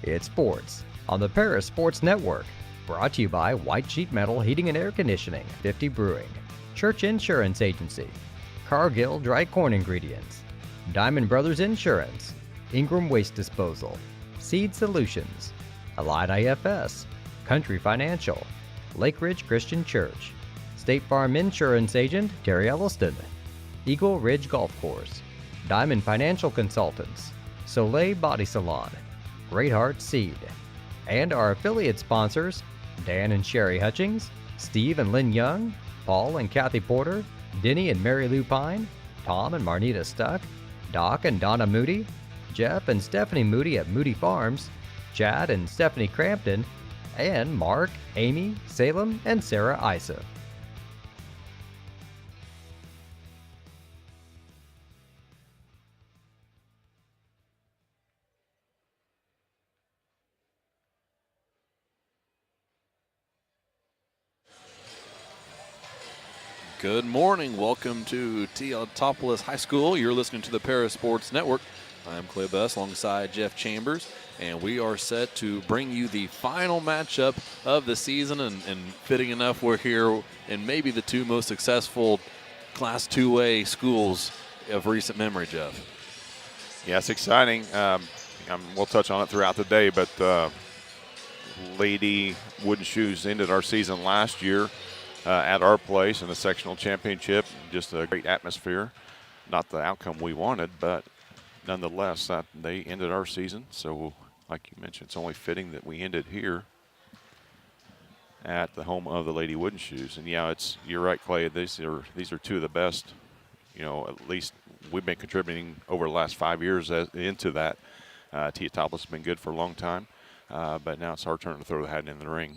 It's sports on the Paris Sports Network. Brought to you by White Sheet Metal Heating and Air Conditioning, 50 Brewing, Church Insurance Agency, Cargill Dry Corn Ingredients, Diamond Brothers Insurance, Ingram Waste Disposal, Seed Solutions, Allied IFS, Country Financial, Lake Ridge Christian Church, State Farm Insurance Agent Terry Elliston, Eagle Ridge Golf Course, Diamond Financial Consultants, Soleil Body Salon, Great Heart Seed, and our affiliate sponsors, Dan and Sherry Hutchings, Steve and Lynn Young, Paul and Kathy Porter, Denny and Mary Lou Pine, Tom and Marnita Stuck, Doc and Donna Moody, Jeff and Stephanie Moody at Moody Farms, Chad and Stephanie Crampton, and Mark, Amy, Salem, and Sarah Isa. Good morning. Welcome to Teutopolis High School. You're listening to the Paris Sports Network. I'm Clay Bess alongside Jeff Chambers, and we are set to bring you the final matchup of the season, and fitting enough, we're here in maybe the two most successful Class 2A schools of recent memory, Jeff. Yeah, it's exciting. We'll touch on it throughout the day, but Lady Wooden Shoes ended our season last year at our place in the sectional championship. Just a great atmosphere. Not the outcome we wanted, but nonetheless, they ended our season. So, like you mentioned, it's only fitting that we ended here at the home of the Lady Wooden Shoes. And yeah, you're right, Clay. These are two of the best. You know, at least we've been contributing over the last 5 years into that. Teutopolis has been good for a long time, but now it's our turn to throw the hat in the ring.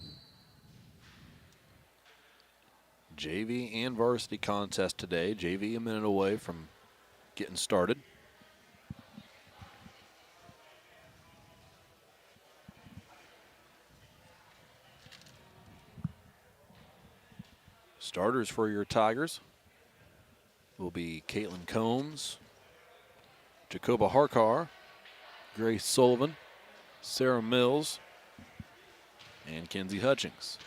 JV and varsity contest today. JV a minute away from getting started. Starters for your Tigers will be Caitlin Combs, Jacoba Harkar, Grace Sullivan, Sarah Mills, and Kenzie Hutchings.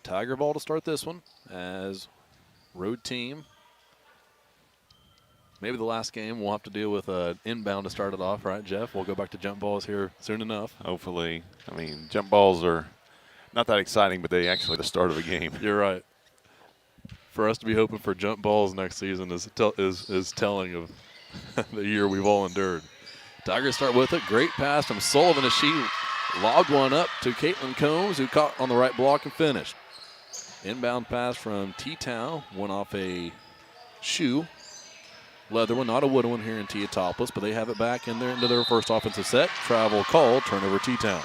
Tiger ball to start this one as road team. Maybe the last game we'll have to deal with an inbound to start it off, right, Jeff? We'll go back to jump balls here soon enough. Hopefully. I mean, jump balls are not that exciting, but they actually the start of a game. You're right. For us to be hoping for jump balls next season is telling of the year we've all endured. Tigers start with it. Great pass from Sullivan as she lobbed one up to Caitlin Combs, who caught on the right block and finished. Inbound pass from T-Town, went off a shoe. Leather one, not a wooden one here in Teutopolis, but they have it back in there into their first offensive set. Travel called, turnover T-Town.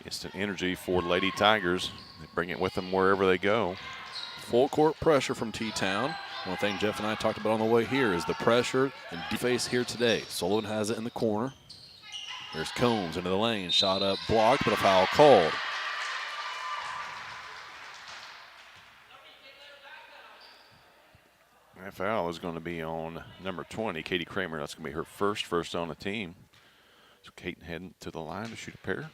Instant energy for Lady Tigers. They bring it with them wherever they go. Full court pressure from T-Town. One thing Jeff and I talked about on the way here is the pressure and defense here today. Sullivan has it in the corner. There's Combs into the lane, shot up, blocked, but a foul called. That foul is going to be on number 20, Katie Kramer. That's going to be her first on the team. So Kate heading to the line to shoot a pair.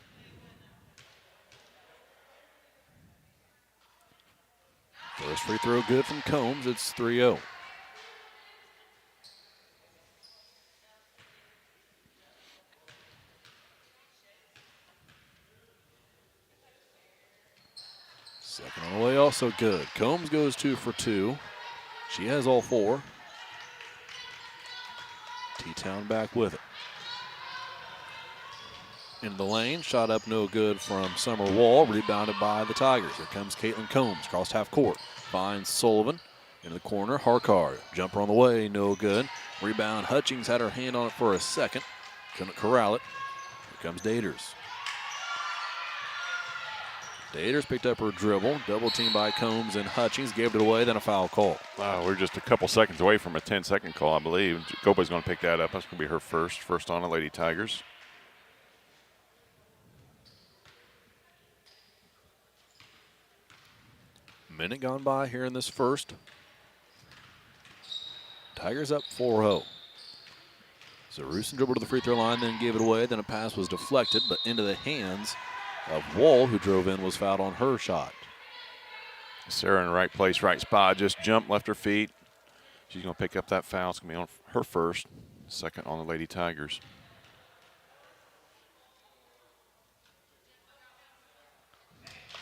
First free throw good from Combs. It's 3-0. Second on the way, also good. Combs goes 2 for 2. She has all 4. T-Town back with it. Into the lane, shot up no good from Summer Wall, rebounded by the Tigers. Here comes Caitlin Combs, crossed half court. Finds Sullivan into the corner. Harkar, jumper on the way, no good. Rebound, Hutchings had her hand on it for a second. Couldn't corral it. Here comes Daters. Daters picked up her dribble. Double team by Combs and Hutchings. Gave it away, then a foul call. Wow, we're just a couple seconds away from a 10-second call, I believe. Jacoba's going to pick that up. That's going to be her first on the Lady Tigers. minute gone by here in this first. Tigers up 4-0. Zarusin dribbled to the free throw line, then gave it away. Then a pass was deflected, but into the hands of Wall, who drove in, was fouled on her shot. Sarah in the right place, right spot. Just jumped, left her feet. She's going to pick up that foul. It's going to be on her first, second on the Lady Tigers.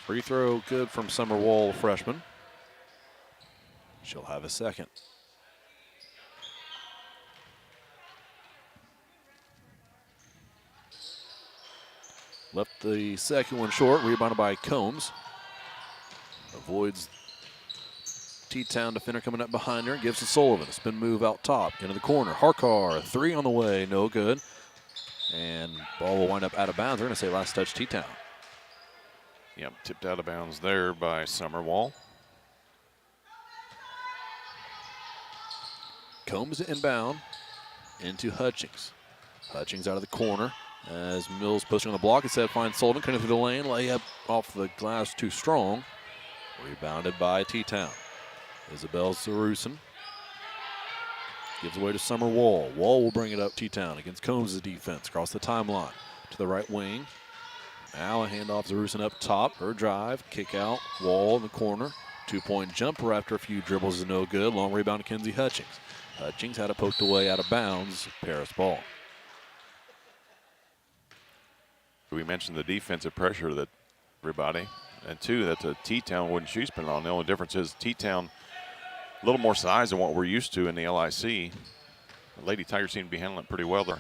Free throw good from Summer Wall, freshman. She'll have a second. Left the second one short, rebounded by Combs. Avoids T-Town defender coming up behind her. Gives to Sullivan. A spin move out top into the corner. Harkar, 3 on the way, no good. And ball will wind up out of bounds. We're going to say last touch T-Town. Yep, tipped out of bounds there by Summerwall. Combs inbound into Hutchings. Hutchings out of the corner as Mills pushing on the block. Instead finds Sullivan cutting through the lane. Layup off the glass too strong. Rebounded by T-Town. Isabel Zarusin gives away to Summer Wall. Wall will bring it up T-Town against Combs' defense across the timeline to the right wing. Now a handoff, Zarusin up top. Her drive, kick out, Wall in the corner. 2-point jumper after a few dribbles is no good. Long rebound to Kenzie Hutchings. Hutchings had it poked away out of bounds. Paris ball. We mentioned the defensive pressure that everybody, and two, that the T-Town wooden shoes been on. The only difference is T-Town a little more size than what we're used to in the LIC. The Lady Tigers seem to be handling it pretty well there.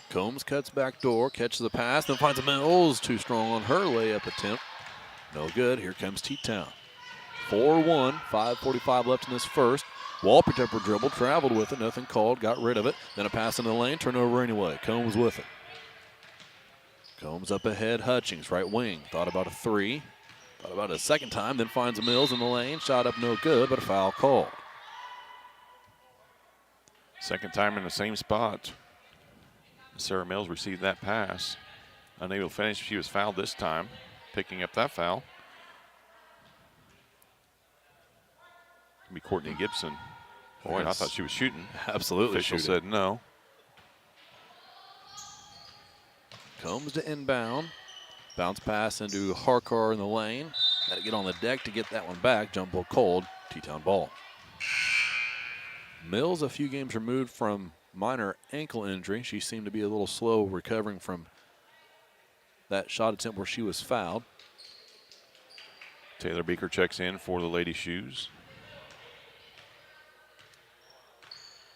Combs cuts back door, catches the pass, then finds a Mills. Too strong on her layup attempt. No good. Here comes T-Town. 4-1, 5:45 left in this first. Wall picked up her dribble, traveled with it, nothing called, got rid of it. Then a pass in the lane, turnover anyway. Combs with it. Combs up ahead, Hutchings, right wing. Thought about a 3. Thought about it a second time, then finds a Mills in the lane. Shot up no good, but a foul called. Second time in the same spot. Sarah Mills received that pass. Unable to finish. She was fouled this time, picking up that foul. It'll be Courtney Gibson. Boy, I thought she was shooting. Absolutely Official shooting. said no. Combs to inbound. Bounce pass into Harkar in the lane. Got to get on the deck to get that one back. Jump ball cold. T-Town ball. Mills a few games removed from minor ankle injury. She seemed to be a little slow recovering from that shot attempt where she was fouled. Taylor Beaker checks in for the Lady Shoes.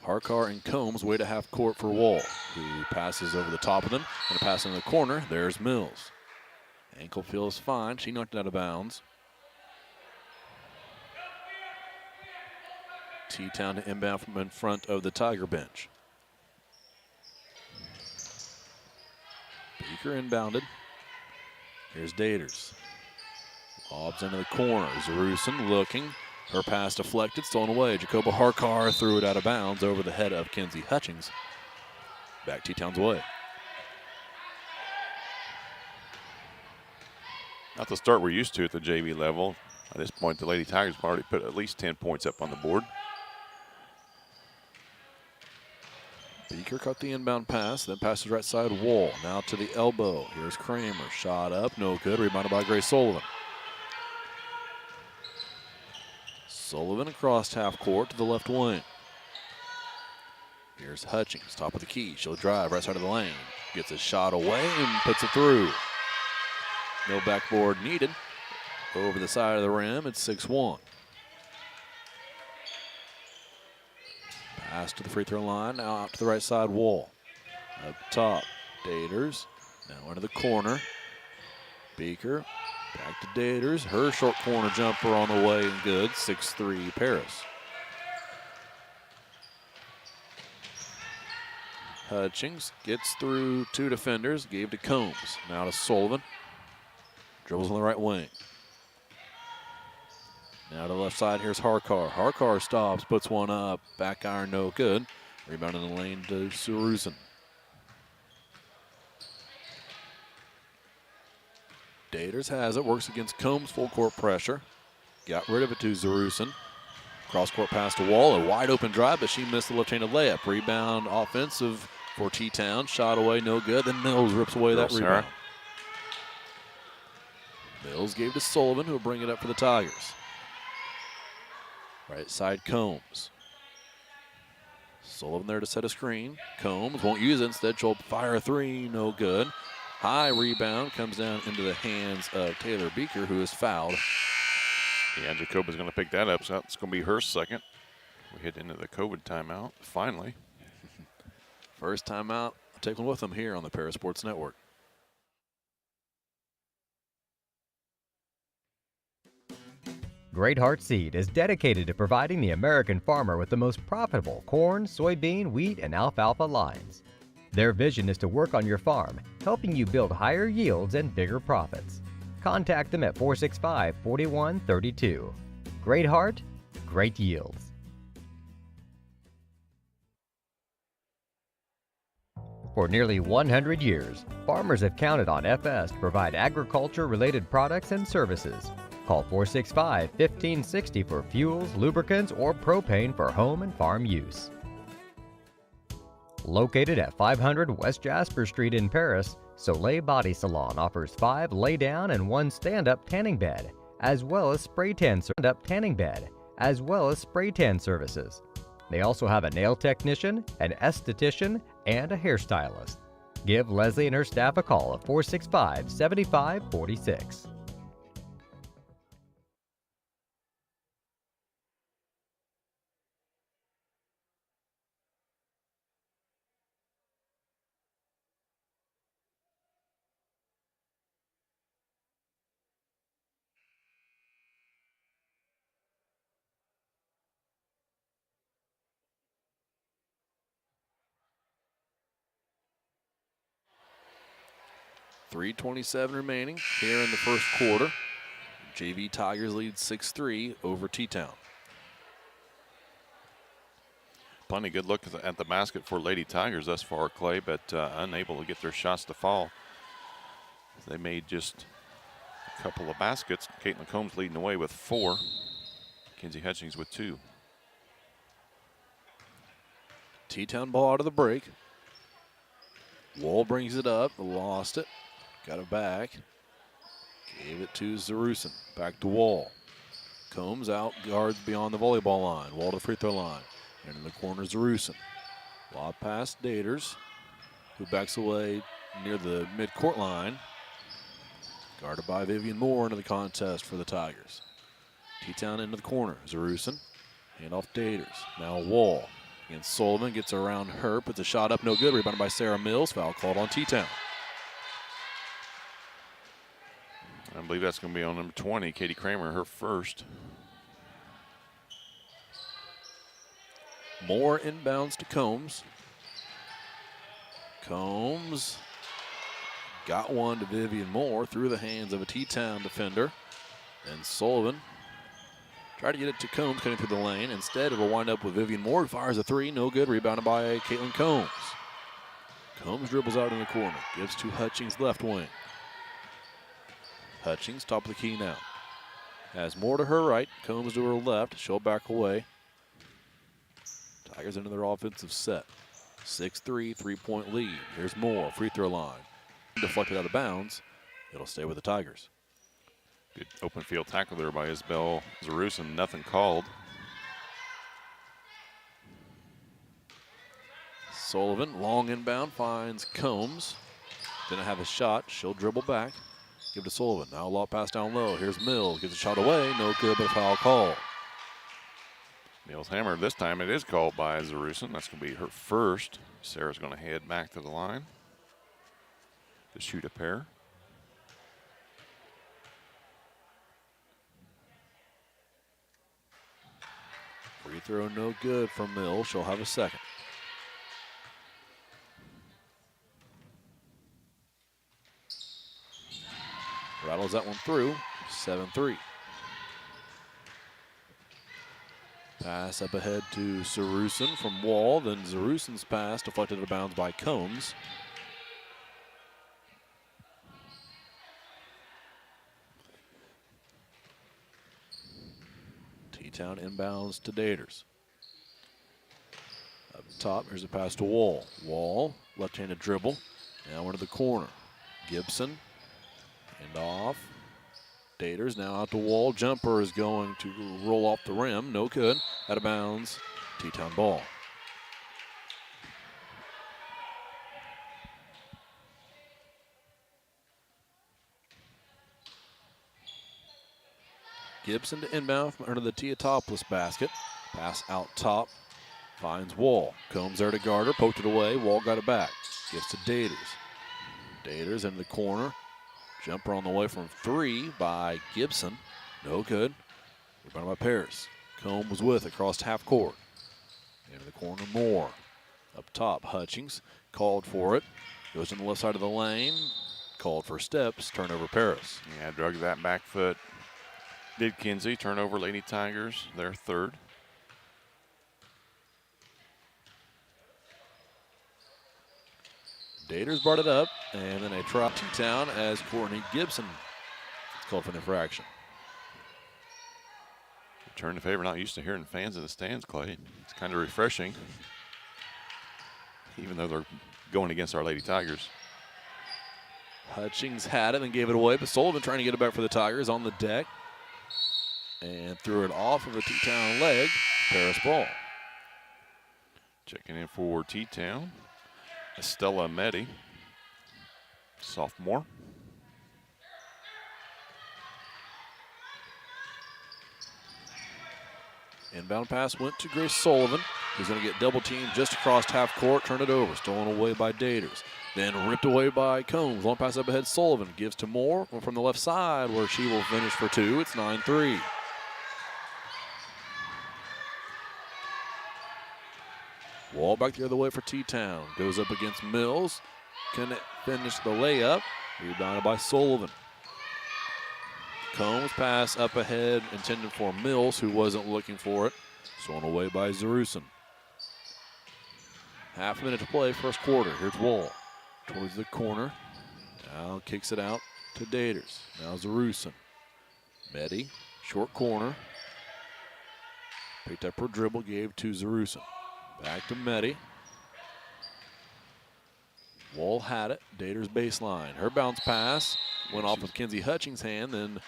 Harkar and Combs way to half court for Wall, who passes over the top of them. And a pass in the corner. There's Mills. Ankle feels fine. She knocked it out of bounds. T-Town to inbound from in front of the Tiger bench. Beaker inbounded. Here's Daters. Lobs into the corner. Zarusin looking. Her pass deflected, stolen away. Jacoba Harkar threw it out of bounds over the head of Kenzie Hutchings. Back T-Town's way. Not the start we're used to at the JV level. At this point, the Lady Tigers have already put at least 10 points up on the board. Beaker caught the inbound pass, then passes right side Wall. Now to the elbow. Here's Kramer. Shot up, no good. Rebounded by Grace Sullivan. Sullivan across half court to the left wing. Here's Hutchings, top of the key. She'll drive right side of the lane. Gets a shot away and puts it through. No backboard needed. Over the side of the rim, it's 6-1. Pass to the free throw line, now out to the right side Wall. Up top, Daters, now into the corner. Beaker, back to Daters. Her short corner jumper on the way and good, 6-3 Paris. Hutchings gets through 2 defenders, gave to Combs. Now to Sullivan. Dribbles on the right wing. Now to the left side, here's Harkar. Harkar stops, puts one up. Back iron, no good. Rebound in the lane to Zarusin. Daters has it, works against Combs, full court pressure. Got rid of it to Zarusin. Cross-court pass to Wall. A wide-open drive, but she missed the left-handed layup. Rebound offensive for T-Town. Shot away, no good. Then Mills rips away that rebound. Mills gave to Sullivan, who will bring it up for the Tigers. Right side, Combs. Sullivan there to set a screen. Combs won't use it. Instead, she'll fire a three. No good. High rebound comes down into the hands of Taylor Beaker, who is fouled. Yeah, Jacoba's going to pick that up, so that's going to be her second. We hit into the COVID timeout, finally. First timeout taken with them here on the Parasports Network. Great Heart Seed is dedicated to providing the American farmer with the most profitable corn, soybean, wheat, and alfalfa lines. Their vision is to work on your farm, helping you build higher yields and bigger profits. Contact them at 465-4132. Great Heart, great yields. For nearly 100 years, farmers have counted on FS to provide agriculture-related products and services. Call 465-1560 for fuels, lubricants, or propane for home and farm use. Located at 500 West Jasper Street in Paris, Soleil Body Salon offers 5 lay-down and 1 stand-up tanning bed, as well as spray tan services. They also have a nail technician, an esthetician, and a hairstylist. Give Leslie and her staff a call at 465-7546. .327 remaining here in the first quarter. JV Tigers lead 6-3 over T-Town. Plenty good look at the basket for Lady Tigers thus far, Clay, but unable to get their shots to fall. They made just a couple of baskets. Caitlin Combs leading the way with 4. Kenzie Hutchings with 2. T-Town ball out of the break. Wall brings it up, lost it, got it back. Gave it to Zarusin, back to Wall. Combs out, guards beyond the volleyball line. Wall to the free throw line. And in the corner, Zarusin. Lob pass, Daters, who backs away near the mid-court line. Guarded by Vivian Moore into the contest for the Tigers. T-Town into the corner, Zarusin. Hand off Daters. Now Wall. And Sullivan gets around her, puts a shot up, no good. Rebounded by Sarah Mills. Foul called on T-Town. I believe that's going to be on number 20, Katie Kramer, her first. Moore inbounds to Combs. Combs got one to Vivian Moore through the hands of a T-Town defender. And Sullivan tried to get it to Combs coming through the lane. Instead, it'll wind up with Vivian Moore, who fires a three. No good. Rebounded by Caitlin Combs. Combs dribbles out in the corner. Gives to Hutchings left wing. Hutchings, top of the key now. Has Moore to her right. Combs to her left. She'll back away. Tigers into their offensive set. 6-3, 3-point lead. Here's Moore, free throw line. Deflected out of bounds. It'll stay with the Tigers. Good open field tackle there by Isabel Zarusin. Nothing called. Sullivan, long inbound, finds Combs. Didn't have a shot. She'll dribble back. Give to Sullivan. Now a lob pass down low. Here's Mills. Gets a shot away. No good, but a foul call. Mills hammer. This time it is called by Zarusin. That's going to be her first. Sarah's going to head back to the line to shoot a pair. Free throw no good from Mills. She'll have a second. Rattles that one through. 7-3. Pass up ahead to Zarusin from Wall. Then Zarusin's pass deflected out of bounds by Combs. T-Town inbounds to Daters. Up top, here's a pass to Wall. Wall, left-handed dribble. Now into the corner. Gibson, and off. Daters now out to Wall. Jumper is going to roll off the rim. No good. Out of bounds. T-Town ball. Gibson to inbound from under the Teutopolis basket. Pass out top. Finds Wall. Combs there to guard her. Poked it away. Wall got it back. Gives to Daters. Daters into the corner. Jumper on the way from three by Gibson. No good. Rebounded by Paris. Combe was with across half court. Into the corner, Moore. Up top, Hutchings called for it. Goes in the left side of the lane. Called for steps. Turnover, Paris. Yeah, drug that back foot. Did Kinsey. Turnover, Lady Tigers. Their third. Daters brought it up, and then a try T-Town as Courtney Gibson is called for an infraction. Return the favor. Not used to hearing fans in the stands, Clay. It's kind of refreshing, even though they're going against our Lady Tigers. Hutchings had it and gave it away, but Sullivan trying to get it back for the Tigers on the deck. And threw it off of a T-Town leg. Paris ball. Checking in for T-Town. Estella Meddy, sophomore. Inbound pass went to Grace Sullivan, who's going to get double teamed just across half court, turn it over, stolen away by Daters. Then ripped away by Combs. Long pass up ahead, Sullivan gives to Moore from the left side where she will finish for two. It's 9-3. Wall back the other way for T-Town. Goes up against Mills. Can finish the layup. Rebounded by Sullivan. Combs pass up ahead intended for Mills, who wasn't looking for it. Stolen away by Zarusin. Half a minute to play, first quarter. Here's Wall. Towards the corner. Now kicks it out to Daters. Now Zarusin. Meddy, short corner. Picked up her dribble, gave to Zarusin. Back to Meddy. Wall had it. Daters baseline. Her bounce pass went off of Kenzie Hutchings' hand. Then,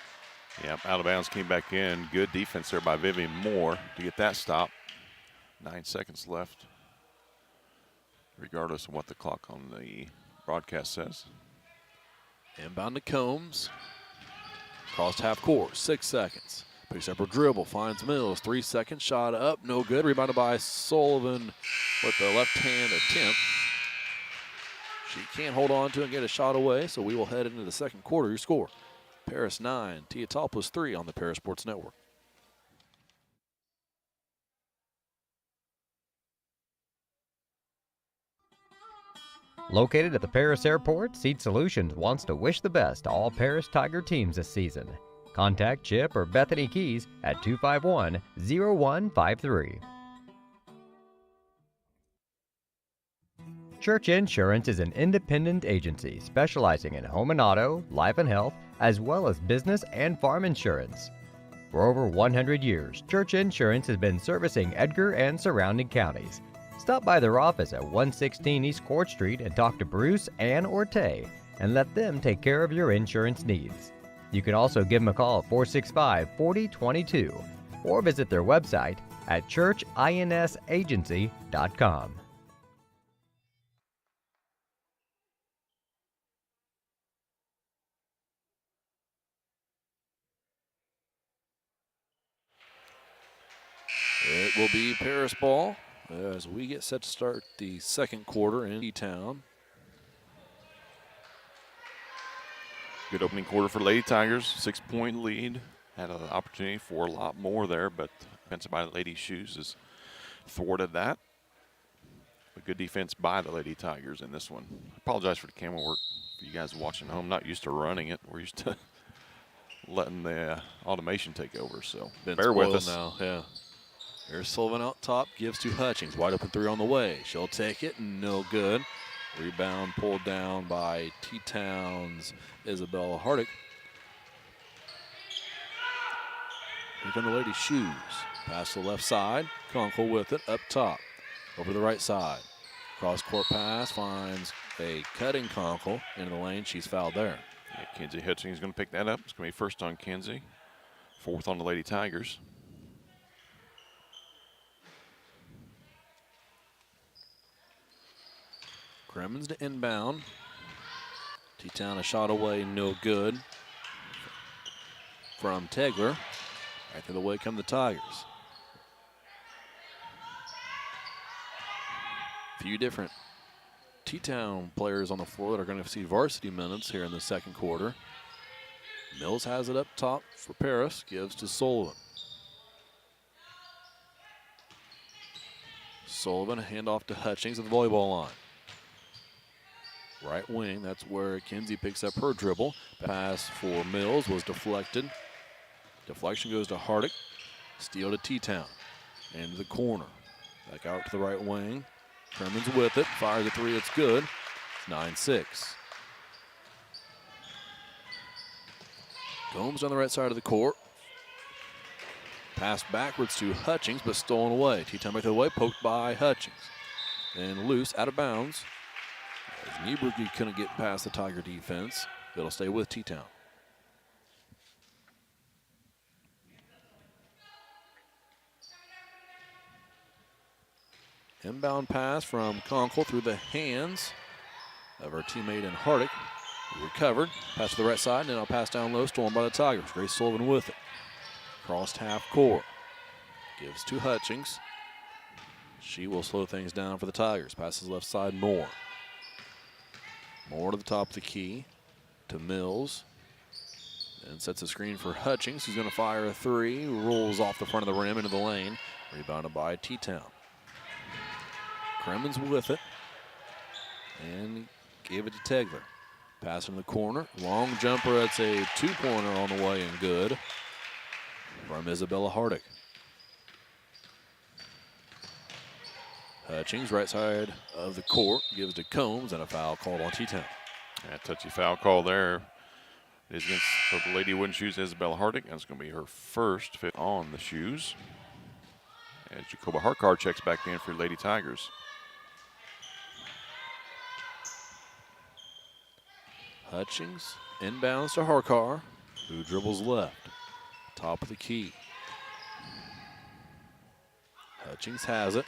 yep, out of bounds, came back in. Good defense there by Vivian Moore to get that stop. 9 seconds left, regardless of what the clock on the broadcast says. inbound to Combs. Crossed half court. 6 seconds. Picks up her dribble. Finds Mills. 3 seconds. Shot up. No good. Rebounded by Sullivan with the left hand attempt. She can't hold on to it and get a shot away, so we will head into the second quarter. Your score, Paris 9, Teutopolis 3 on the Paris Sports Network. Located at the Paris Airport, Seat Solutions wants to wish the best to all Paris Tiger teams this season. Contact Chip or Bethany Keys at 251-0153. Church Insurance is an independent agency specializing in home and auto, life and health, as well as business and farm insurance. For over 100 years, Church Insurance has been servicing Edgar and surrounding counties. Stop by their office at 116 East Court Street and talk to Bruce, Ann, or Tay and let them take care of your insurance needs. You can also give them a call at 465-4022 or visit their website at churchinsagency.com. It will be Paris ball as we get set to start the second quarter in T-Town. Good opening quarter for Lady Tigers. 6-point lead. Had an opportunity for a lot more there, but defensive by the Lady Shoes has thwarted that. A good defense by the Lady Tigers in this one. I apologize for the camera work for you guys watching at home. Not used to running it. We're used to letting the automation take over, so Been bear with spoiled us. now, yeah. Here's Sullivan out top, gives to Hutchings. Wide open three on the way. She'll take it, no good. Rebound pulled down by T-Town's Isabella Hardick. Here come the Lady Shoes. Pass to the left side. Kunkel with it up top. Over the right side. Cross court pass finds a cutting Kunkel into the lane. She's fouled there. Yeah, Kenzie Hutchings is going to pick that up. It's going to be first on Kenzie. Fourth on the Lady Tigers. Cremens to inbound. T-Town a shot away, no good. From Tegler. Right through the way come the Tigers. Few different T-Town players on the floor that are going to see varsity minutes here in the second quarter. Mills has it up top for Paris, gives to Sullivan. Sullivan, handoff to Hutchings at the volleyball line. Right wing, that's where Kinsey picks up her dribble. Pass for Mills was deflected. Deflection goes to Hardick. Steal to T-Town. Into the corner. Back out to the right wing. Cremens with it. Fires a three, it's good. 9-6. Gomes on the right side of the court. Pass backwards to Hutchings, but stolen away. T-Town back to the way, poked by Hutchings. And loose, out of bounds. As Nieberge couldn't get past the Tiger defense. It'll stay with T-Town. Inbound pass from Kunkel through the hands of her teammate in Hardick. Recovered. Pass to the right side, and then I'll pass down low, stolen by the Tigers. Grace Sullivan with it. Crossed half court. Gives to Hutchings. She will slow things down for the Tigers. Passes left side, Moore. Moore to the top of the key. To Mills. And sets a screen for Hutchings, who's going to fire a three. Rolls off the front of the rim into the lane. Rebounded by T-Town. Cremens with it. And gave it to Tegler. Pass in the corner. Long jumper. That's a two-pointer on the way and good from Isabella Hardick. Hutchings, right side of the court, gives to Combs, and a foul called on T-Town. Yeah, touchy foul call there. It is against so the Lady Wooden Shoes, Isabella Hardick. That's going to be her first fit on the shoes. As Jacoba Harkar checks back in for Lady Tigers. Hutchings inbounds to Harkar, who dribbles left. Top of the key. Hutchings has it.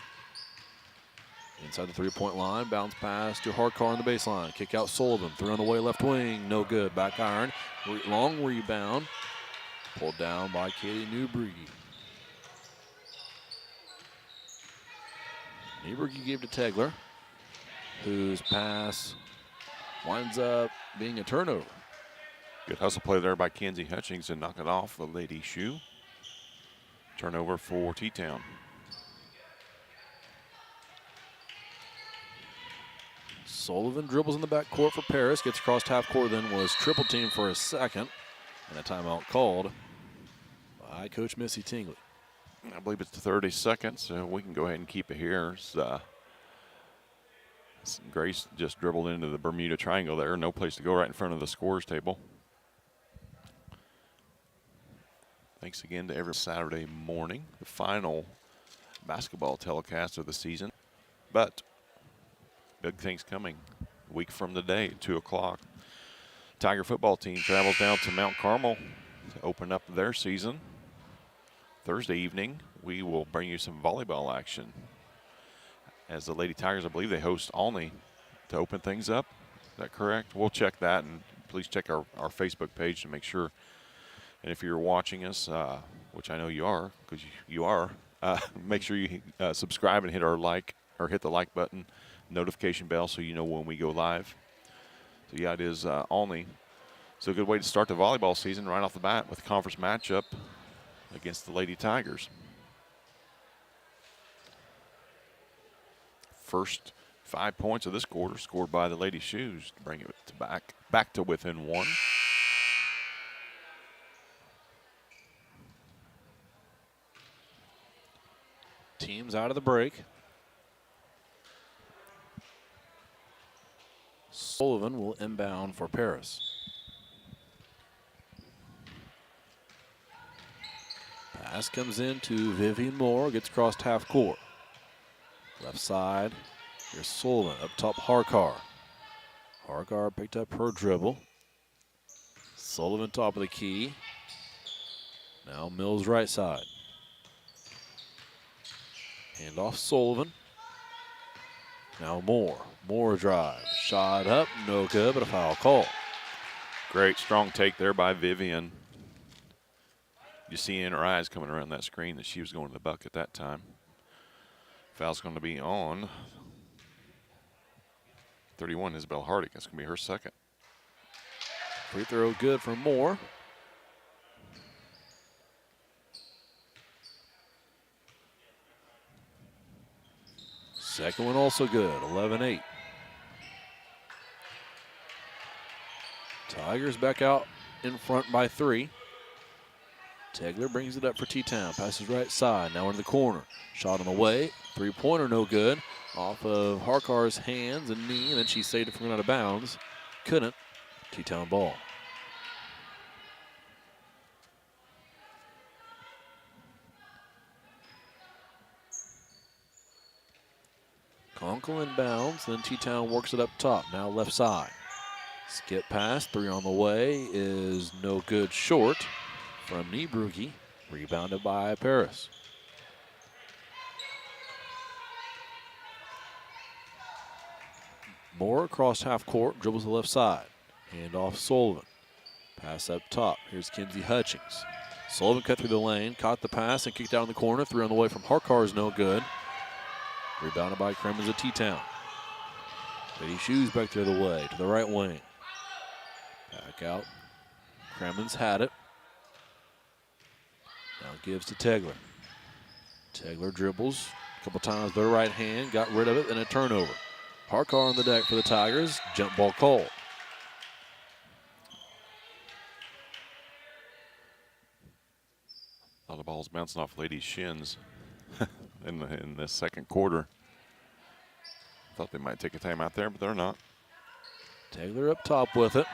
Inside the three-point line, bounce pass to Harkar on the baseline. Kick out Sullivan, three on the way, left wing, no good. Back iron, long rebound. Pulled down by Katie Nieberge. Nieberge gave to Tegler, whose pass winds up being a turnover. Good hustle play there by Kenzie Hutchings and knock it off the Lady Shoe. Turnover for T-Town. Sullivan dribbles in the backcourt for Paris, gets across half court, then was triple teamed for a second. And a timeout called by Coach Missy Tingley. I believe it's 30 seconds, so we can go ahead and keep it here. Grace just dribbled into the Bermuda Triangle there. No place to go, right in front of the scores table. Thanks again to every Saturday morning, the final basketball telecast of the season. But big things coming a week from today at 2 o'clock. Tiger football team travels down to Mount Carmel to open up their season. Thursday evening, we will bring you some volleyball action. As the Lady Tigers, I believe they host Olney to open things up. Is that correct? We'll check that, and please check our Facebook page to make sure. And if you're watching us, which I know you are, because you are, make sure you subscribe and hit our like, or hit the like button, notification bell, so you know when we go live. So yeah, it is Olney. So a good way to start the volleyball season right off the bat with a conference matchup against the Lady Tigers. First 5 points of this quarter scored by the Lady Shoes to bring it to back to within one. Teams out of the break. Sullivan will inbound for Paris. Pass comes in to Vivian Moore, gets crossed half court. Left side, here's Sullivan, up top Harkar. Harkar picked up her dribble. Sullivan top of the key. Now Mills right side. Hand off Sullivan. Now Moore. Moore drive. Shot up, no good, but a foul call. Great strong take there by Vivian. You see in her eyes coming around that screen that she was going to the bucket that time. Foul's going to be on 31, Isabel Hardick. That's going to be her second. Free throw good for Moore. Second one also good, 11-8. Tigers back out in front by 3. Tegler brings it up for T-Town. Passes right side, now into the corner. Shot on the way, three-pointer no good. Off of Harkar's hands and knee, and then she saved it from going out of bounds. Couldn't. T-Town ball. Conkle inbounds, then T-Town works it up top. Now left side. Skip pass, 3 on the way is no good, short from Niebrugge. Rebounded by Paris. Moore across half court, dribbles the left side. Hand off Sullivan. Pass up top. Here's Kinsey Hutchings. Sullivan cut through the lane, caught the pass and kicked out in the corner. 3 on the way from Harkar is no good. Rebounded by Kramer at T-Town. Lady Shoes back the other way to the right wing. Back out. Kremen's had it. Now gives to Tegler. Tegler dribbles a couple times with her right hand, got rid of it, and a turnover. Harkar on the deck for the Tigers. Jump ball called. A lot of balls bouncing off Lady shins in the second quarter. Thought they might take a time out there, but they're not. Tegler up top with it.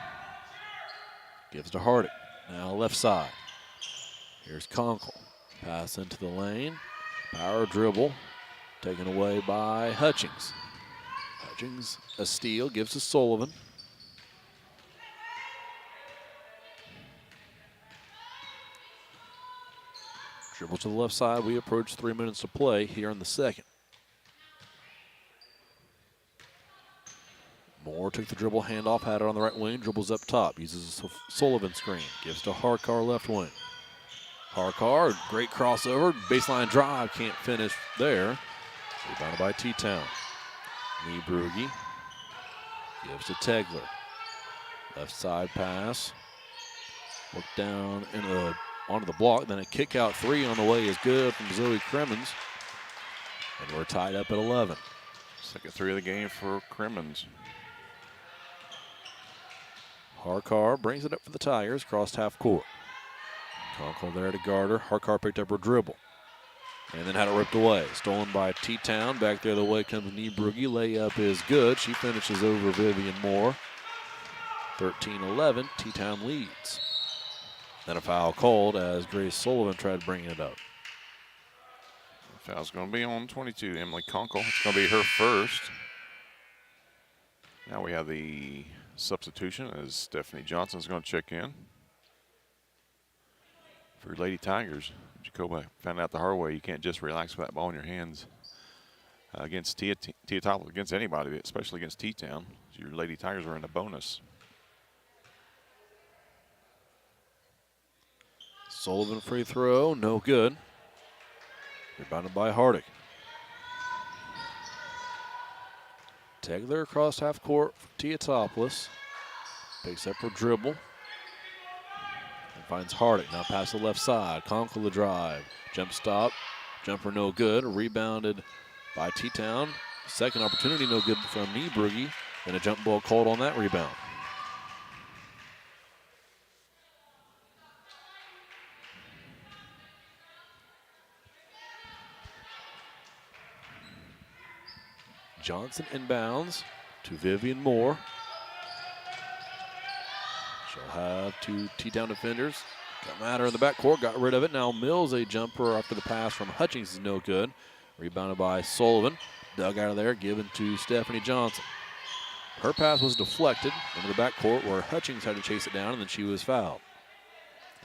Gives to Hardick. Now left side. Here's Conkle. Pass into the lane. Power dribble. Taken away by Hutchings. Hutchings, a steal, gives to Sullivan. Dribble to the left side. We approach 3 minutes to play here in the second. Moore took the dribble, handoff, had it on the right wing, dribbles up top, uses a Sullivan screen, gives to Harkar left wing. Harkar, great crossover, baseline drive, can't finish there. Rebounded by T-Town. Niebrugge gives to Tegler. Left side pass. Look down onto the block, then a kick out 3 on the way is good from Zoe Kremens. And we're tied up at 11. Second 3 of the game for Kremens. Harkar brings it up for the Tigers, crossed half court. Conkle there to guard her. Harkar picked up her dribble. And then had it ripped away. Stolen by T-Town. Back the other way comes Niebrugge. Layup is good. She finishes over Vivian Moore. 13-11. T-Town leads. Then a foul called as Grace Sullivan tried bringing it up. Foul's going to be on 22, Emily Conkle. It's going to be her first. Now we have the substitution as Stephanie Johnson's going to check in. For Lady Tigers, Jacoba found out the hard way. You can't just relax with that ball in your hands against Teutopolis, against anybody, especially against T-Town. Your Lady Tigers are in a bonus. Sullivan free throw, no good. Rebounded by Hardick. Tegler across half court for Teutopolis. Picks up her dribble. And finds Hardick. Now pass the left side. Conkle the drive. Jump stop. Jumper no good. Rebounded by T-Town. Second opportunity no good from Niebrugge. And a jump ball called on that rebound. Johnson inbounds to Vivian Moore. She'll have 2 T-Town defenders Got Matter in the backcourt, got rid of it. Now Mills, a jumper after the pass from Hutchings is no good. Rebounded by Sullivan. Dug out of there, given to Stephanie Johnson. Her pass was deflected into the backcourt where Hutchings had to chase it down, and then she was fouled.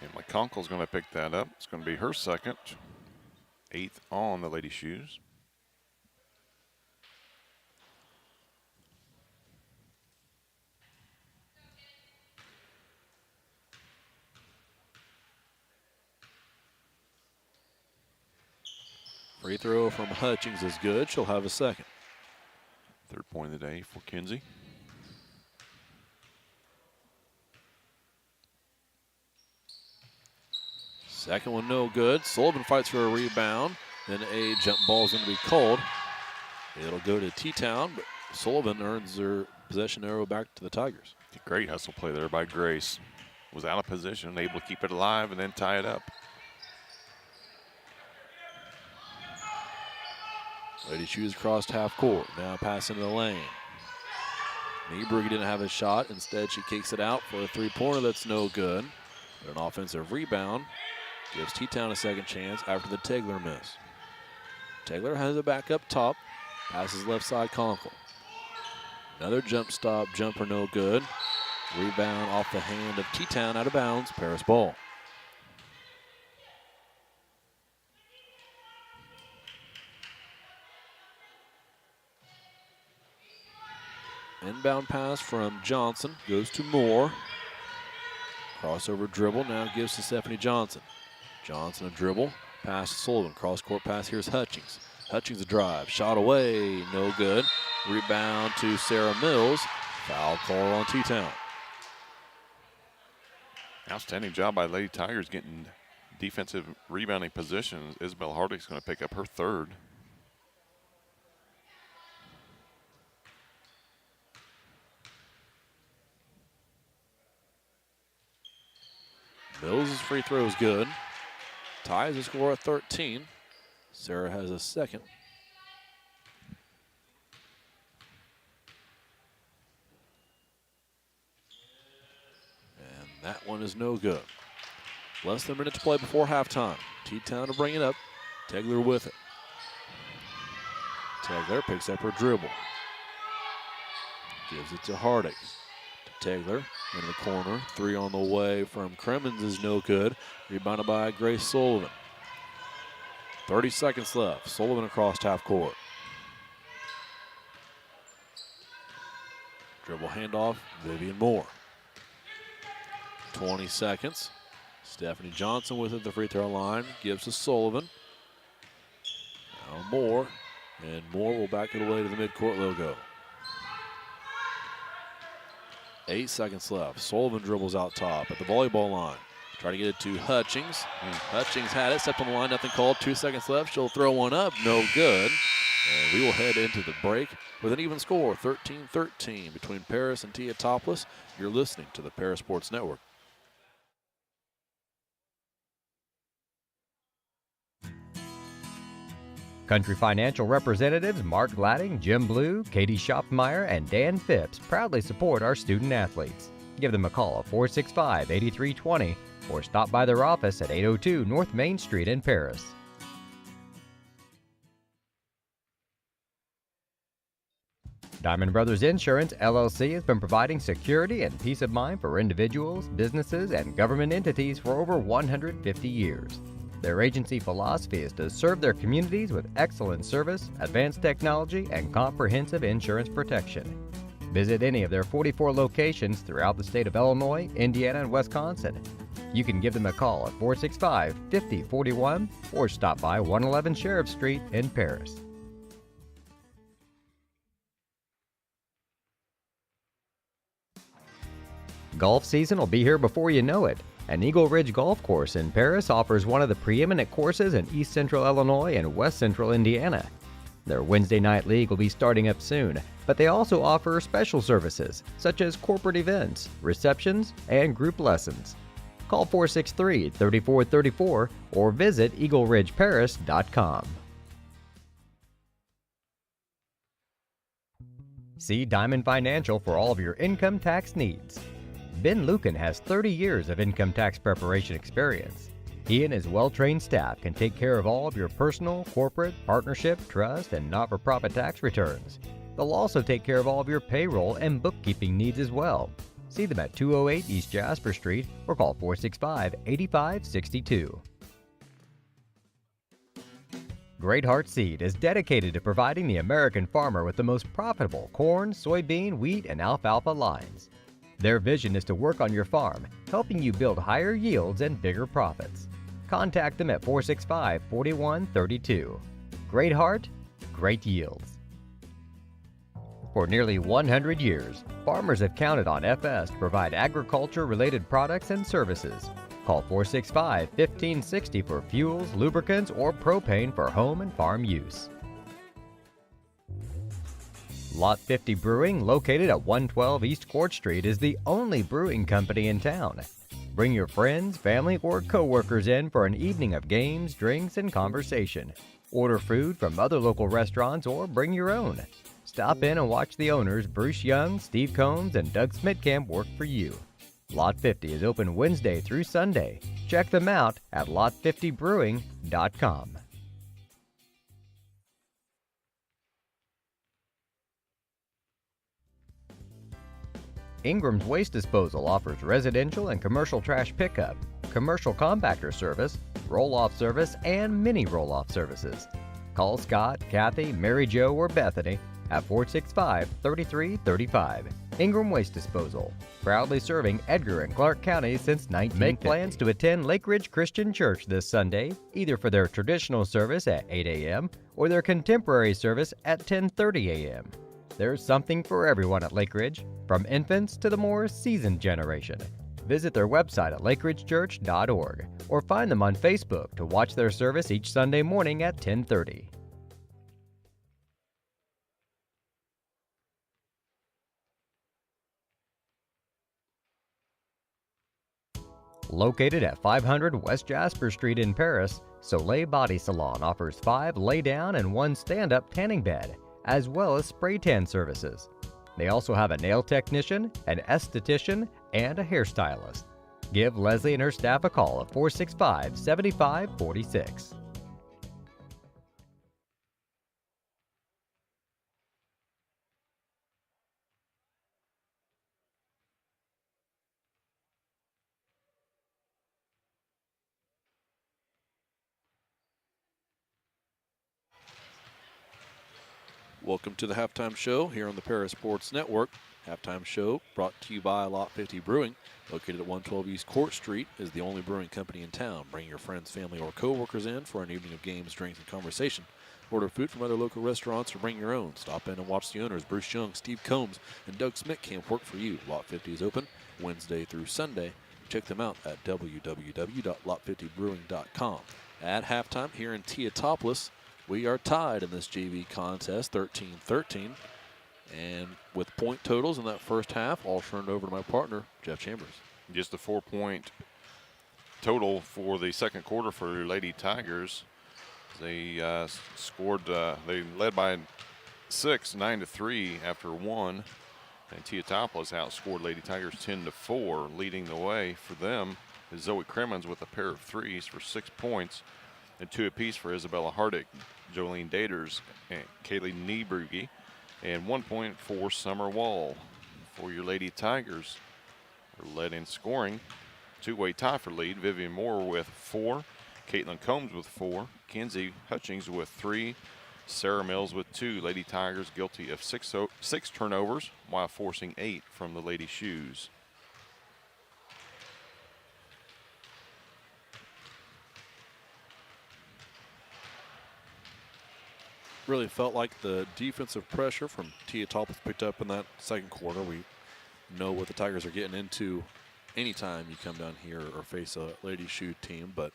And McConkle's going to pick that up. It's going to be her second. 8th on the Lady Shoes. Free throw from Hutchings is good. She'll have a second. 3rd point of the day for Kinsey. Second one no good. Sullivan fights for a rebound. Then a jump ball is going to be called. It'll go to T-Town, but Sullivan earns their possession arrow back to the Tigers. Great hustle play there by Grace. Was out of position, able to keep it alive and then tie it up. Lady Shoes crossed half court. Now pass into the lane. Niebrugge didn't have a shot. Instead, she kicks it out for a three-pointer that's no good. But an offensive rebound gives T-Town a second chance after the Tegler miss. Tegler has it back up top. Passes left side Conkle. Another jump stop jumper no good. Rebound off the hand of T-Town out of bounds. Paris ball. Inbound pass from Johnson goes to Moore. Crossover dribble now gives to Stephanie Johnson. Johnson a dribble, pass to Sullivan. Cross court pass, here's Hutchings. Hutchings a drive, shot away, no good. Rebound to Sarah Mills. Foul call on T-Town. Outstanding job by Lady Tigers getting defensive rebounding positions. Isabel Hardick's going to pick up her 3rd. Mills' free throw is good. Ties the score at 13. Sarah has a second. And that one is no good. Less than a minute to play before halftime. T-Town to bring it up. Tegler with it. Tegler picks up her dribble. Gives it to Hardick. Tegler in the corner. 3 on the way from Cremens is no good. Rebounded by Grace Sullivan. 30 seconds left. Sullivan across half court. Dribble handoff, Vivian Moore. 20 seconds. Stephanie Johnson with it at the free throw line. Gives to Sullivan. Now Moore. And Moore will back it away to the midcourt logo. 8 seconds left. Sullivan dribbles out top at the volleyball line. Try to get it to Hutchings. Hutchings had it, stepped on the line, nothing called. 2 seconds left. She'll throw one up, no good. And we will head into the break with an even score, 13-13 between Paris and Teutopolis. You're listening to the Paris Sports Network. Country Financial representatives Mark Gladding, Jim Blue, Katie Schopfmeyer, and Dan Phipps proudly support our student athletes. Give them a call at 465-8320 or stop by their office at 802 North Main Street in Paris. Diamond Brothers Insurance, LLC has been providing security and peace of mind for individuals, businesses, and government entities for over 150 years. Their agency philosophy is to serve their communities with excellent service, advanced technology, and comprehensive insurance protection. Visit any of their 44 locations throughout the state of Illinois, Indiana, and Wisconsin. You can give them a call at 465-5041 or stop by 111 Sheriff Street in Paris. Golf season will be here before you know it. And Eagle Ridge Golf Course in Paris offers one of the preeminent courses in East Central Illinois and West Central Indiana. Their Wednesday night league will be starting up soon, but they also offer special services such as corporate events, receptions, and group lessons. Call 463-3434 or visit eagleridgeparis.com. See Diamond Financial for all of your income tax needs. Ben Lucan has 30 years of income tax preparation experience. He and his well-trained staff can take care of all of your personal, corporate, partnership, trust, and not-for-profit tax returns. They'll also take care of all of your payroll and bookkeeping needs as well. See them at 208 East Jasper Street or call 465-8562. Great Heart Seed is dedicated to providing the American farmer with the most profitable corn, soybean, wheat, and alfalfa lines. Their vision is to work on your farm, helping you build higher yields and bigger profits. Contact them at 465-4132. Great Heart, great yields. For nearly 100 years, farmers have counted on FS to provide agriculture-related products and services. Call 465-1560 for fuels, lubricants, or propane for home and farm use. Lot 50 Brewing, located at 112 East Court Street, is the only brewing company in town. Bring your friends, family, or co-workers in for an evening of games, drinks, and conversation. Order food from other local restaurants or bring your own. Stop in and watch the owners Bruce Young, Steve Combs, and Doug Smitkamp work for you. Lot 50 is open Wednesday through Sunday. Check them out at lot50brewing.com. Ingram's Waste Disposal offers residential and commercial trash pickup, commercial compactor service, roll-off service, and mini roll-off services. Call Scott, Kathy, Mary Jo, or Bethany at 465-3335. Ingram Waste Disposal, proudly serving Edgar and Clark counties since 1950. Make plans to attend Lake Ridge Christian Church this Sunday, either for their traditional service at 8 a.m. or their contemporary service at 10:30 a.m. There's something for everyone at Lake Ridge, from infants to the more seasoned generation. Visit their website at lakeridgechurch.org or find them on Facebook to watch their service each Sunday morning at 10:30. Located at 500 West Jasper Street in Paris, Soleil Body Salon offers 5 lay-down and 1 stand-up tanning bed, as well as spray tan services. They also have a nail technician, an esthetician, and a hairstylist. Give Leslie and her staff a call at 465-7546. Welcome to the halftime show here on the Paris Sports Network. Halftime show brought to you by Lot 50 Brewing, located at 112 East Court Street, is the only brewing company in town. Bring your friends, family, or co-workers in for an evening of games, drinks, and conversation. Order food from other local restaurants or bring your own. Stop in and watch the owners, Bruce Young, Steve Combs, and Doug Smitkamp work for you. Lot 50 is open Wednesday through Sunday. Check them out at www.lot50brewing.com. At halftime here in Teutopolis, we are tied in this JV contest, 13-13. And with point totals in that first half, I'll turn it over to my partner, Jeff Chambers. Just a 4-point total for the second quarter for your Lady Tigers. They they led by 6, 9-3 after 1. And Teutopolis outscored Lady Tigers 10-4. Leading the way for them is Zoe Kremens with a pair of threes for 6 points and 2 apiece for Isabella Hardick, Jolene Daters, and Kaylee Niebrugge, and 1 point for Summer Wall. For your Lady Tigers, they're led in scoring. Two-way tie for lead. Vivian Moore with 4, Caitlin Combs with 4, Kenzie Hutchings with 3, Sarah Mills with 2. Lady Tigers guilty of 6 turnovers while forcing 8 from the Lady Shoes. Really felt like the defensive pressure from Teutopolis picked up in that second quarter. We know what the Tigers are getting into anytime you come down here or face a Lady Shoe team, but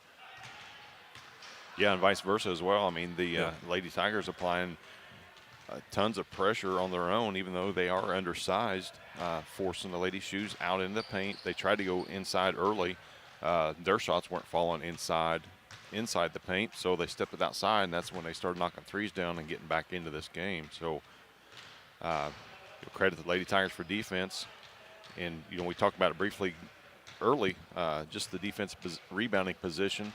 yeah, and vice versa as well. I mean, the Lady Tigers applying tons of pressure on their own, even though they are undersized, forcing the Lady Shoes out in the paint. They tried to go inside early. Their shots weren't falling inside the paint, so they stepped it outside, and that's when they started knocking threes down and getting back into this game. So credit the Lady Tigers for defense And, we talked about it briefly early, just the defensive rebounding position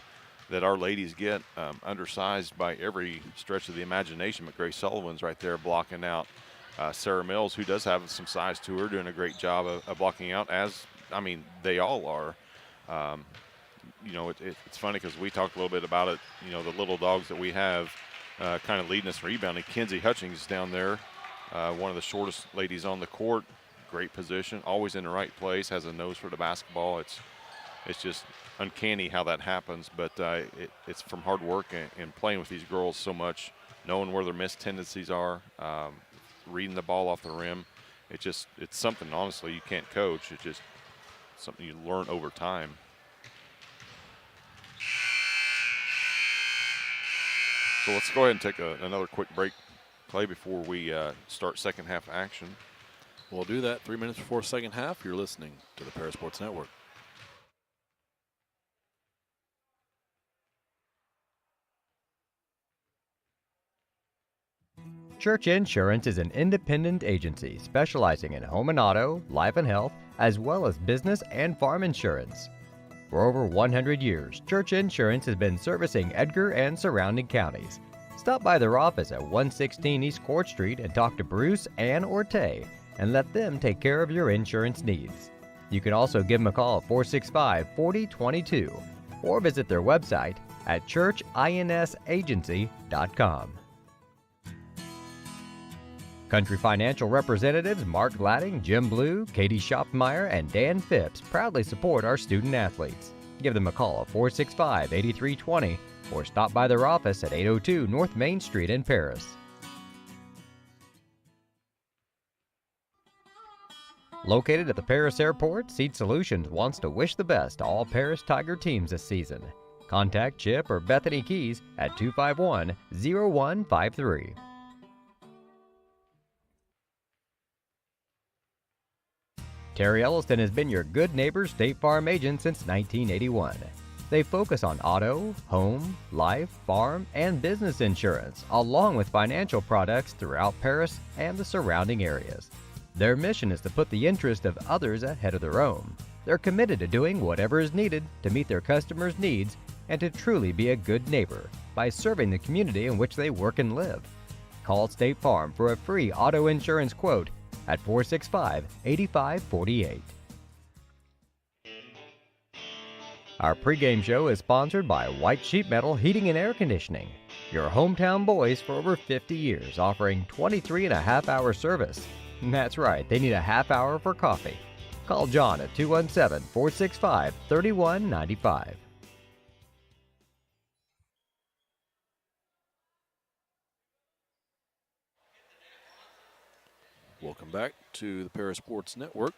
that our ladies get, undersized by every stretch of the imagination. But Grace Sullivan's right there blocking out Sarah Mills, who does have some size to her, doing a great job of blocking out, they all are. It's funny because we talked a little bit about it, the little dogs that we have kind of leading us rebounding. Kinsey Hutchings down there, one of the shortest ladies on the court. Great position, always in the right place, has a nose for the basketball. It's just uncanny how that happens, but it's from hard work and playing with these girls so much, knowing where their missed tendencies are, reading the ball off the rim. It's something, honestly, you can't coach. It's just something you learn over time. So let's go ahead and take another quick break, Clay, before we start second half action. We'll do that 3 minutes before second half. You're listening to the Parasports Network. Church Insurance is an independent agency specializing in home and auto, life and health, as well as business and farm insurance. For over 100 years, Church Insurance has been servicing Edgar and surrounding counties. Stop by their office at 116 East Court Street and talk to Bruce and Orte and let them take care of your insurance needs. You can also give them a call at 465-4022 or visit their website at churchinsagency.com. Country Financial representatives Mark Gladding, Jim Blue, Katie Schopmeyer, and Dan Phipps proudly support our student athletes. Give them a call at 465-8320 or stop by their office at 802 North Main Street in Paris. Located at the Paris Airport, Seed Solutions wants to wish the best to all Paris Tiger teams this season. Contact Chip or Bethany Keys at 251-0153. Terry Elliston has been your good neighbor State Farm agent since 1981. They focus on auto, home, life, farm, and business insurance, along with financial products throughout Paris and the surrounding areas. Their mission is to put the interest of others ahead of their own. They're committed to doing whatever is needed to meet their customers' needs and to truly be a good neighbor by serving the community in which they work and live. Call State Farm for a free auto insurance quote at 465-8548. Our pregame show is sponsored by White Sheet Metal Heating and Air Conditioning, your hometown boys for over 50 years, offering 23.5-hour service. That's right, they need a half hour for coffee. Call John at 217-465-3195. Welcome back to the Parasports Network.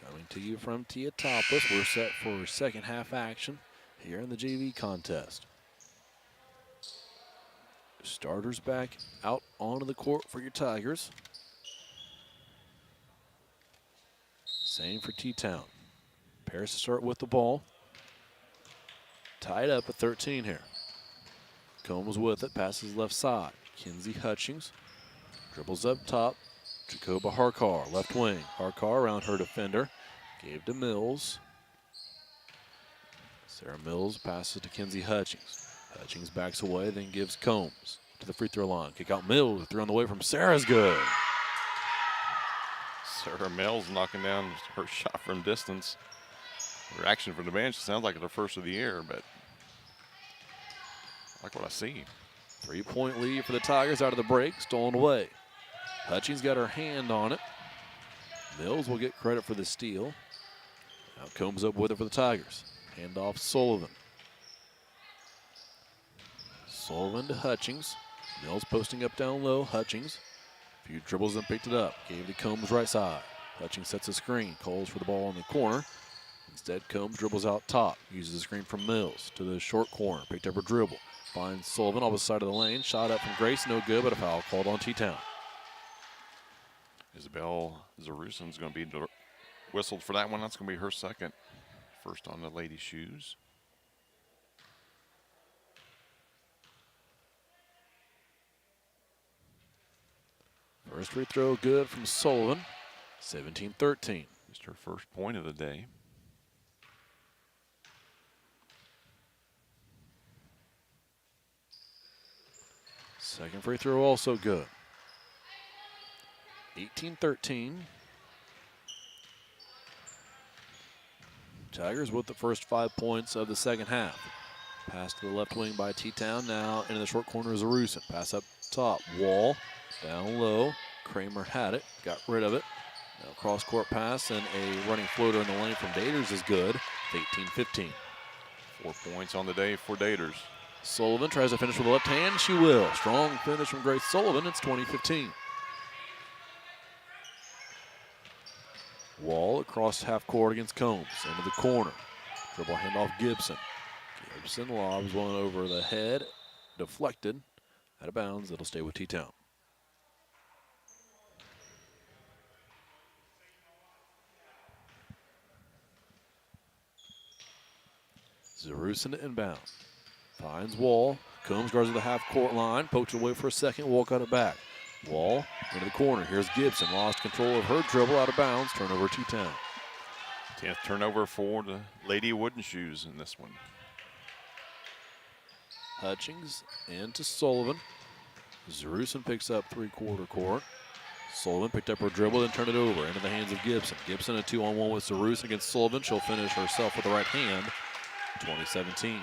Coming to you from Teutopolis. We're set for second half action here in the JV contest. Starters back out onto the court for your Tigers. Same for T-Town. Paris to start with the ball. Tied up at 13 here. Combs with it, passes left side. Kinsey Hutchings dribbles up top. Jacoba Harkar, left wing. Harkar around her defender. Gave to Mills. Sarah Mills passes to Kinsey Hutchings. Hutchings backs away, then gives Combs to the free throw line. Kick out Mills. Throw on the way from Sarah's good. Sarah Mills knocking down her shot from distance. Reaction from the bench sounds like it's the first of the year, but I like what I see. 3-point lead for the Tigers out of the break. Stolen away. Hutchings got her hand on it. Mills will get credit for the steal. Now Combs up with it for the Tigers. Hand off Sullivan. Sullivan to Hutchings. Mills posting up down low. Hutchings. A few dribbles and picked it up. Gave to Combs right side. Hutchings sets a screen. Calls for the ball in the corner. Instead, Combs dribbles out top. Uses the screen from Mills to the short corner. Picked up her dribble. Finds Sullivan opposite side of the lane. Shot up from Grace. No good, but a foul called on T-Town. Isabel Zarusin's going to be whistled for that one. That's going to be her second. First on the ladies' shoes. First free throw good from Sullivan. 17-13. Just her first point of the day. Second free throw also good. 18-13. Tigers with the first 5 points of the second half. Pass to the left wing by T-Town. Now into the short corner is Arusin. Pass up top. Wall. Down low. Kramer had it. Got rid of it. Now cross-court pass and a running floater in the lane from Daters is good. 18-15. 4 points on the day for Daters. Sullivan tries to finish with the left hand. She will. Strong finish from Grace Sullivan. It's 20-15. Wall across half court against Combs. Into the corner. Dribble handoff Gibson. Gibson lobs one over the head. Deflected. Out of bounds. It'll stay with T-Town. Zarusin inbound. Finds Wall. Combs guards at the half-court line. Pokes away for a second. Wall got it back. Wall into the corner. Here's Gibson. Lost control of her dribble out of bounds. Turnover T-Town. 10th turnover for the Lady Wooden Shoes in this one. Hutchings into Sullivan. Zarusin picks up three-quarter court. Sullivan picked up her dribble and turned it over into the hands of Gibson. Gibson a 2-on-1 with Zarusin against Sullivan. She'll finish herself with the right hand. 20-17.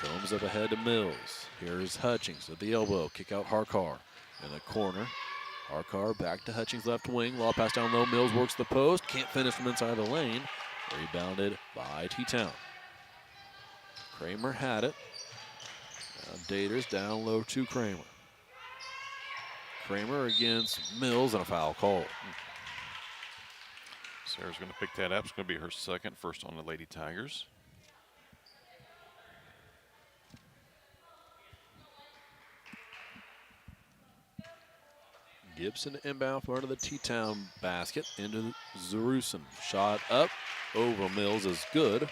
Combs up ahead to Mills. Here's Hutchings at the elbow. Kick out Harkar in the corner. Harkar back to Hutchings left wing. Law pass down low. Mills works the post. Can't finish from inside the lane. Rebounded by T-Town. Kramer had it. Now Daters down low to Kramer. Kramer against Mills and a foul call. Sarah's going to pick that up. It's going to be her second, first on the Lady Tigers. Gibson inbound from under the T-Town basket into Zarusin. Shot up over Mills is good.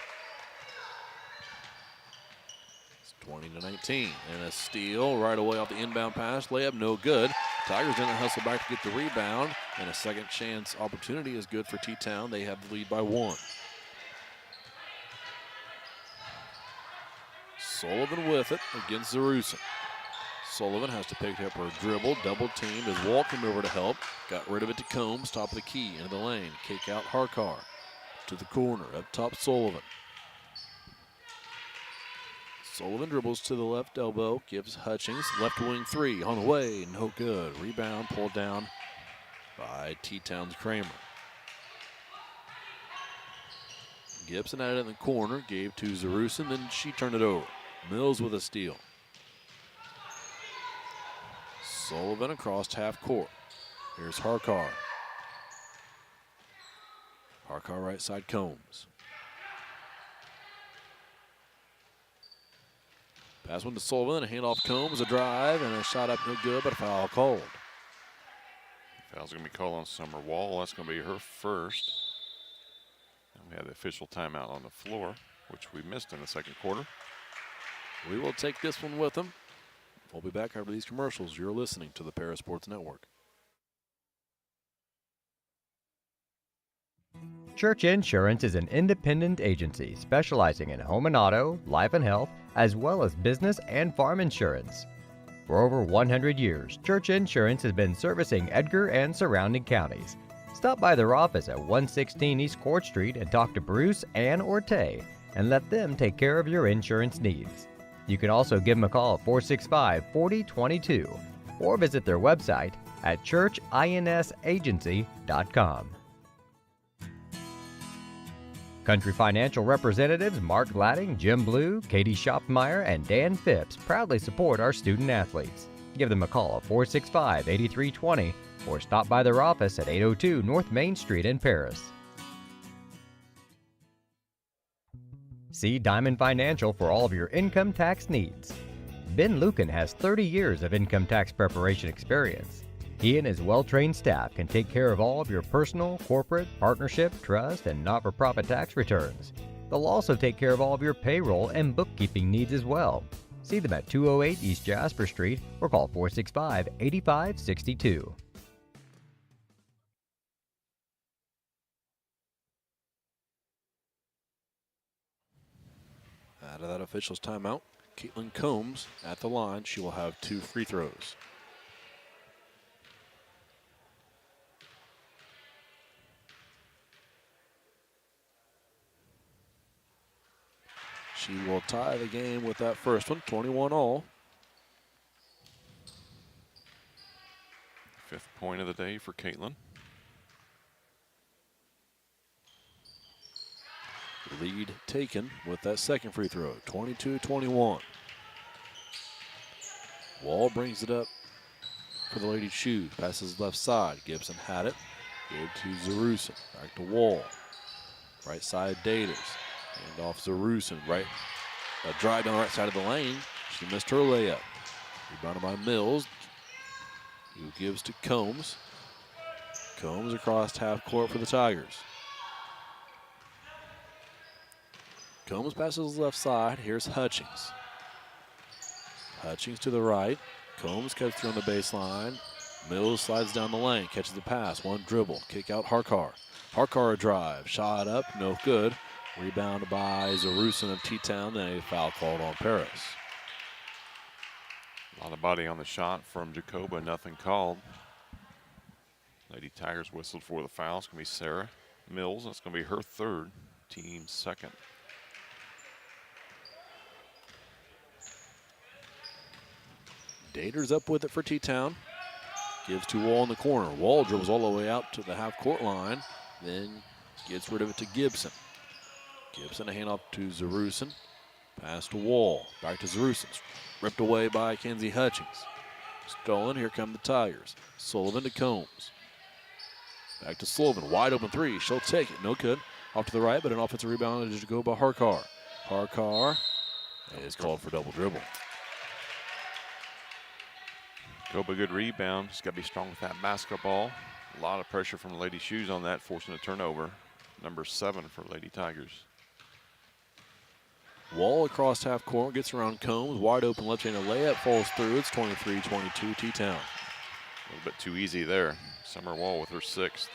It's 20-19. And a steal right away off the inbound pass. Layup no good. Tigers in the hustle back to get the rebound. And a second chance opportunity is good for T-Town. They have the lead by 1. Sullivan with it against Zarusin. Sullivan has to pick up her dribble, double teamed as Wall came over to help. Got rid of it to Combs, top of the key, into the lane. Kick out Harkar to the corner, up top Sullivan. Sullivan dribbles to the left elbow, gives Hutchings, left wing three, on the way, no good. Rebound pulled down by T-Town's Kramer. Gibson had it in the corner, gave to Zarusin, then she turned it over. Mills with a steal. Sullivan across half court. Here's Harkar. Harkar right side Combs. Pass one to Sullivan, a handoff Combs, a drive, and a shot up no good, but a foul called. Foul's going to be called on Summer Wall. That's going to be her first. And we had the official timeout on the floor, which we missed in the second quarter. We will take this one with them. We'll be back after these commercials. You're listening to the Para Sports Network. Church Insurance is an independent agency specializing in home and auto, life and health, as well as business and farm insurance. For over 100 years, Church Insurance has been servicing Edgar and surrounding counties. Stop by their office at 116 East Court Street and talk to Bruce, Ann, or Tay, and let them take care of your insurance needs. You can also give them a call at 465-4022 or visit their website at churchinsagency.com. Country Financial representatives Mark Gladding, Jim Blue, Katie Schopfmeyer, and Dan Phipps proudly support our student athletes. Give them a call at 465-8320 or stop by their office at 802 North Main Street in Paris. See Diamond Financial for all of your income tax needs. Ben Lucan has 30 years of income tax preparation experience. He and his well-trained staff can take care of all of your personal, corporate, partnership, trust, and not-for-profit tax returns. They'll also take care of all of your payroll and bookkeeping needs as well. See them at 208 East Jasper Street or call 465-8562. Out of that official's timeout, Caitlin Combs at the line. She will have 2 free throws. She will tie the game with that first one, 21 all. 5th point of the day for Caitlin. Lead taken with that second free throw, 22-21. Wall brings it up for the Lady Shoes. Passes left side. Gibson had it. Gave to Zarusin. Back to Wall. Right side Daters. Hand off Zarusin. Right. A drive down the right side of the lane. She missed her layup. Rebounded by Mills. Who gives to Combs. Combs across half court for the Tigers. Combs passes left side. Here's Hutchings. Hutchings to the right. Combs cuts through on the baseline. Mills slides down the lane. Catches the pass. One dribble. Kick out Harkar. Harkar a drive. Shot up. No good. Rebound by Zarusin of T-Town. Then a foul called on Paris. A lot of body on the shot from Jacoba. Nothing called. Lady Tigers whistled for the foul. It's going to be Sarah Mills. That's going to be her 3rd. Team 2nd. Daters up with it for T-Town. Gives to Wall in the corner. Wall dribbles all the way out to the half-court line. Then gets rid of it to Gibson. Gibson a handoff to Zarusin. Pass to Wall. Back to Zarusin. Ripped away by Kenzie Hutchings. Stolen. Here come the Tigers. Sullivan to Combs. Back to Sullivan. Wide open 3. She'll take it. No good. Off to the right, but an offensive rebound is to go by Harkar. Harkar is called for double dribble. Jacoba, good rebound. She's got to be strong with that basketball. A lot of pressure from the Lady Shoes on that, forcing a turnover. Number 7 for Lady Tigers. Wall across half court, gets around Combs, wide open left-handed layup, falls through. It's 23-22 T-Town. A little bit too easy there. Summer Wall with her 6th.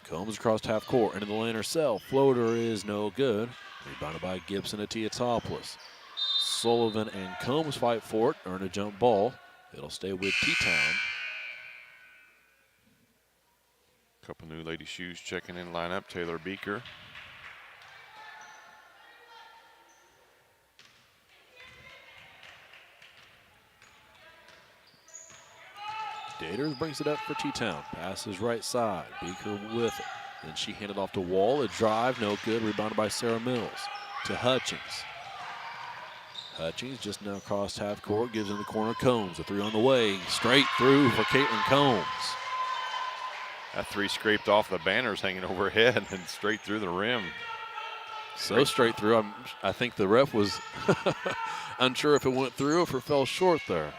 Combs across half court, into the lane herself. Floater is no good. Rebounded by Gibson at Teutopolis. Sullivan and Combs fight for it, earn a jump ball. It'll stay with T-Town. Couple new Lady Shoes checking in lineup. Taylor Beaker. Daters brings it up for T-Town. Passes right side. Beaker with it. Then she handed off to Wall. A drive, no good. Rebounded by Sarah Mills. To Hutchings. Hutchings just now crossed half court. Gives in the corner. Combs. A 3 on the way. Straight through for Caitlin Combs. That 3 scraped off the banners hanging overhead and straight through the rim. So straight through. I think the ref was unsure if it went through or if it fell short there.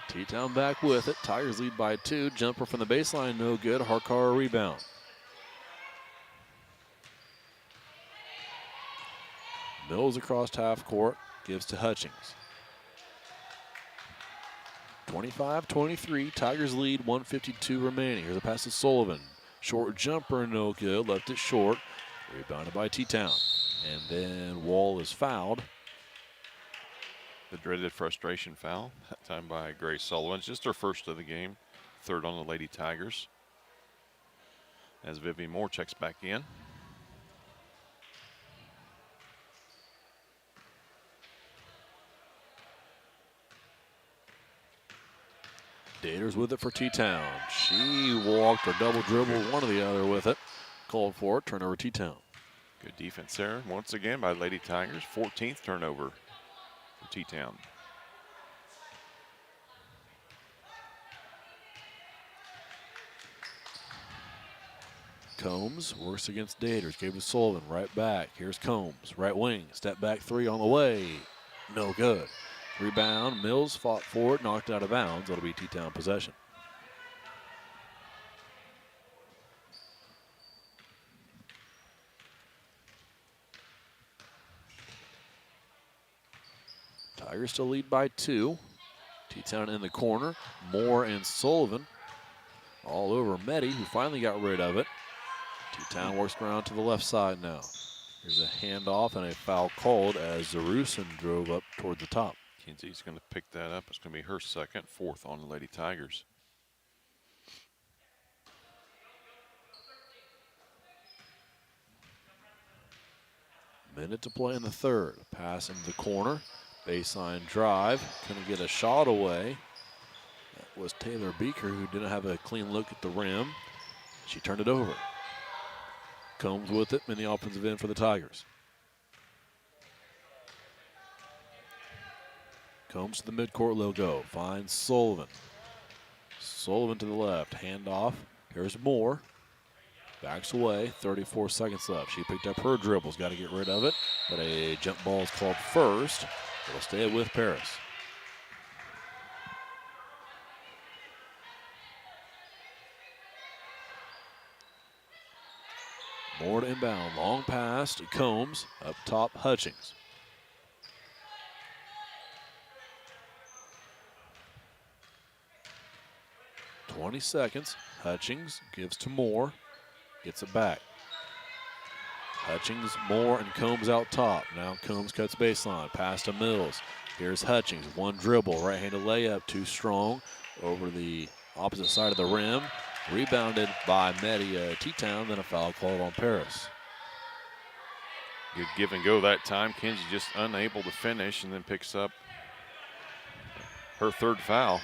T-Town back with it. Tigers lead by 2. Jumper from the baseline, no good. Harkar a rebound. Mills across half court. Gives to Hutchings. 25-23. Tigers lead, 1:52 remaining. Here's a pass to Sullivan. Short jumper, no good. Left it short. Rebounded by T-Town. And then Wall is fouled. The dreaded frustration foul, that time by Grace Sullivan. It's just her 1st of the game, 3rd on the Lady Tigers. As Vivian Moore checks back in. Daters with it for T-Town. She walked or double dribble, one or the other with it. Called for it, turnover T-Town. Good defense there, once again by Lady Tigers. 14th turnover for T-Town. Combs works against Daters. Gave to Sullivan. Right back. Here's Combs. Right wing. Step back 3 on the way. No good. Rebound. Mills fought for it. Knocked out of bounds. It'll be T-Town possession. Tigers still lead by 2. T-Town in the corner. Moore and Sullivan all over Meddy, who finally got rid of it. T-Town works around to the left side now. Here's a handoff and a foul called as Zarusin drove up toward the top. Kinsey's going to pick that up. It's going to be her second, fourth on the Lady Tigers. Minute to play in the third. Pass into the corner. Baseline drive. Couldn't get a shot away. That was Taylor Beaker, who didn't have a clean look at the rim. She turned it over. Combs with it in the offensive end for the Tigers. Combs to the midcourt, they'll go. Finds Sullivan. Sullivan to the left. Handoff. Here's Moore. Backs away. 34 seconds left. She picked up her dribbles. Got to get rid of it. But a jump ball is called first. It'll stay with Paris. Moore to inbound. Long pass to Combs. Up top, Hutchings. .20 seconds. Hutchings gives to Moore. Gets it back. Hutchings, Moore, and Combs out top. Now Combs cuts baseline. Pass to Mills. Here's Hutchings. One dribble. Right-handed layup. Too strong. Over the opposite side of the rim. Rebounded by Media T-Town. Then a foul called on Paris. Good give and go that time. Kinsey just unable to finish and then picks up her third foul.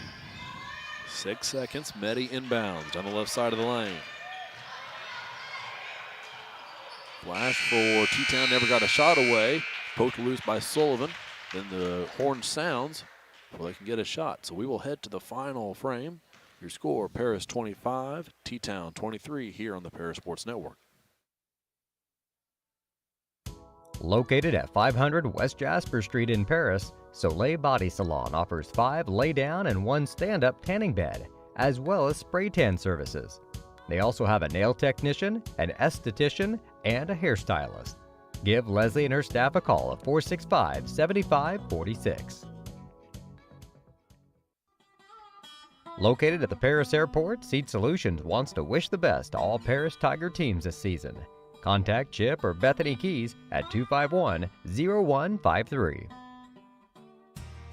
6 seconds. Medi inbounds on the left side of the lane. Flash for T-Town, never got a shot away. Poked loose by Sullivan. Then the horn sounds before they can get a shot. So we will head to the final frame. Your score, Paris 25, T-Town 23 here on the Paris Sports Network. Located at 500 West Jasper Street in Paris, Soleil Body Salon offers 5 lay-down and 1 stand-up tanning bed, as well as spray tan services. They also have a nail technician, an esthetician, and a hairstylist. Give Leslie and her staff a call at 465-7546. Located at the Paris Airport, Seed Solutions wants to wish the best to all Paris Tiger teams this season. Contact Chip or Bethany Keys at 251-0153.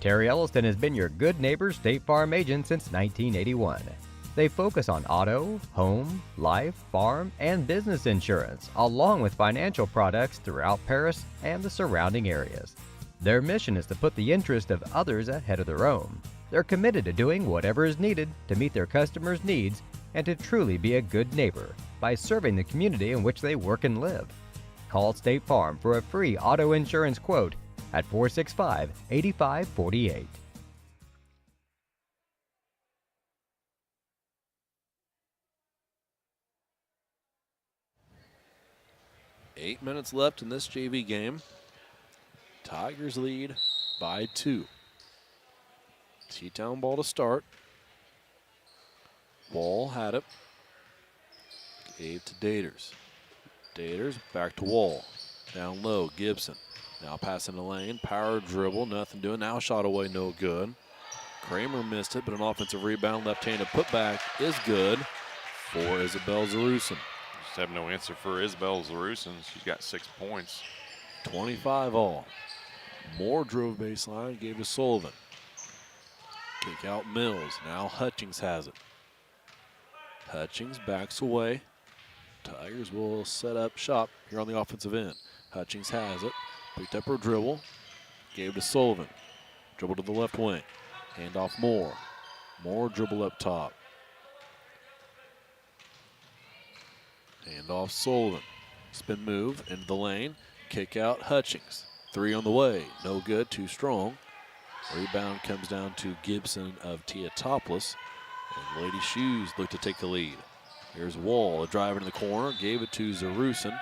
Terry Elliston has been your good neighbor State Farm agent since 1981. They focus on auto, home, life, farm, and business insurance, along with financial products throughout Paris and the surrounding areas. Their mission is to put the interest of others ahead of their own. They're committed to doing whatever is needed to meet their customers' needs and to truly be a good neighbor by serving the community in which they work and live. Call State Farm for a free auto insurance quote at 465-8548. 8 minutes left in this JV game. Tigers lead by 2. T-Town ball to start. Wall had it. Gave to Daters. Daters back to Wall. Down low, Gibson. Now passing the lane. Power dribble, nothing doing. Now shot away, no good. Kramer missed it, but an offensive rebound, left-handed putback is good for Isabel Zarusin. Just have no answer for Isabel Zarusin. She's got 6 points. 25 all. Moore drove baseline, gave to Sullivan. Kick out Mills. Now Hutchings has it. Hutchings backs away. Tigers will set up shop here on the offensive end. Hutchings has it. Picked up her dribble. Gave to Sullivan. Dribble to the left wing. Hand off Moore. Moore dribble up top. Hand off Sullivan. Spin move into the lane. Kick out Hutchings. 3 on the way. No good. Too strong. Rebound comes down to Gibson of Teutopolis. And Lady Shoes look to take the lead. Here's Wall, a drive into the corner. Gave it to Zarusin.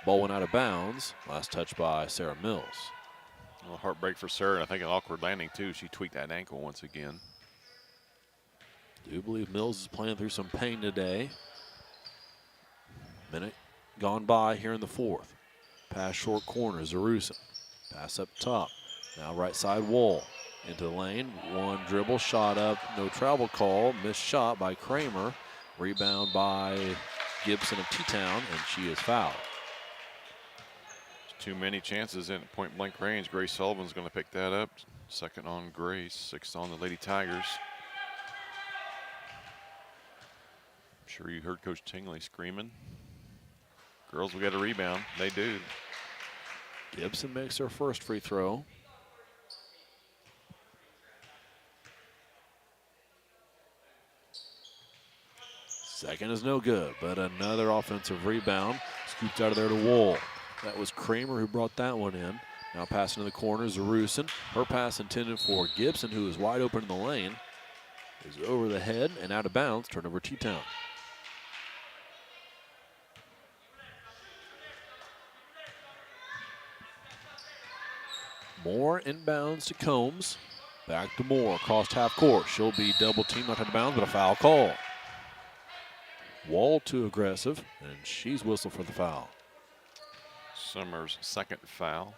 Ball went out of bounds. Last touch by Sarah Mills. A little heartbreak for Sarah, and I think an awkward landing, too. She tweaked that ankle once again. Do believe Mills is playing through some pain today. Minute gone by here in the fourth. Pass short corner, Zarusin. Pass up top. Now right side Wall. Into the lane. One dribble, shot up, no travel call. Missed shot by Kramer. Rebound by Gibson of T-Town, and she is fouled. too many chances in point blank range. Grace Sullivan's going to pick that up. Second on Grace, sixth on the Lady Tigers. I'm sure you heard Coach Tingley screaming. Girls will get a rebound. They do. Gibson makes her first free throw. Second is no good, but another offensive rebound. Scooped out of there to Wool. That was Kramer who brought that one in. Now passing to the corner, Zarusin. Her pass intended for Gibson, who is wide open in the lane. Is over the head and out of bounds. Turnover T-Town. Moore inbounds to Combs. Back to Moore, crossed half court. She'll be double teamed, not out of bounds, but a foul call. Wall too aggressive, and she's whistled for the foul. Summers' second foul.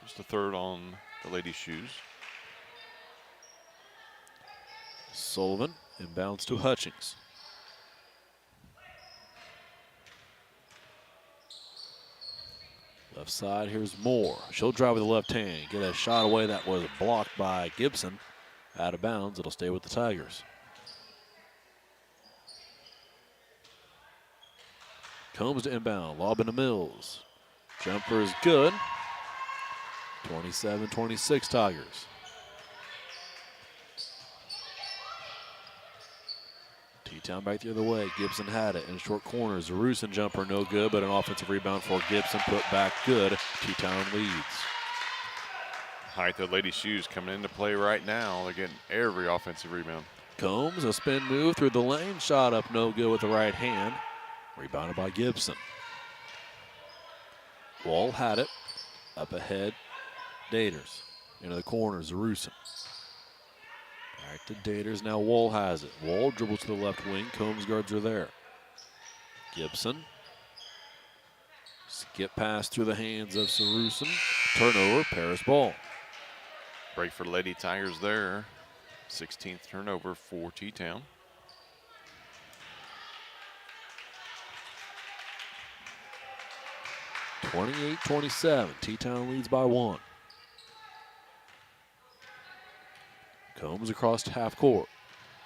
Just the third on the Lady Shoes. Sullivan inbounds to Hutchings. Left side, here's Moore. She'll drive with the left hand, get a shot away that was blocked by Gibson. Out of bounds, it'll stay with the Tigers. Combs to inbound, lob into Mills. Jumper is good. 27-26 Tigers. T-Town back the other way. Gibson had it in short corners. Zarusin jumper no good, but an offensive rebound for Gibson put back good. T-Town leads. Height of Lady Shoes coming into play right now. They're getting every offensive rebound. Combs, a spin move through the lane. Shot up no good with the right hand. Rebounded by Gibson. Wall had it. Up ahead, Daters. Into the corner, Zarusin. Back to Daters, now Wall has it. Wall dribbles to the left wing, Combs guards are there. Gibson. Skip pass through the hands of Zarusin. Turnover, Paris ball. Break for Lady Tigers there. 16th turnover for T-Town. (28-27). T-Town leads by 1. Combs across half court.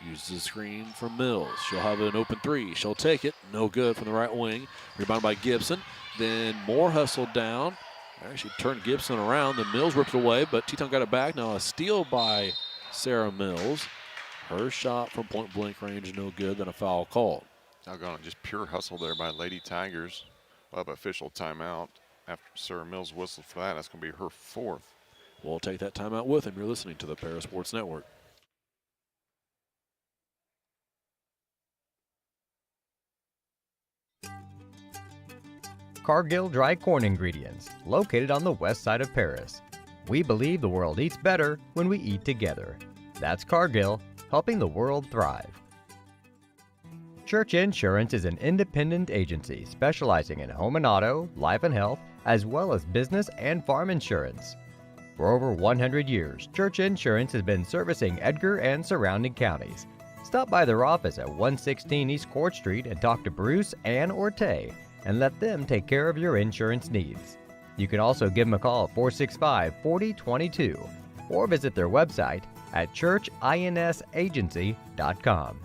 Uses the screen from Mills. She'll have an open three. She'll take it. No good from the right wing. Rebounded by Gibson. Then Moore hustled down. Actually turned Gibson around. Then Mills ripped it away, but T-Town got it back. Now a steal by Sarah Mills. Her shot from point blank range no good. Then a foul called. Doggone it, just pure hustle there by Lady Tigers. We'll have official timeout after Sarah Mills whistled for that. That's going to be her 4th. We'll take that timeout with him. You're listening to the Paris Sports Network. Cargill Dry Corn Ingredients, located on the west side of Paris. We believe the world eats better when we eat together. That's Cargill, helping the world thrive. Church Insurance is an independent agency specializing in home and auto, life and health, as well as business and farm insurance. For over 100 years, Church Insurance has been servicing Edgar and surrounding counties. Stop by their office at 116 East Court Street and talk to Bruce, Ann, or Tay, and let them take care of your insurance needs. You can also give them a call at 465-4022 or visit their website at churchinsagency.com.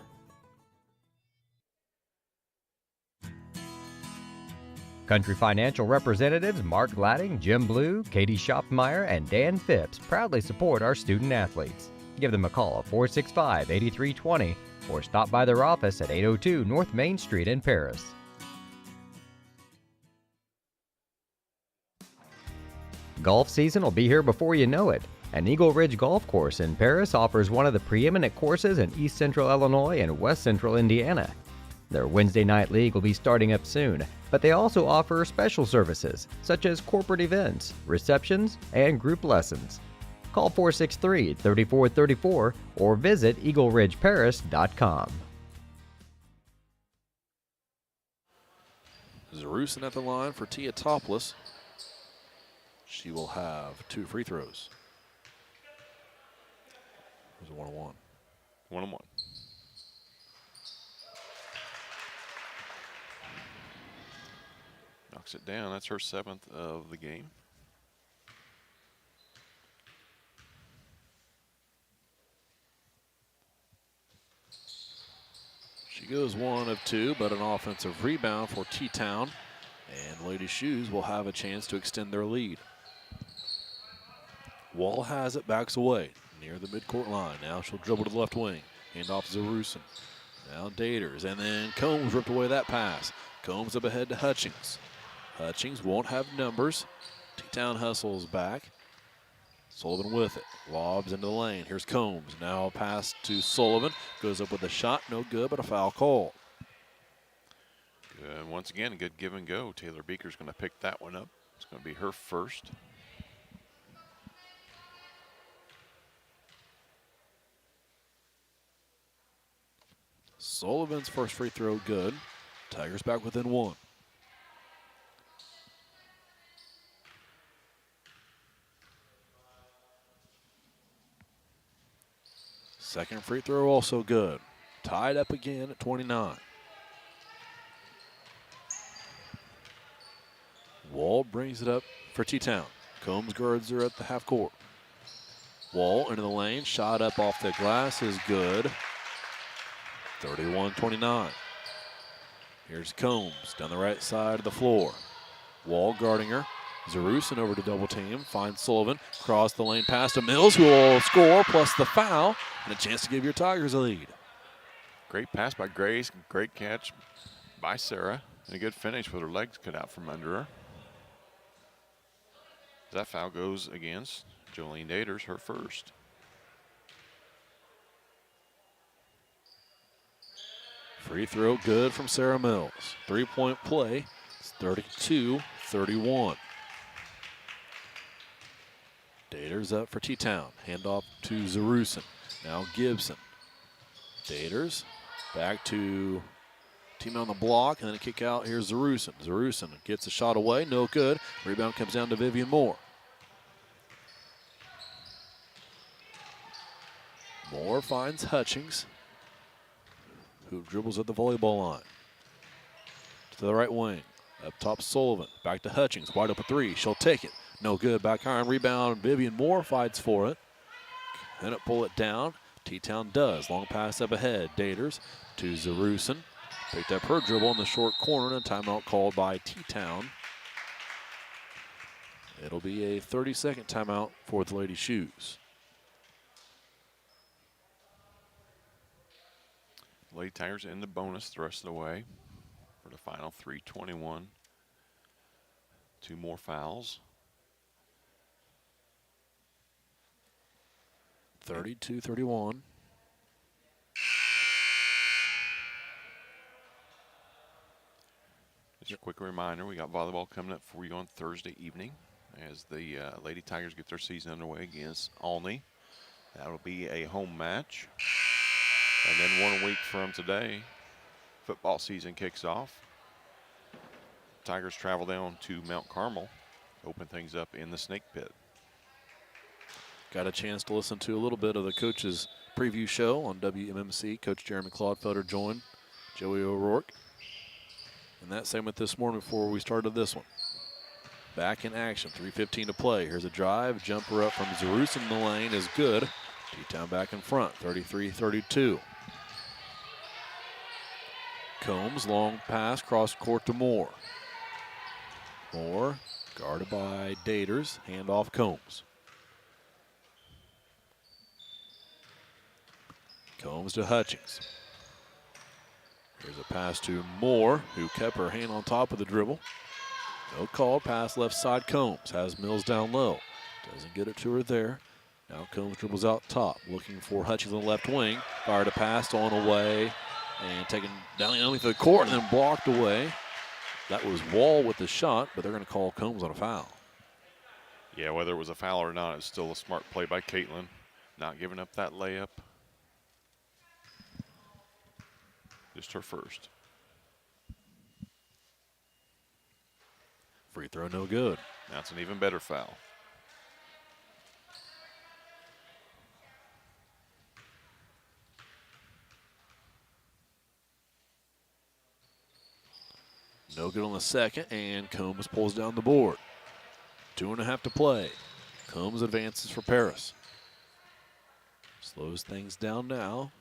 Country Financial representatives Mark Gladding, Jim Blue, Katie Schopmeyer, and Dan Phipps proudly support our student athletes. Give them a call at 465-8320 or stop by their office at 802 North Main Street in Paris. Golf season will be here before you know it. And Eagle Ridge Golf Course in Paris offers one of the preeminent courses in East Central Illinois and West Central Indiana. Their Wednesday night league will be starting up soon, but they also offer special services such as corporate events, receptions, and group lessons. Call 463-3434 or visit eagleridgeparis.com. Zarusin at the line for Teutopolis. She will have 2 free throws. It was a 1-on-1. 1-on-1. Knocks it down. That's her 7th of the game. goes 1 of 2, but an offensive rebound for T-Town. And Lady Shoes will have a chance to extend their lead. Wall has it, backs away near the midcourt line. Now she'll dribble to the left wing. Hand off Zerusen. Now Daters, and then Combs ripped away that pass. Combs up ahead to Hutchings. Hutchings won't have numbers. T-Town hustles back. Sullivan with it. Lobs into the lane. Here's Combs. Now a pass to Sullivan. Goes up with a shot. No good, but a foul call. Good. Once again, a good give and go. Taylor Beaker's going to pick that one up. It's going to be her first. Sullivan's first free throw good. Tigers back within 1. Second free throw also good. Tied up again at 29. Wall brings it up for T-Town. Combs guards her at the half court. Wall into the lane. Shot up off the glass is good. 31-29. Here's Combs down the right side of the floor. Wall guarding her. Zerusen over to double team. Finds Sullivan. Cross the lane pass to Mills, who will score, plus the foul, and a chance to give your Tigers a lead. Great pass by Grace. Great catch by Sarah. And a good finish with her legs cut out from under her. That foul goes against Jolene Daters, her first. Free throw good from Sarah Mills. 3-point play. It's 32-31. Daters up for T-Town. Handoff to Zerusen. Now Gibson. Daters back to team on the block, and then a kick out. Here's Zerusen. Zerusen gets a shot away. No good. Rebound comes down to Vivian Moore. Moore finds Hutchings, who dribbles at the volleyball line. To the right wing. Up top, Sullivan. Back to Hutchings. Wide open three. She'll take it. No good. Back iron rebound. Vivian Moore fights for it. Can it pull it down? T-Town does. Long pass up ahead. Daters to Zerusen. Picked up her dribble in the short corner, and a timeout called by T-Town. It'll be a 30-second timeout for the Lady Shoes. Lady Tigers in the bonus the rest of the way for the final 3:21. 2 more fouls. 32-31. Just a quick reminder, we got volleyball coming up for you on Thursday evening as the Lady Tigers get their season underway against Olney. That'll be a home match. And then 1 week from today, football season kicks off. Tigers travel down to Mount Carmel, open things up in the Snake Pit. Got a chance to listen to a little bit of the coach's preview show on WMMC. Coach Jeremy Claudefelder joined Joey O'Rourke in that segment this morning before we started this one. Back in action, 3:15 to play. Here's a drive, jumper up from Zerusen in the lane is good. T-Town back in front, 33-32. Combs, long pass, cross court to Moore. Moore, guarded by Daters, hand off Combs. Combs to Hutchings. Here's a pass to Moore, who kept her hand on top of the dribble. No call, pass left side, Combs. Has Mills down low. Doesn't get it to her there. Now Combs dribbles out top, looking for Hutchings on the left wing. Fired a pass on away, and taken down underneath the court and then blocked away. That was Wall with the shot, but they're going to call Combs on a foul. Yeah, whether it was a foul or not, it's still a smart play by Caitlin. Not giving up that layup. Just her first. Free throw no good. That's an even better foul. No good on the second, and Combs pulls down the board. 2.5 to play. Combs advances for Paris. Slows things down now.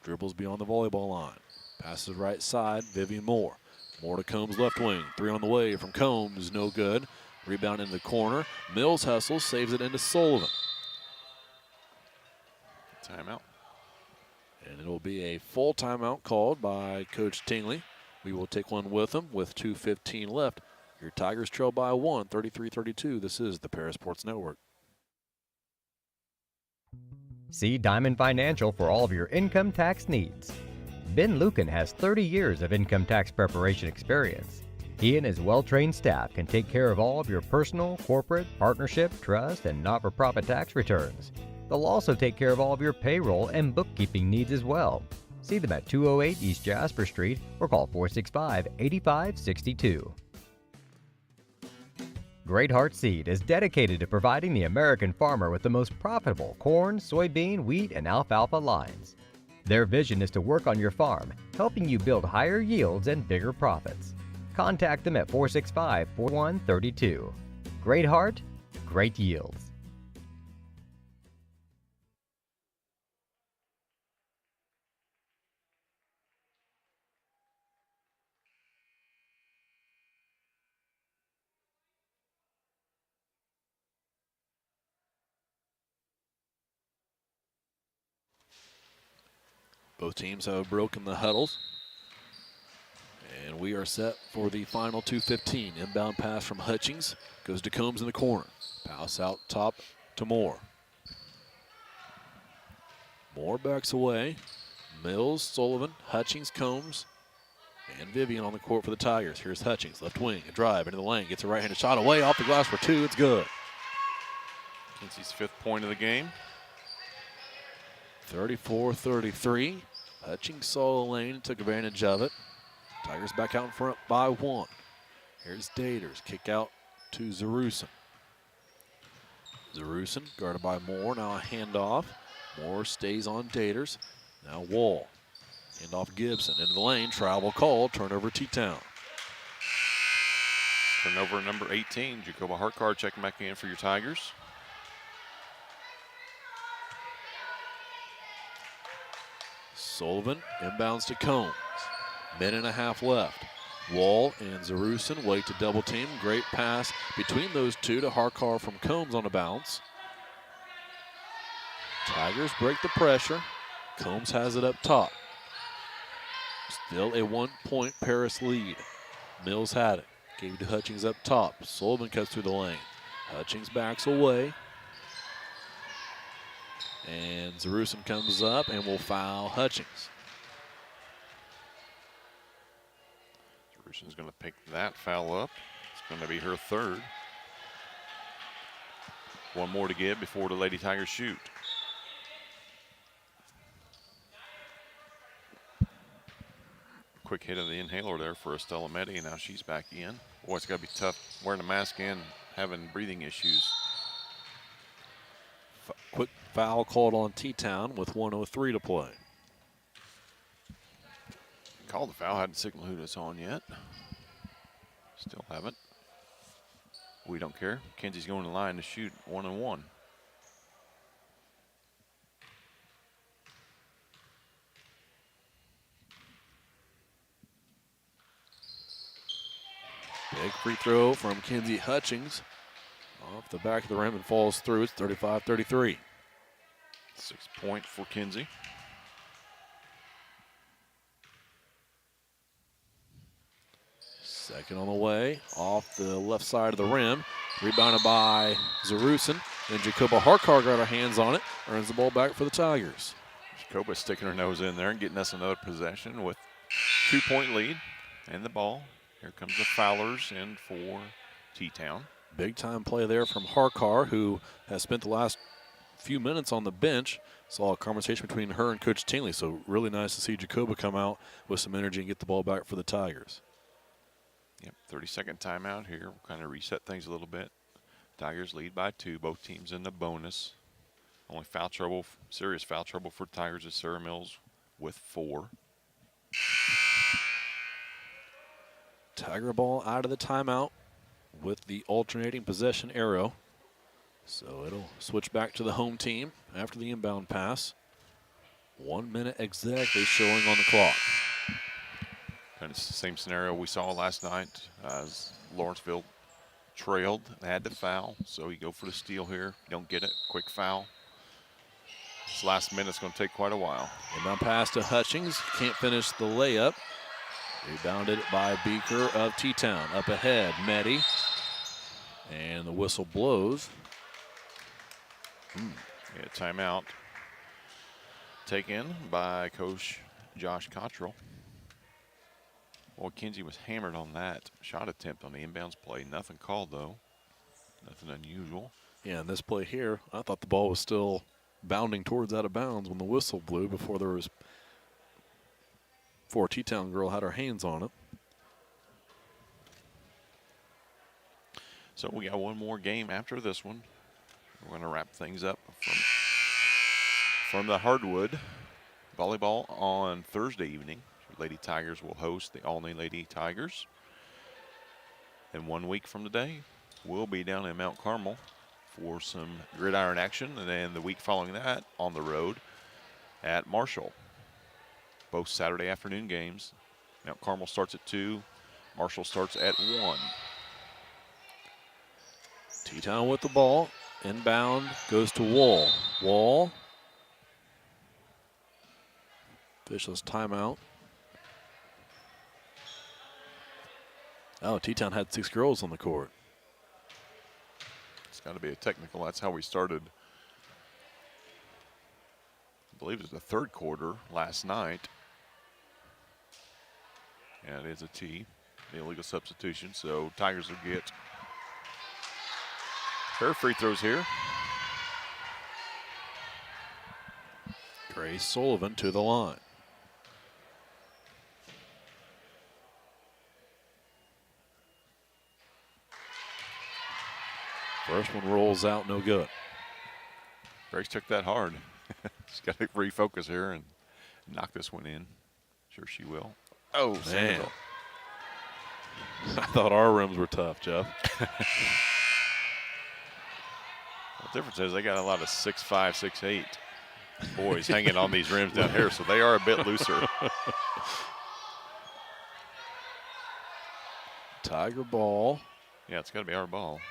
Dribbles beyond the volleyball line. Passes right side, Vivian Moore. Moore to Combs left wing. 3 on the way from Combs, no good. Rebound into the corner. Mills hustles, saves it into Sullivan. Timeout. And it'll be a full timeout called by Coach Tingley. We will take one with him with 2:15 left. Your Tigers trail by 1, 33-32. This is the Paris Sports Network. See Diamond Financial for all of your income tax needs. Ben Lucan has 30 years of income tax preparation experience. He and his well-trained staff can take care of all of your personal, corporate, partnership, trust, and not-for-profit tax returns. They'll also take care of all of your payroll and bookkeeping needs as well. See them at 208 East Jasper Street or call 465-8562. Great Heart Seed is dedicated to providing the American farmer with the most profitable corn, soybean, wheat, and alfalfa lines. Their vision is to work on your farm, helping you build higher yields and bigger profits. Contact them at 465-4132. Great Heart, great yields. Both teams have broken the huddles. And we are set for the final 2:15. Inbound pass from Hutchings. Goes to Combs in the corner. Pass out top to Moore. Moore backs away. Mills, Sullivan, Hutchings, Combs, and Vivian on the court for the Tigers. Here's Hutchings, left wing, a drive into the lane. Gets a right-handed shot away off the glass for 2. It's good. Kinsey's 5th point of the game. 34-33. Hutchings saw the lane and took advantage of it. Tigers back out in front by 1. Here's Daters. Kick out to Zarusin. Zarusin guarded by Moore. Now a handoff. Moore stays on Daters. Now Wall. Handoff Gibson into the lane. Travel call. Turnover T-Town. Turnover number 18. Jacoba Harkar checking back in for your Tigers. Sullivan inbounds to Combs. Minute and a half left. Wall and Zarusin wait to double team. Great pass between those two to Harkar from Combs on a bounce. Tigers break the pressure. Combs has it up top. Still a 1-point Paris lead. Mills had it. Gave it to Hutchings up top. Sullivan cuts through the lane. Hutchings backs away. And Zarusin comes up and will foul Hutchings. Zarusin's going to pick that foul up. It's going to be her 3rd. One more to give before the Lady Tigers shoot. Quick hit of the inhaler there for Estella Meddy, and now she's back in. Boy, it's got to be tough wearing a mask and having breathing issues. Quick foul called on T-Town with 1:03 to play. Called the foul, hadn't signaled who it's on yet. Still haven't. We don't care. Kenzie's going to the line to shoot 1-on-1. Big free throw from Kenzie Hutchings. Off the back of the rim and falls through. It's 35-33. 6 point for Kinsey. Second on the way, off the left side of the rim. Rebounded by Zarusin. And Jacoba Harkar got her hands on it. Earns the ball back for the Tigers. Jacoba sticking her nose in there and getting us another possession with 2-point lead and the ball. Here comes the Fowlers in for T-Town. Big time play there from Harkar, who has spent the last few minutes on the bench. Saw a conversation between her and Coach Tingley, so really nice to see Jacoba come out with some energy and get the ball back for the Tigers. Yep, 30-second timeout here. We'll kind of reset things a little bit. Tigers lead by 2. Both teams in the bonus. Only foul trouble, serious foul trouble for Tigers is Sarah Mills with 4. Tiger ball out of the timeout with the alternating possession arrow. So it'll switch back to the home team after the inbound pass. 1 minute exactly showing on the clock. And it's the same scenario we saw last night as Lawrenceville trailed. They had to foul, so you go for the steal here. Don't get it, quick foul. This last minute's going to take quite a while. Inbound pass to Hutchings. Can't finish the layup. Rebounded by Beaker of T-Town. Up ahead, Meddy. And the whistle blows. Yeah, timeout taken by Coach Josh Cottrell. Well, Kinsey was hammered on that shot attempt on the inbounds play. Nothing called, though. Nothing unusual. Yeah, and this play here, I thought the ball was still bounding towards out of bounds when the whistle blew before T-Town girl had her hands on it. So we got one more game after this one. We're going to wrap things up from the hardwood. Volleyball on Thursday evening. Lady Tigers will host the Albany Lady Tigers. And 1 week from today, we'll be down in Mount Carmel for some gridiron action. And then the week following that, on the road at Marshall. Both Saturday afternoon games. Mount Carmel starts at 2. Marshall starts at 1. T-Town with the ball. Inbound goes to Wall. Wall. Officials timeout. Oh, T-Town had 6 girls on the court. It's got to be a technical. That's how we started. I believe it was the third quarter last night. And it is a T, the illegal substitution. So Tigers will get pair of free throws here. Grace Sullivan to the line. First one rolls out, no good. Grace took that hard. She's got to refocus here and knock this one in. Sure she will. Oh, man. Sandoval. I thought our rims were tough, Jeff. The difference is they got a lot of 6'5", 6'8" boys hanging on these rims down here, so they are a bit looser. Tiger ball. Yeah, it's got to be our ball.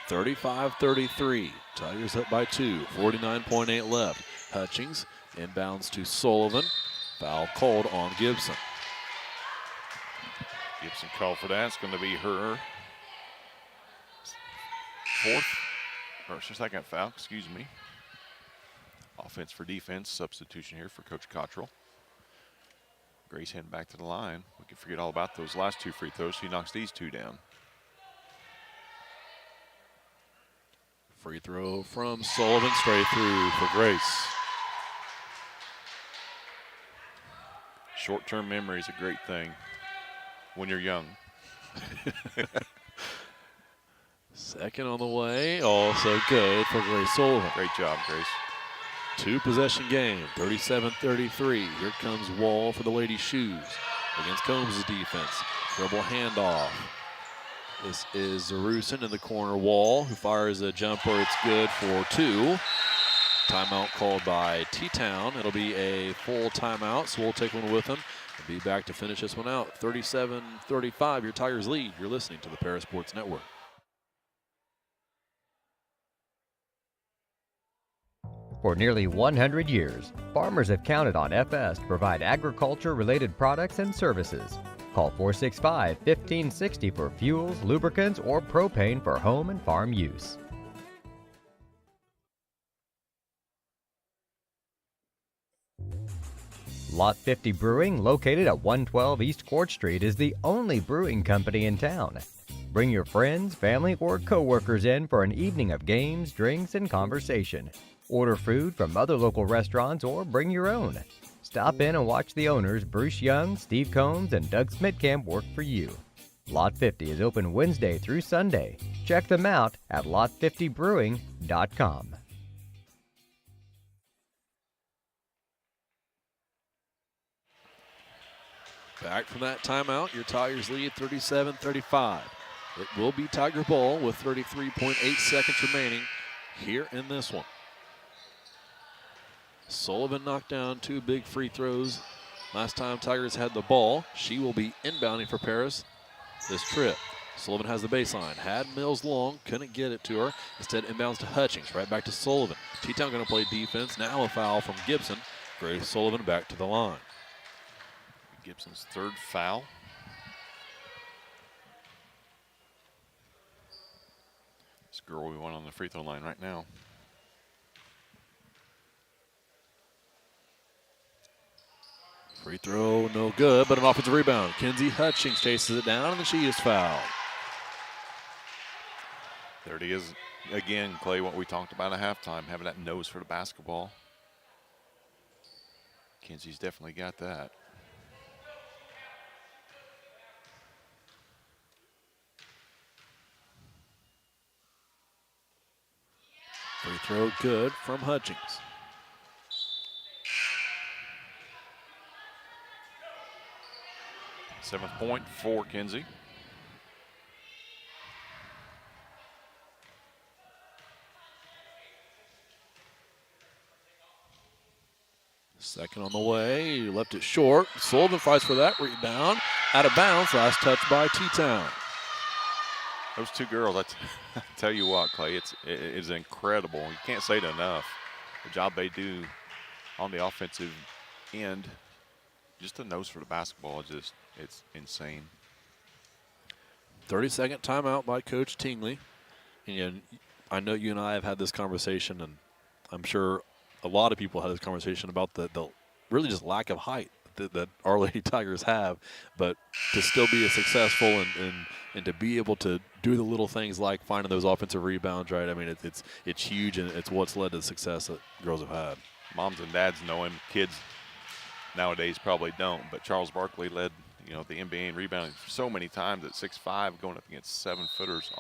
35-33. Tigers up by 2. 49.8 left. Hutchings inbounds to Sullivan. Foul called on Gibson. Gibson called for that. It's going to be her second foul, excuse me. Offense for defense, substitution here for Coach Cottrell. Grace heading back to the line. We can forget all about those last 2 free throws. She knocks these 2 down. Free throw from Sullivan, straight through for Grace. Short-term memory is a great thing when you're young. Second on the way, also good for Grace Sullivan. Great job, Grace. 2-possession game, 37-33. Here comes Wall for the Lady Shoes against Combs' defense. Dribble handoff. This is Zarusin in the corner. Wall, who fires a jumper. It's good for 2. Timeout called by T-Town. It'll be a full timeout, so we'll take one with them and be back to finish this one out. 37-35, your Tigers lead. You're listening to the Paris Sports Network. For nearly 100 years, farmers have counted on FS to provide agriculture-related products and services. Call 465-1560 for fuels, lubricants, or propane for home and farm use. Lot 50 Brewing, located at 112 East Court Street, is the only brewing company in town. Bring your friends, family, or co-workers in for an evening of games, drinks, and conversation. Order food from other local restaurants or bring your own. Stop in and watch the owners, Bruce Young, Steve Combs, and Doug Smitkamp, work for you. Lot 50 is open Wednesday through Sunday. Check them out at lot50brewing.com. Back from that timeout, your Tigers lead 37-35. It will be Tiger ball with 33.8 seconds remaining here in this one. Sullivan knocked down 2 big free throws Last time Tigers had the ball, she will be inbounding for Paris this trip. Sullivan has the baseline. Had Mills long, couldn't get it to her. Instead, inbounds to Hutchings, right back to Sullivan. T-Town going to play defense. Now a foul from Gibson. Grace Sullivan back to the line. Gibson's third foul. This girl we want on the free throw line right now. Free throw, no good, but an offensive rebound. Kenzie Hutchings chases it down, and then she is fouled. There it is again, Clay, what we talked about at halftime, having that nose for the basketball. Kenzie's definitely got that. Free throw good from Hutchings. Seventh point for Kenzie. Second on the way, left it short. Sullivan fights for that rebound. Out of bounds, last touch by T-Town. Those two girls, I tell you what, Clay, it's incredible. You can't say it enough. The job they do on the offensive end, just the nose for the basketball, it's insane. 30-second timeout by Coach Tingley. And I know you and I have had this conversation, and I'm sure a lot of people had this conversation about the really just lack of height that our Lady Tigers have, but to still be as successful and to be able to do the little things like finding those offensive rebounds, right? I mean, it's huge, and it's what's led to the success that girls have had. Moms and dads know him. Kids nowadays probably don't, but Charles Barkley led, the NBA in rebounding so many times at 6'5", going up against 7-footers.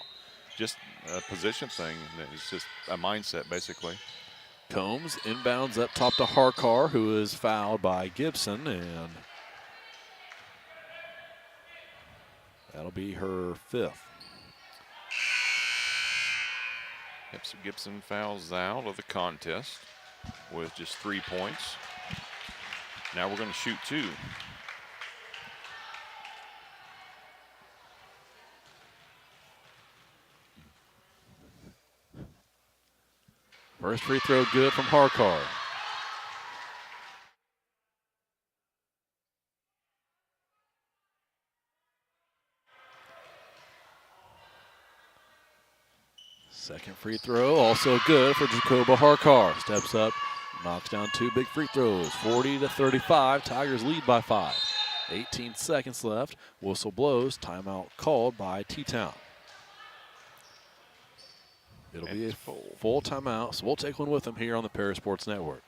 Just a position thing. It's just a mindset, basically. Combs inbounds up top to Harkar, who is fouled by Gibson, and that'll be her fifth. Yep, so Gibson fouls out of the contest with just 3 points. Now we're going to shoot two. First free throw good from Harkar. Second free throw also good for Jacoba Harkar. Steps up, knocks down two big free throws. 40-35, Tigers lead by 5. 18 seconds left. Whistle blows, timeout called by T-Town. It'll be a full timeout, so we'll take one with them here on the Paris Sports Network.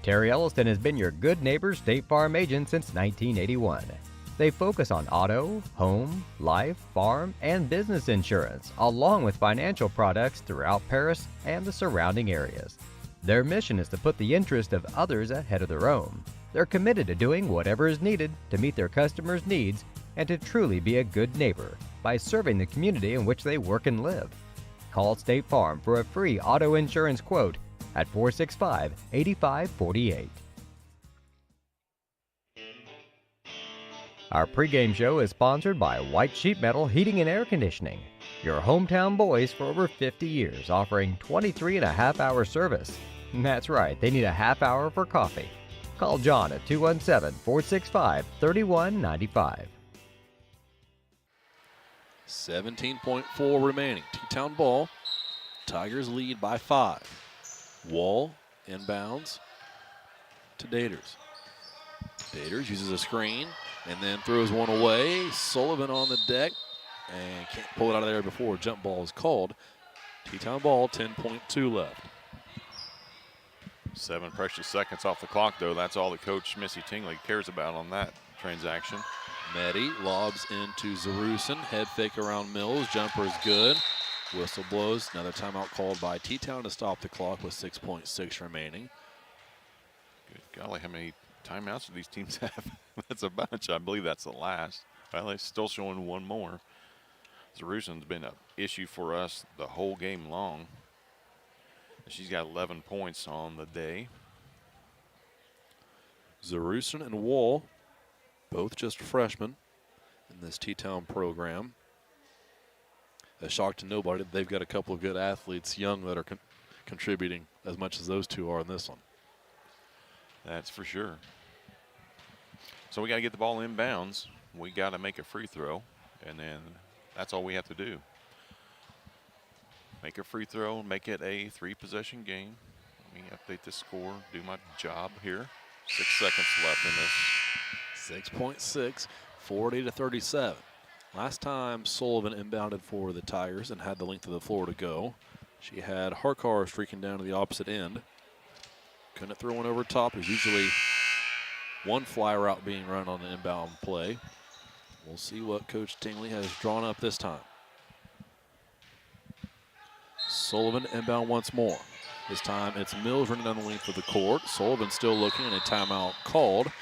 Terry Elliston has been your good neighbor State Farm agent since 1981. They focus on auto, home, life, farm, and business insurance, along with financial products throughout Paris and the surrounding areas. Their mission is to put the interest of others ahead of their own. They're committed to doing whatever is needed to meet their customers' needs and to truly be a good neighbor by serving the community in which they work and live. Call State Farm for a free auto insurance quote at 465-8548. Our pregame show is sponsored by White Sheet Metal Heating and Air Conditioning, your hometown boys for over 50 years, offering 23.5-hour service. That's right, they need a half hour for coffee. Call John at 217-465-3195. 17.4 remaining. T-Town ball. Tigers lead by 5. Wall inbounds to Daters. Daters uses a screen and then throws one away. Sullivan on the deck and can't pull it out of there before jump ball is called. T-Town ball, 10.2 left. 7 precious seconds off the clock, though. That's all that Coach Missy Tingley cares about on that transaction. Meddy lobs into Zarusin. Head fake around Mills. Jumper is good. Whistle blows. Another timeout called by T-Town to stop the clock with 6.6 remaining. Good golly, how many timeouts do these teams have? That's a bunch. I believe that's the last. Well, they're still showing one more. Zarusin's been an issue for us the whole game long. She's got 11 points on the day. Zarusin and Wall, both just freshmen in this T-Town program. A shock to nobody, they've got a couple of good athletes, young, that are contributing as much as those two are in this one. That's for sure. So we got to get the ball inbounds. We got to make a free throw, and then that's all we have to do. Make a free throw, make it a 3-possession game. Let me update the score, do my job here. 6 seconds left in this. 6.6, 40-37. Last time Sullivan inbounded for the Tigers and had the length of the floor to go, she had Harkar streaking down to the opposite end. Couldn't throw one over top. There's usually one fly route being run on the inbound play. We'll see what Coach Tingley has drawn up this time. Sullivan inbound once more. This time it's Mills running down the length of the court. Sullivan still looking, and a timeout called.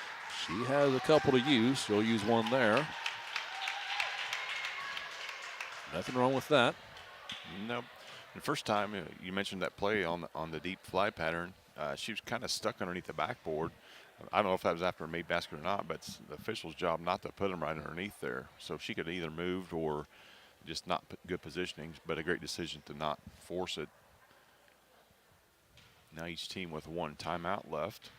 She has a couple to use. She'll use one there. Nothing wrong with that. Nope. The first time you mentioned that play on the deep fly pattern, she was kind of stuck underneath the backboard. I don't know if that was after a made basket or not, but it's the official's job not to put them right underneath there. So she could either moved or just not put good positioning, but a great decision to not force it. Now each team with one timeout left.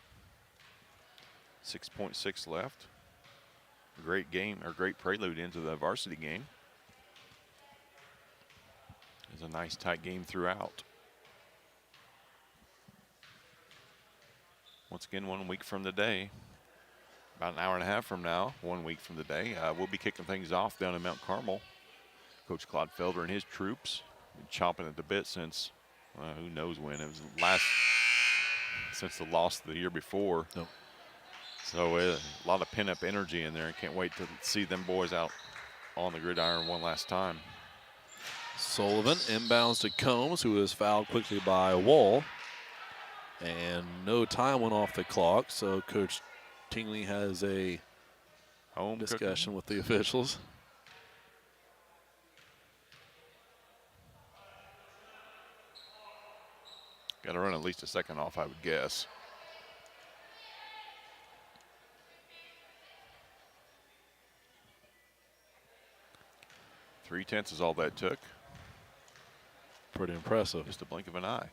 6.6 left. Great game, or great prelude into the varsity game. It's a nice tight game throughout. Once again, 1 week from the day, about an hour and a half from now, 1 week from the day, we'll be kicking things off down in Mount Carmel. Coach Claude Felder and his troops been chomping at the bit since who knows when. It was since the loss the year before. Nope. So a lot of pent-up energy in there. I can't wait to see them boys out on the gridiron one last time. Sullivan inbounds to Combs, who is fouled quickly by Wall. And no time went off the clock, so Coach Tingley has a Home discussion with the officials. Got to run at least a second off, I would guess. Three-tenths is all that took. Pretty impressive. Just a blink of an eye.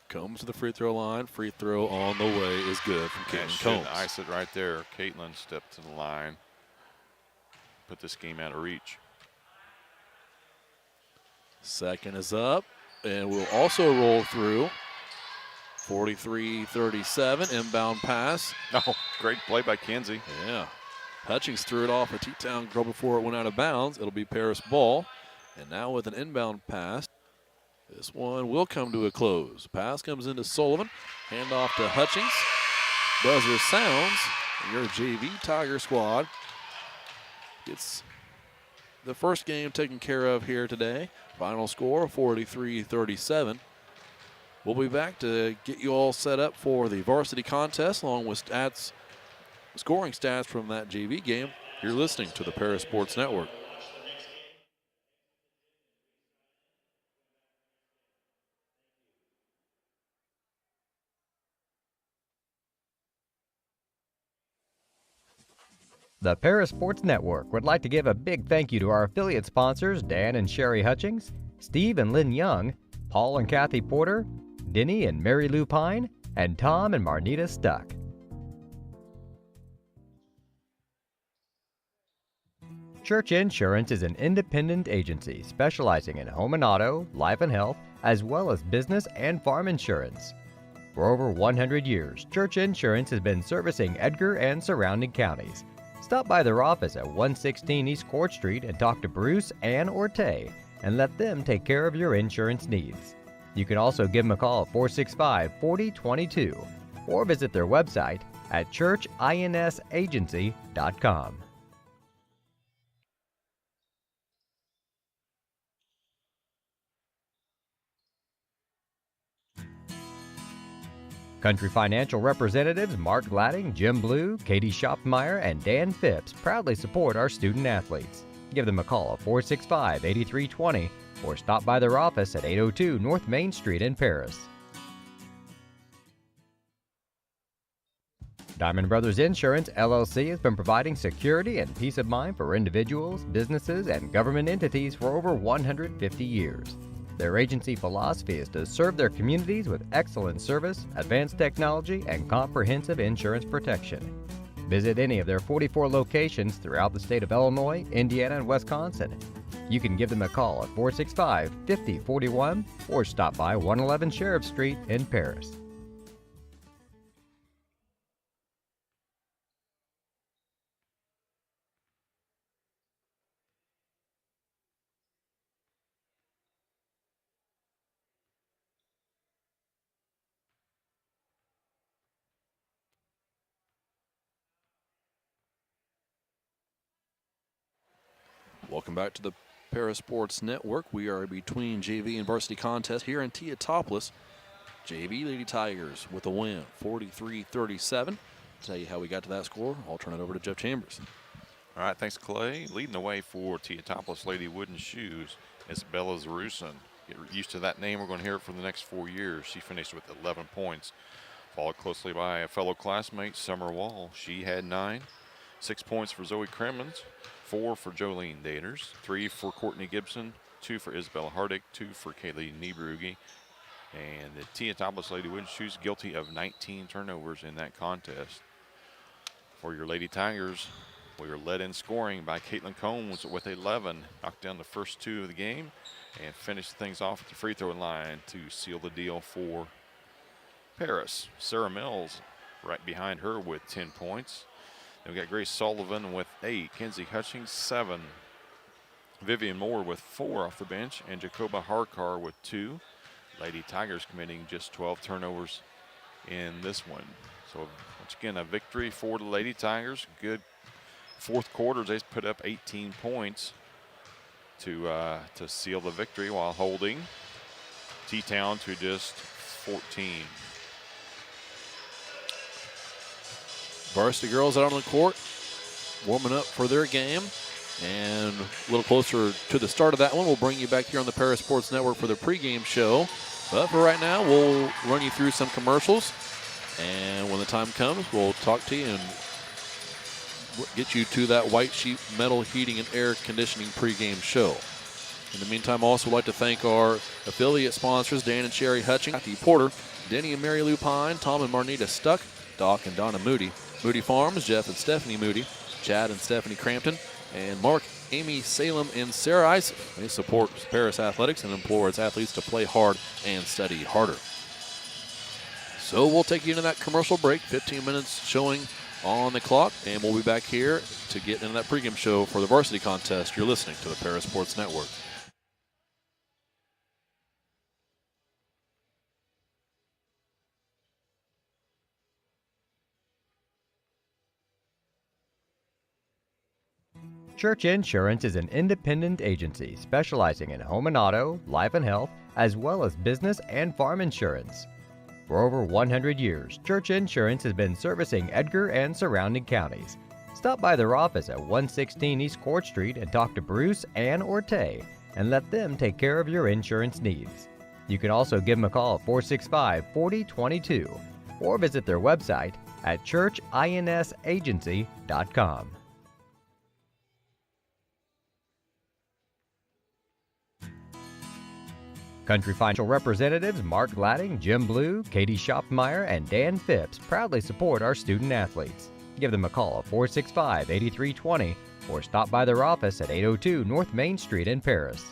Combs to the free throw line. Free throw on the way is good from Caitlin Combs. Ice it right there. Caitlin stepped to the line. Put this game out of reach. Second is up, and we'll also roll through. 43-37, inbound pass. Oh, great play by Kenzie. Yeah. Hutchings threw it off a T-Town girl before it went out of bounds. It'll be Paris ball. And now with an inbound pass, this one will come to a close. Pass comes into Sullivan. Handoff to Hutchings. Buzzer sounds. Your JV Tiger squad gets the first game taken care of here today. Final score 43-37. We'll be back to get you all set up for the varsity contest along with scoring stats from that JV game. You're listening to the Paris Sports Network. The Paris Sports Network would like to give a big thank you to our affiliate sponsors, Dan and Sherry Hutchings, Steve and Lynn Young, Paul and Kathy Porter, Denny and Mary Lou Pine, and Tom and Marnita Stuck. Church Insurance is an independent agency specializing in home and auto, life and health, as well as business and farm insurance. For over 100 years, Church Insurance has been servicing Edgar and surrounding counties. Stop by their office at 116 East Court Street and talk to Bruce, Ann, or Tay, and let them take care of your insurance needs. You can also give them a call at 465-4022 or visit their website at churchinsagency.com. Country Financial representatives Mark Gladding, Jim Blue, Katie Schopfmeyer, and Dan Phipps proudly support our student athletes. Give them a call at 465-8320 or stop by their office at 802 North Main Street in Paris. Diamond Brothers Insurance, LLC has been providing security and peace of mind for individuals, businesses, and government entities for over 150 years. Their agency philosophy is to serve their communities with excellent service, advanced technology, and comprehensive insurance protection. Visit any of their 44 locations throughout the state of Illinois, Indiana, and Wisconsin. You can give them a call at 465-5041 or stop by 111 Sheriff Street in Paris. Welcome back to the Para Sports Network. We are between JV and varsity contest here in Teutopolis. JV Lady Tigers with a win, 43-37. To tell you how we got to that score, I'll turn it over to Jeff Chambers. All right, thanks, Clay. Leading the way for Teutopolis Lady Wooden Shoes is Bella Zarusin. Get used to that name. We're going to hear it for the next 4 years. She finished with 11 points, followed closely by a fellow classmate, Summer Wall. She had 9. 6 points for Zoe Kremens, 4 for Jolene Daters, 3 for Courtney Gibson, 2 for Isabella Hardick, 2 for Kaylee Niebrugi. And the Teutopolis Lady Wooden Shoes guilty of 19 turnovers in that contest. For your Lady Tigers, we were led in scoring by Caitlin Combs with 11, knocked down the first 2 of the game, and finished things off at the free throw line to seal the deal for Paris. Sarah Mills right behind her with 10 points. Then we got Grace Sullivan with 8, Kenzie Hutchings 7, Vivian Moore with 4 off the bench, and Jacoba Harkar with 2. Lady Tigers committing just 12 turnovers in this one. So once again, a victory for the Lady Tigers. Good fourth quarter. They put up 18 points to seal the victory while holding T-Town to just 14. Varsity girls out on the court, warming up for their game. And a little closer to the start of that one, we'll bring you back here on the Para Sports Network for the pregame show. But for right now, we'll run you through some commercials. And when the time comes, we'll talk to you and get you to that White Sheet Metal Heating and Air Conditioning pregame show. In the meantime, also like to thank our affiliate sponsors, Dan and Sherry Hutchings, Kathy Porter, Denny and Mary Lou Pine, Tom and Marnita Stuck, Doc and Donna Moody, Moody Farms, Jeff and Stephanie Moody, Chad and Stephanie Crampton, and Mark, Amy Salem, and Sarah Isom. They support Paris Athletics and implore its athletes to play hard and study harder. So we'll take you into that commercial break, 15 minutes showing on the clock, and we'll be back here to get into that pregame show for the varsity contest. You're listening to the Paris Sports Network. Church Insurance is an independent agency specializing in home and auto, life and health, as well as business and farm insurance. For over 100 years, Church Insurance has been servicing Edgar and surrounding counties. Stop by their office at 116 East Court Street and talk to Bruce, Ann, or Tay, and let them take care of your insurance needs. You can also give them a call at 465-4022 or visit their website at churchinsagency.com. Country Financial representatives Mark Gladding, Jim Blue, Katie Schopmeyer, and Dan Phipps proudly support our student athletes. Give them a call at 465-8320 or stop by their office at 802 North Main Street in Paris.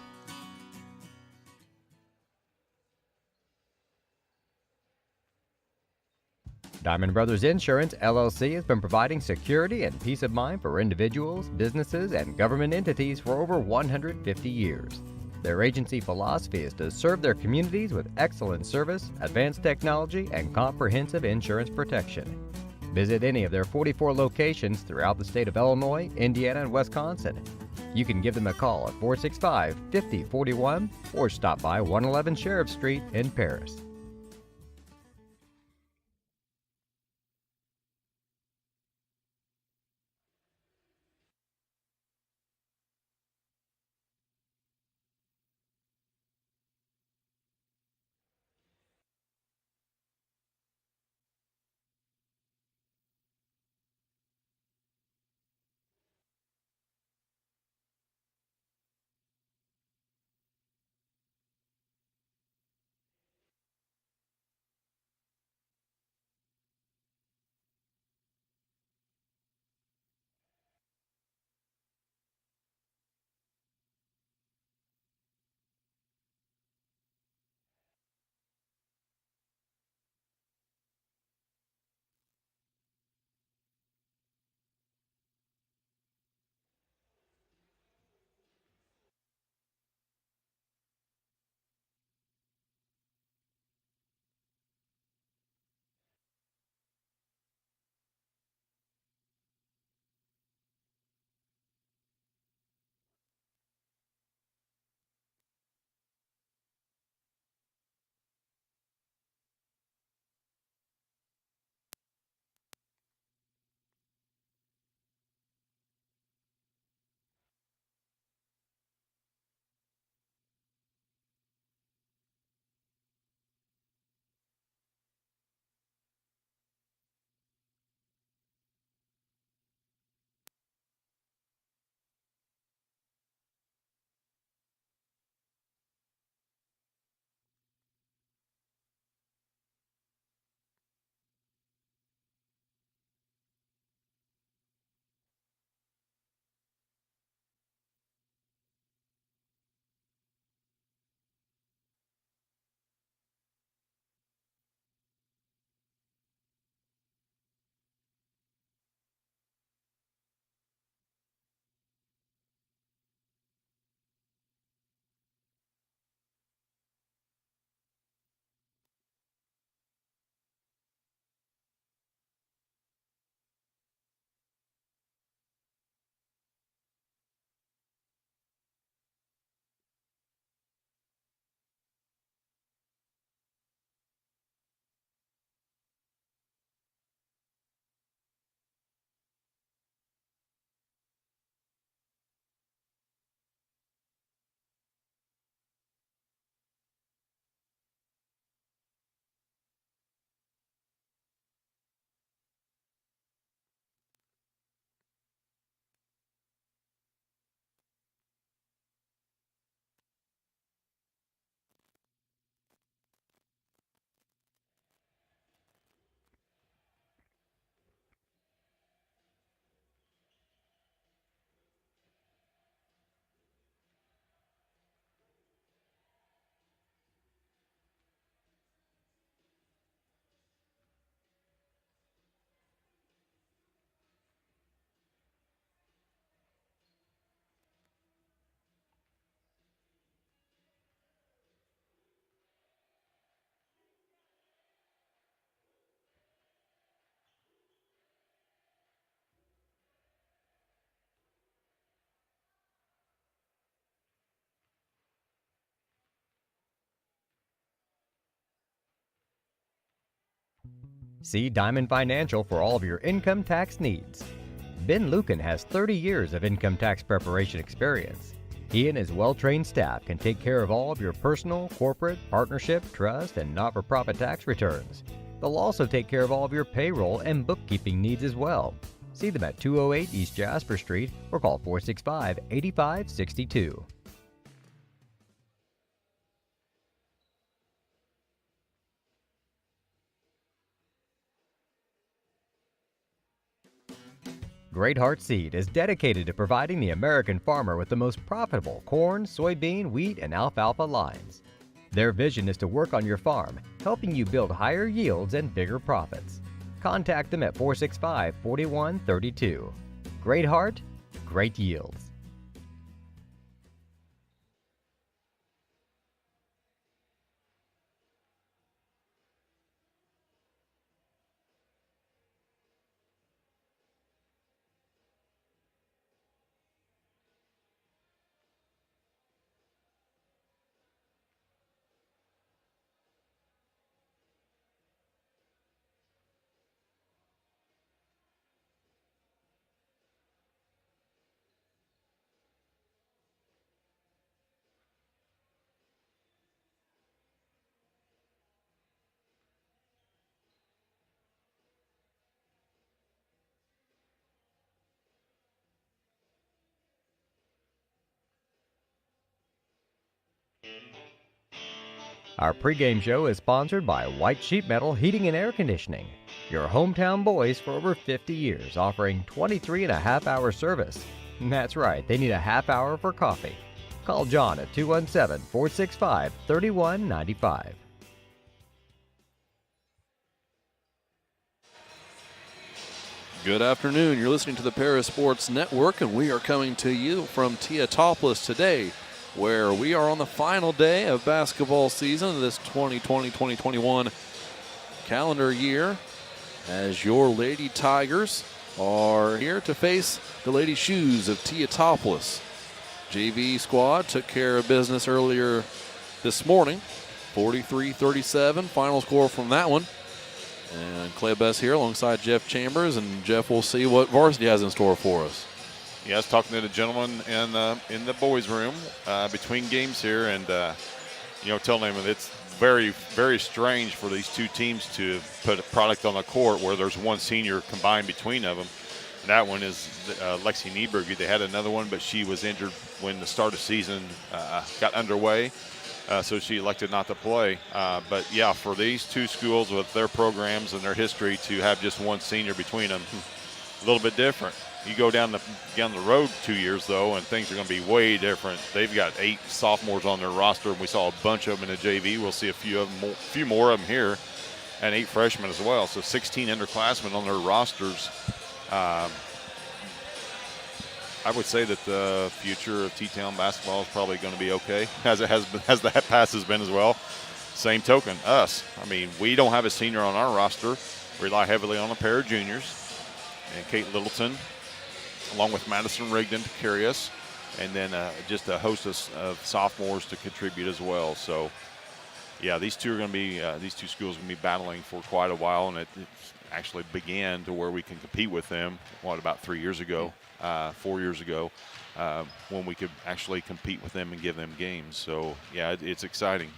Diamond Brothers Insurance, LLC has been providing security and peace of mind for individuals, businesses, and government entities for over 150 years. Their agency philosophy is to serve their communities with excellent service, advanced technology, and comprehensive insurance protection. Visit any of their 44 locations throughout the state of Illinois, Indiana, and Wisconsin. You can give them a call at 465-5041 or stop by 111 Sheriff Street in Paris. See Diamond Financial for all of your income tax needs. Ben Lucan has 30 years of income tax preparation experience. He and his well-trained staff can take care of all of your personal, corporate, partnership, trust, and not-for-profit tax returns. They'll also take care of all of your payroll and bookkeeping needs as well. See them at 208 East Jasper Street or call 465-8562. Great Heart Seed is dedicated to providing the American farmer with the most profitable corn, soybean, wheat, and alfalfa lines. Their vision is to work on your farm, helping you build higher yields and bigger profits. Contact them at 465-4132. Great Heart, great yields. Our pregame show is sponsored by White Sheet Metal Heating and Air Conditioning, your hometown boys for over 50 years, offering 23.5-hour service. That's right, they need a half hour for coffee. Call John at 217-465-3195. Good afternoon. You're listening to the Paris Sports Network, and we are coming to you from Teutopolis today, where we are on the final day of basketball season of this 2020-2021 calendar year, as your Lady Tigers are here to face the Lady Shoes of Teutopolis. JV squad took care of business earlier this morning, 43-37, final score from that one. And Clay Bess here alongside Jeff Chambers, and Jeff, will see what varsity has in store for us. Yeah, I was talking to the gentleman in the boys' room between games here, and telling him that it's very, very strange for these two teams to put a product on the court where there's one senior combined between of them. And that one is Lexi Nieberg. They had another one, but she was injured when the start of season got underway, so she elected not to play. But yeah, for these two schools with their programs and their history to have just one senior between them, a little bit different. You go down the road 2 years, though, and things are going to be way different. They've got 8 sophomores on their roster, and we saw a bunch of them in the JV. We'll see a few more of them here, and 8 freshmen as well. So 16 underclassmen on their rosters. I would say that the future of T-Town basketball is probably going to be okay, as it has been, as the past has been as well. Same token, us. I mean, we don't have a senior on our roster. We rely heavily on a pair of juniors, and Kate Littleton, along with Madison Rigdon to carry us, and then just a host of sophomores to contribute as well. So, yeah, these two schools are going to be battling for quite a while, and it actually began to where we can compete with them, about 4 years ago, when we could actually compete with them and give them games. So, yeah, it's exciting.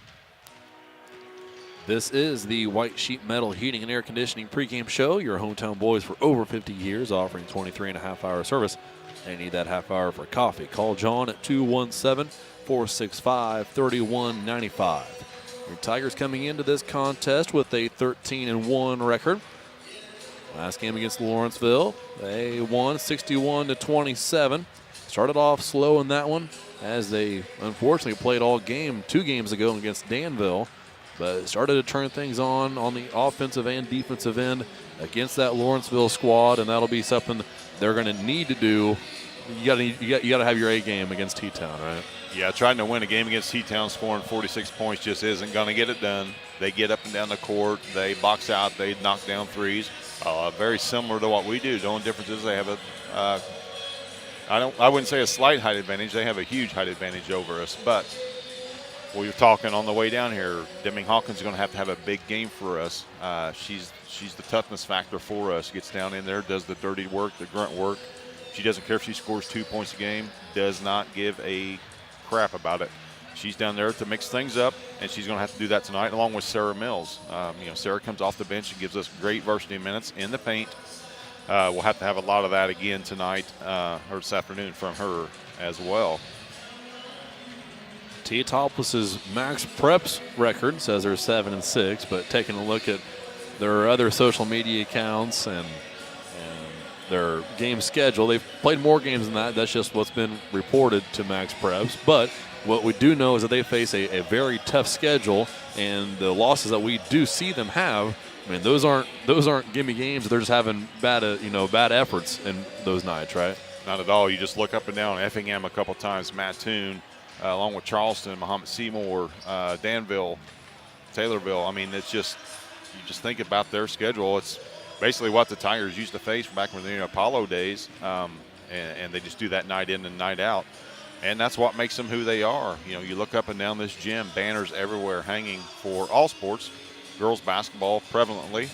This is the White Sheet Metal Heating and Air Conditioning pregame show. Your hometown boys for over 50 years, offering 23.5-hour service. And you need that half hour for coffee. Call John at 217-465-3195. Your Tigers coming into this contest with a 13-1 record. Last game against Lawrenceville, they won 61-27. Started off slow in that one, as they unfortunately played all game 2 games ago against Danville. But started to turn things on the offensive and defensive end against that Lawrenceville squad, and that'll be something they're going to need to do. You got to have your A game against T-Town, right? Yeah, trying to win a game against T-Town, scoring 46 points just isn't going to get it done. They get up and down the court, they box out, they knock down threes. Very similar to what we do. The only difference is they have I wouldn't say a slight height advantage. They have a huge height advantage over us, but we were talking on the way down here. Deming Hawkins is going to have a big game for us. She's the toughness factor for us. Gets down in there, does the dirty work, the grunt work. She doesn't care if she scores 2 points a game. Does not give a crap about it. She's down there to mix things up, and she's going to have to do that tonight, along with Sarah Mills. Sarah comes off the bench and gives us great varsity minutes in the paint. We'll have to have a lot of that again tonight or this afternoon from her as well. Teutopolis' max preps record says they're 7-6, but taking a look at their other social media accounts and their game schedule, they've played more games than that. That's just what's been reported to max preps. But what we do know is that they face a very tough schedule, and the losses that we do see them have, I mean, those aren't gimme games. They're just having bad efforts in those nights, right? Not at all. You just look up and down Effingham a couple times, Mattoon, along with Charleston, Muhammad Seymour, Danville, Taylorville. I mean, it's just, you just think about their schedule. It's basically what the Tigers used to face back when the Apollo days, and they just do that night in and night out. And that's what makes them who they are. You look up and down this gym, banners everywhere hanging for all sports, girls basketball prevalently,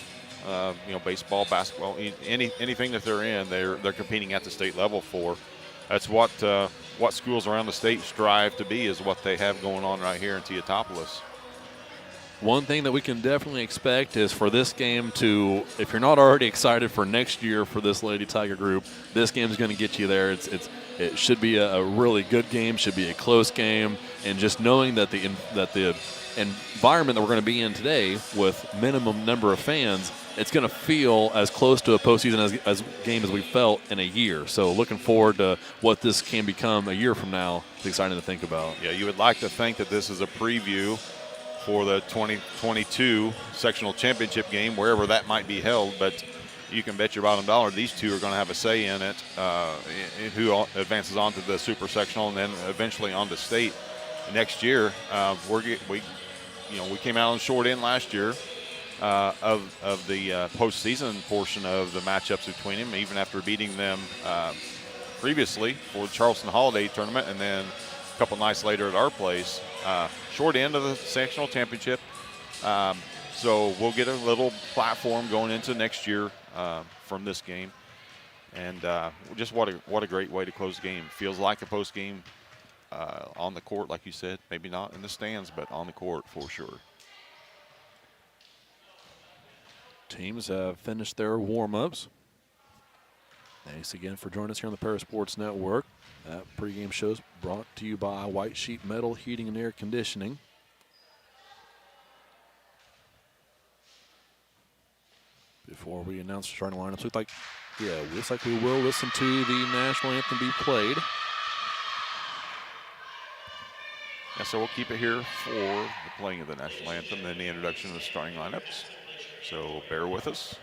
baseball, basketball, anything that they're in, they're competing at the state level for. That's what schools around the state strive to be, is what they have going on right here in Teutopolis. One thing that we can definitely expect is for this game to, if you're not already excited for next year for this Lady Tiger group, this game is going to get you there. It should be a really good game, should be a close game, and just knowing that the environment that we're going to be in today with minimum number of fans, it's going to feel as close to a postseason as game as we felt in a year. So looking forward to what this can become a year from now. It's exciting to think about. Yeah, you would like to think that this is a preview for the 2022 sectional championship game, wherever that might be held, but you can bet your bottom dollar these two are going to have a say in it, who advances on to the super sectional and then eventually on to state next year. We came out on the short end last year of the postseason portion of the matchups between them, even after beating them previously for the Charleston Holiday Tournament, and then a couple nights later at our place. Short end of the sectional championship. So we'll get a little platform going into next year from this game. And just what a great way to close the game. Feels like a post game on the court, like you said. Maybe not in the stands, but on the court for sure. Teams have finished their warm-ups. Thanks again for joining us here on the Parasports Network. That pregame show is brought to you by White Sheet Metal Heating and Air Conditioning. Before we announce starting lineups, looks like we will listen to the national anthem be played. Yeah, so we'll keep it here for the playing of the national anthem, then the introduction of the starting lineups. So bear with us.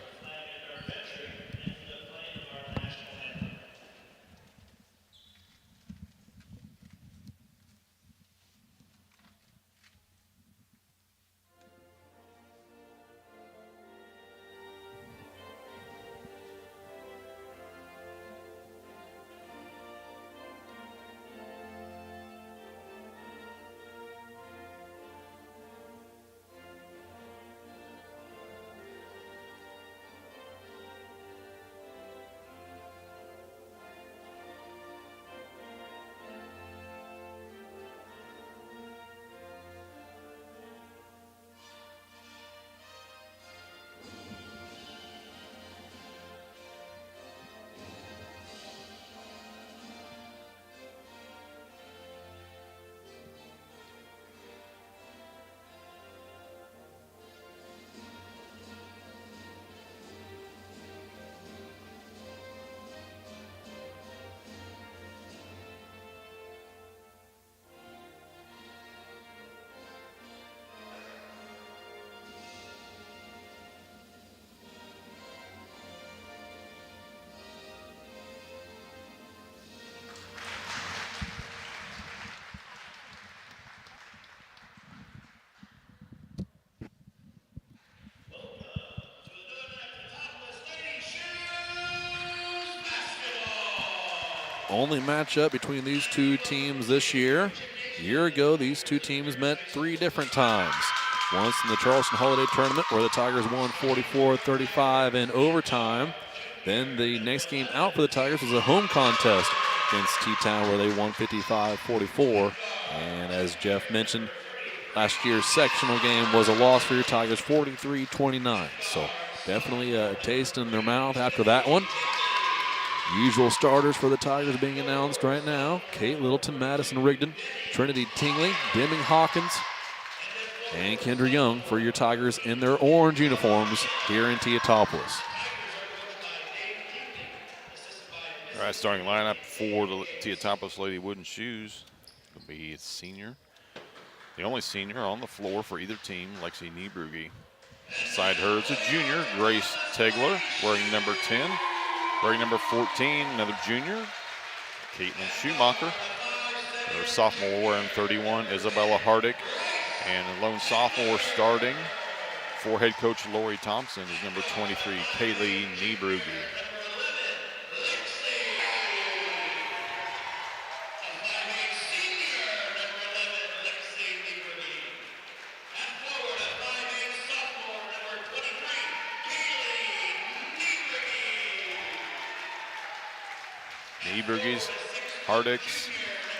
only matchup between these two teams this year. A year ago, these two teams met 3 different times. Once in the Charleston Holiday Tournament, where the Tigers won 44-35 in overtime. Then the next game out for the Tigers was a home contest against T-Town, where they won 55-44. And as Jeff mentioned, last year's sectional game was a loss for your Tigers, 43-29. So definitely a taste in their mouth after that one. Usual starters for the Tigers being announced right now: Kate Littleton, Madison Rigdon, Trinity Tingley, Deming Hawkins, and Kendra Young for your Tigers in their orange uniforms here in Teutopolis. All right, starting lineup for the Teutopolis Lady Wooden Shoes will be a senior. The only senior on the floor for either team, Lexi Niebrugge. Beside her is a junior, Grace Tegler, wearing number 10. Wearing number 14, another junior, Caitlin Schumacher. Another sophomore wearing 31, Isabella Hardick. And a lone sophomore starting for head coach Lori Thompson is number 23, Kaylee Niebrugge. Niebrugge's, Hardicks,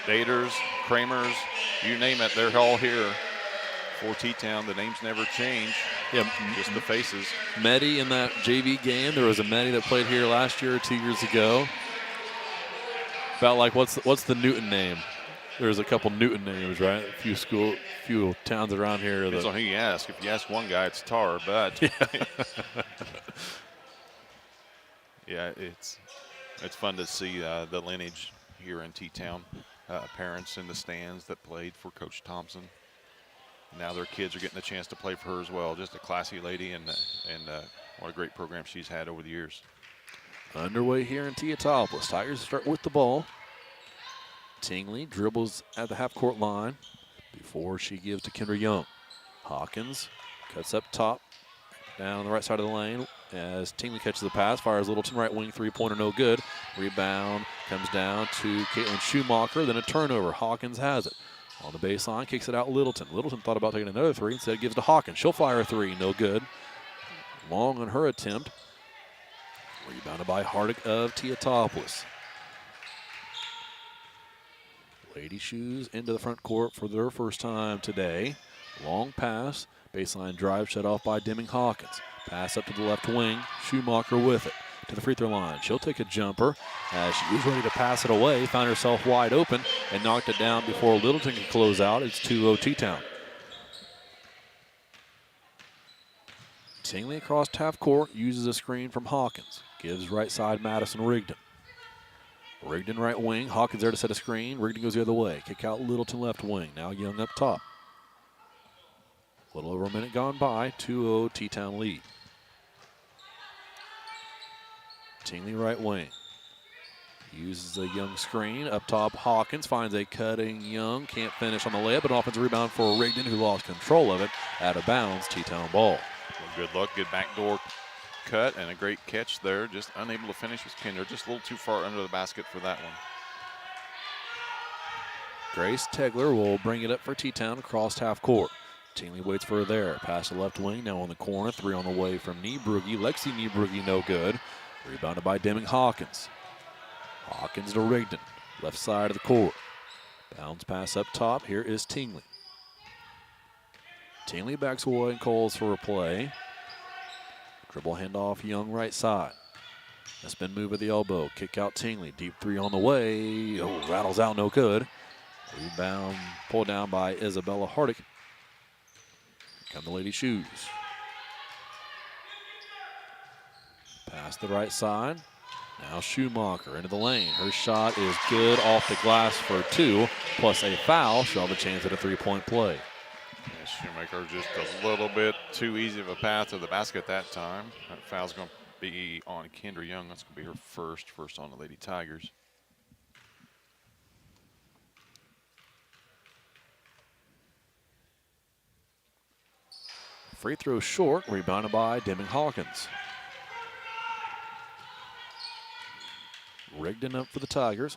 Daters, Kramers, you name it, they're all here for T-Town. The names never change. Yeah, just the faces. Meddy in that JV game. There was a Meddy that played here last year or 2 years ago. About like what's the Newton name? There's a couple Newton names, right? A few towns around here. Depends on who you ask. If you ask one guy, it's Tar, but yeah, it's fun to see the lineage here in T-Town. Parents in the stands that played for Coach Thompson. Now their kids are getting a chance to play for her as well. Just a classy lady, and what a great program she's had over the years. Underway here in Teutopolis. Tigers start with the ball. Tingley dribbles at the half-court line before she gives to Kendra Young. Hawkins cuts up top, down the right side of the lane as Tingley catches the pass, fires Littleton right wing, three-pointer no good. Rebound comes down to Caitlin Schumacher, then a turnover. Hawkins has it. On the baseline, kicks it out Littleton. Littleton thought about taking another three, instead gives to Hawkins. She'll fire a three, no good. Long on her attempt. Rebounded by Hardick of Teutopolis. Lady Shoes into the front court for their first time today. Long pass, baseline drive shut off by Deming Hawkins. Pass up to the left wing, Schumacher with it to the free throw line. She'll take a jumper as she was ready to pass it away, found herself wide open and knocked it down before Littleton could close out. It's 2-0 T-Town. Tingley across half court, uses a screen from Hawkins. Gives right side Madison Rigdon. Rigdon right wing, Hawkins there to set a screen. Rigdon goes the other way. Kick out Littleton left wing. Now Young up top. A little over a minute gone by, 2-0 T-Town lead. Tingley right wing. Uses a Young screen. Up top, Hawkins finds a cutting Young. Can't finish on the layup, but an offensive rebound for Rigdon, who lost control of it. Out of bounds, T-Town ball. Well, good luck, good backdoor cut, and a great catch there. Just unable to finish with Kinder. Just a little too far under the basket for that one. Grace Tegler will bring it up for T-Town across half court. Tingley waits for her there. Pass the left wing, now on the corner. Three on the way from Niebrugge. Lexi Niebrugge, no good. Rebounded by Deming Hawkins. Hawkins to Rigdon, left side of the court. Bounce pass up top. Here is Tingley. Tingley backs away and calls for a play. Dribble handoff, Young right side. A spin move at the elbow. Kick out Tingley. Deep three on the way. Oh, rattles out, no good. Rebound pulled down by Isabella Hardick. Here come the Lady Shoes. Pass the right side. Now Schumacher into the lane. Her shot is good off the glass for two, plus a foul. She'll have a chance at a three-point play. Yeah, Schumacher just a little bit too easy of a path to the basket that time. That foul's going to be on Kendra Young. That's going to be her first on the Lady Tigers. Free throw short, rebounded by Deming Hawkins. Rigdon up for the Tigers.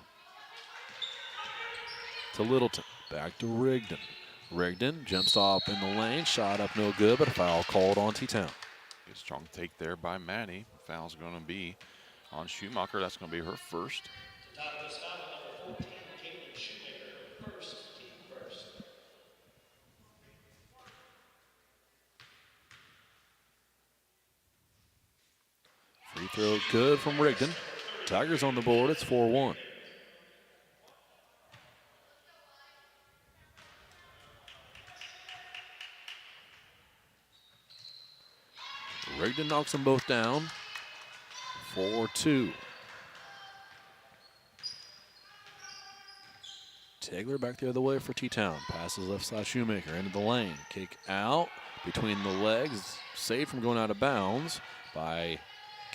to Littleton. Back to Rigdon. Rigdon jump stop in the lane. Shot up no good, but a foul called on T-Town. Good strong take there by Maddie. Foul's going to be on Schumacher. That's going to be her first. Free throw good from Rigdon. Tigers on the board. It's 4-1. Rigdon knocks them both down. 4-2. Tegler back the other way for T-Town. Passes left side Shoemaker into the lane. Kick out between the legs. Saved from going out of bounds by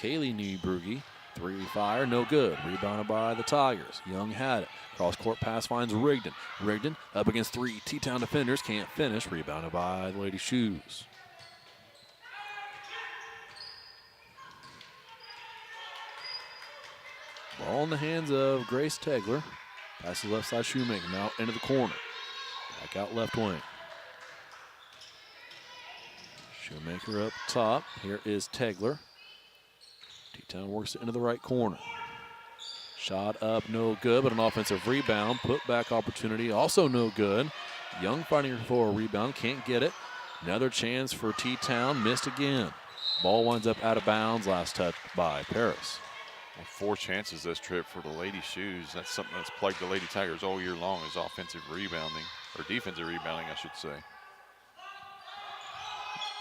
Kaylee Niebrugge. 3-fire, no good. Rebounded by the Tigers. Young had it. Cross-court pass finds Rigdon. Rigdon up against 3 T-Town defenders. Can't finish. Rebounded by the Lady Shoes. Ball in the hands of Grace Tegler. Passes left side Shoemaker. Now into the corner. Back out left wing. Shoemaker up top. Here is Tegler. T-Town works it into the right corner. Shot up, no good, but an offensive rebound. Put back opportunity, also no good. Young fighting for a rebound, can't get it. Another chance for T-Town, missed again. Ball winds up out of bounds, last touch by Paris. Well, 4 chances this trip for the Lady Shoes. That's something that's plagued the Lady Tigers all year long, is offensive rebounding, or defensive rebounding, I should say.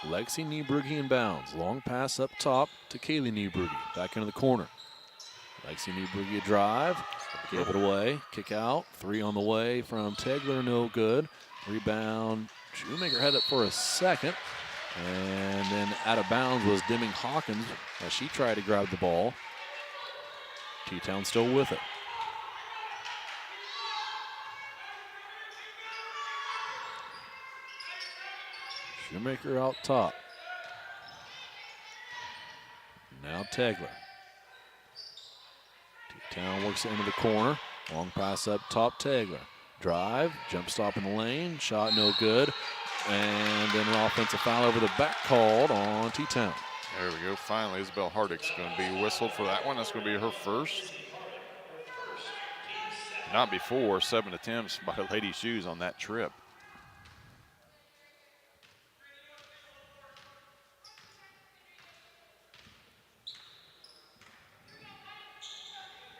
Lexi Niebrugge in bounds. Long pass up top to Kaylee Niebrugge. Back into the corner. Lexi Niebrugge drive. Gave it away. Kick out. 3 on the way from Tegler. No good. Rebound. Shoemaker had it for a second. And then out of bounds was Deming Hawkins as she tried to grab the ball. T-Town still with it. Shoemaker out top. Now Tegler. T-Town works it into the corner. Long pass up top, Tegler. Drive, jump stop in the lane, shot no good. And then an offensive foul over the back called on T-Town. There we go. Finally, Isabel Hardick's going to be whistled for that one. That's going to be her first. Not before 7 attempts by Lady Shoes on that trip.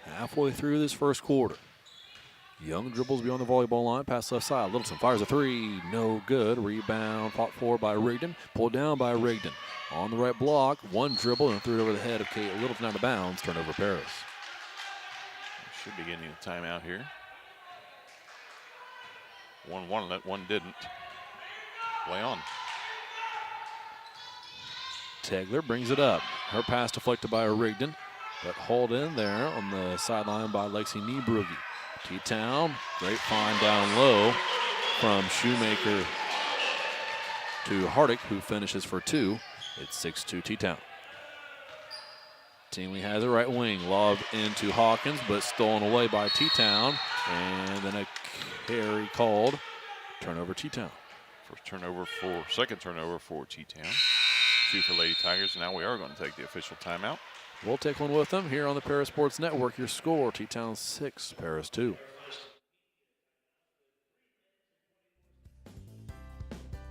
Halfway through this first quarter. Young dribbles beyond the volleyball line, pass left side. Littleton fires a 3, no good. Rebound fought for by Rigdon, pulled down by Rigdon. On the right block, one dribble and threw it over the head of Kate Littleton out of bounds. Turnover Paris. Should be getting a timeout here. One wanted it, one didn't. Play on. Tegler brings it up. Her pass deflected by Rigdon, but hauled in there on the sideline by Lexi Niebrugge. T-Town, great find down low from Shoemaker to Hardick, who finishes for 2. It's 6-2 T-Town. Tingley has it right wing, lobbed into Hawkins, but stolen away by T-Town. And then a carry called. Turnover T-Town. Second turnover for T-Town. 2 for Lady Tigers. Now we are going to take the official timeout. We'll take one with them here on the Paris Sports Network. Your score, T-Town 6, Paris 2.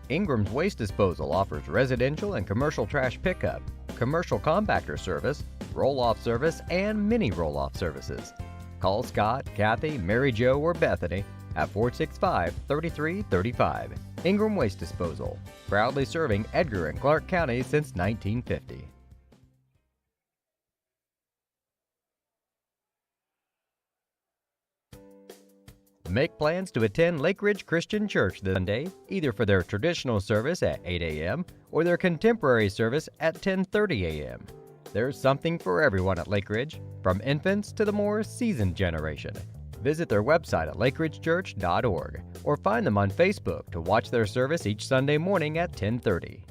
Ingram's Waste Disposal offers residential and commercial trash pickup, commercial compactor service, roll-off service, and mini roll-off services. Call Scott, Kathy, Mary Jo, or Bethany at 465-3335. Ingram Waste Disposal, proudly serving Edgar and Clark County since 1950. Make plans to attend Lake Ridge Christian Church this Sunday, either for their traditional service at 8 a.m. or their contemporary service at 10:30 a.m. There's something for everyone at Lake Ridge, from infants to the more seasoned generation. Visit their website at lakeridgechurch.org or find them on Facebook to watch their service each Sunday morning at 10:30.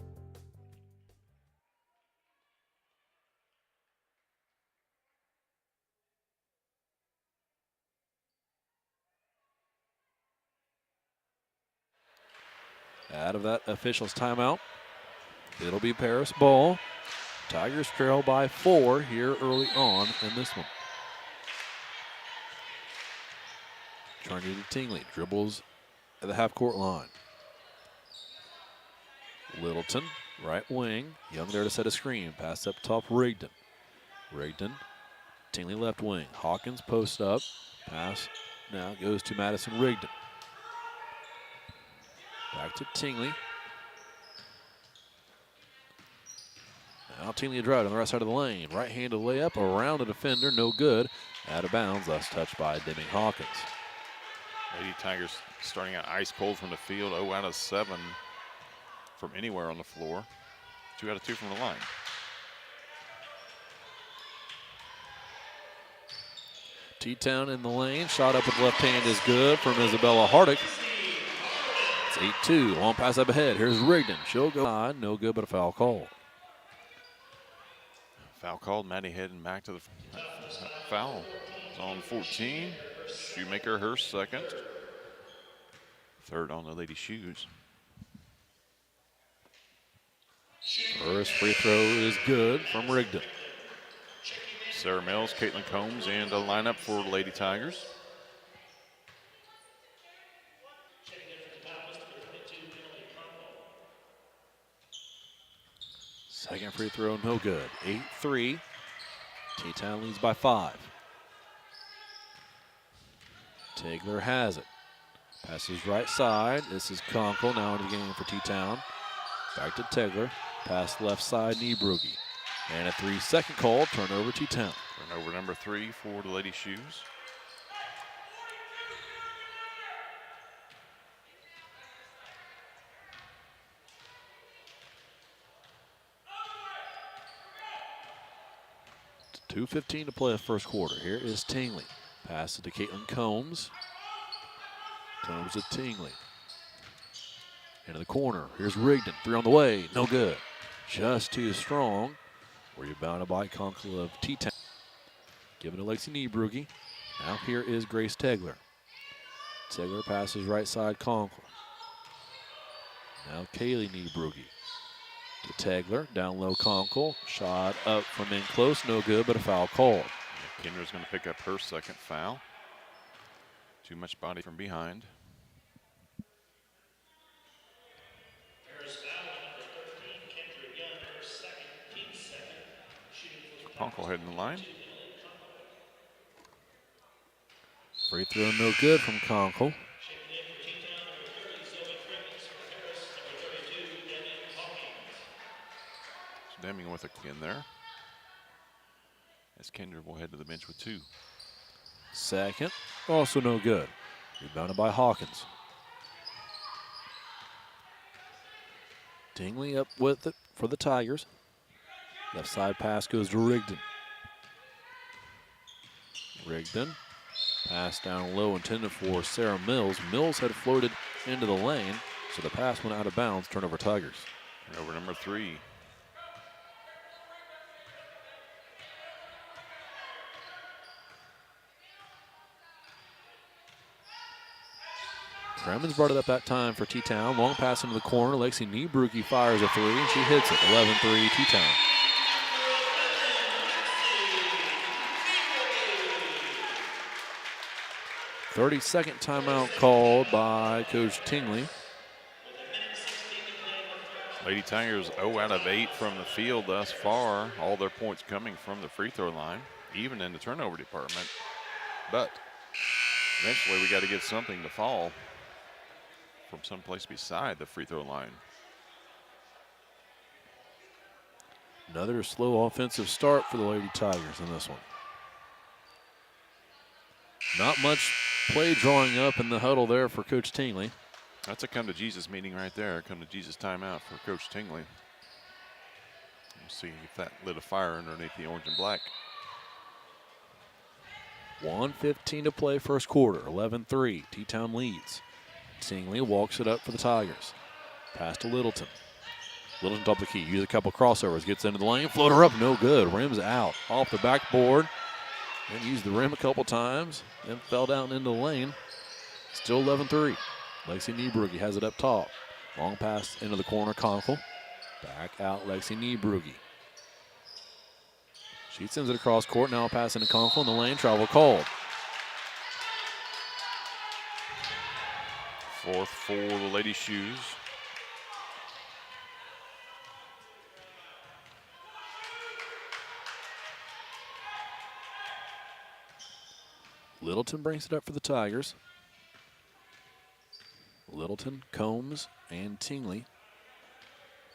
Out of that official's timeout, it'll be Paris ball. Tigers trail by 4 here early on in this one. Trying to do Tingley. Dribbles at the half-court line. Littleton, right wing. Young there to set a screen. Pass up top, Rigdon. Rigdon, Tingley left wing. Hawkins posts up. Pass now goes to Madison Rigdon. Back to Tingley. Now Tingley drive on the right side of the lane. Right-handed layup around the defender, no good. Out of bounds, last touched by Deming Hawkins. Lady Tigers starting out ice cold from the field, 0 out of 7 from anywhere on the floor. 2 out of 2 from the line. T-Town in the lane. Shot up with left hand is good from Isabella Hardick. It's 8-2. Long pass up ahead. Here's Rigdon. She'll go high. No good, but a foul call. Foul called. Maddie heading back to the foul. It's on 14. Shoemaker, her second. Third on the Lady Shoes. First free throw is good from Rigdon. Sarah Mills, Caitlin Combs, and a lineup for the Lady Tigers. Second free throw, no good. 8-3. T-Town leads by 5. Tegler has it. Passes right side. This is Conkle now in the game for T-Town. Back to Tegler. Pass left side, Niebrugge. And a 3-second call, turnover T-Town. Turnover number 3 for the Lady Shoes. .2:15 to play the first quarter. Here is Tingley. Pass it to Caitlin Combs. Combs to Tingley. Into the corner. Here's Rigdon. 3 on the way. No good. Just too strong. Rebounded by Conkle of T-Town. Given to Lexi Niebrugge. Now here is Grace Tegler. Tegler passes right side Conkle. Now Kaylee Niebrugge. To Tegler, down low Conkle. Shot up from in close, no good, but a foul called. Kendra's going to pick up her second foul. Too much body from behind. Conkle heading the line. Free throw no good from Conkle. Deming with a in there. As Kendra will head to the bench with 2. Second, also no good. Rebounded by Hawkins. Tingley up with it for the Tigers. Left side pass goes to Rigdon. Rigdon, pass down low intended for Sarah Mills. Mills had floated into the lane, so the pass went out of bounds. Turnover Tigers. Turnover number 3. Kremen's brought it up that time for T-Town. Long pass into the corner. Lexi Niebrugge fires a 3, and she hits it. 11-3 T-Town. .30-second timeout called by Coach Tingley. Lady Tigers 0 out of 8 from the field thus far. All their points coming from the free throw line, even in the turnover department. But eventually we got to get something to fall from someplace beside the free throw line. Another slow offensive start for the Lady Tigers in this one. Not much play drawing up in the huddle there for Coach Tingley. That's a come to Jesus meeting right there. Come to Jesus timeout for Coach Tingley. We'll see if that lit a fire underneath the orange and black. 1:15 to play first quarter. 11-3. T-Town leads. Tingley walks it up for the Tigers. Pass to Littleton. Littleton top of the key. Use a couple crossovers. Gets into the lane. Floater up. No good. Rims out. Off the backboard. And used the rim a couple times. Then fell down into the lane. Still 11-3. Lexi Niebrugge has it up top. Long pass into the corner, Conkle. Back out, Lexi Niebrugge. She sends it across court. Now a pass into Conkle in the lane. Travel called. Fourth for the Lady Shoes. Littleton brings it up for the Tigers. Littleton, Combs, and Tingley.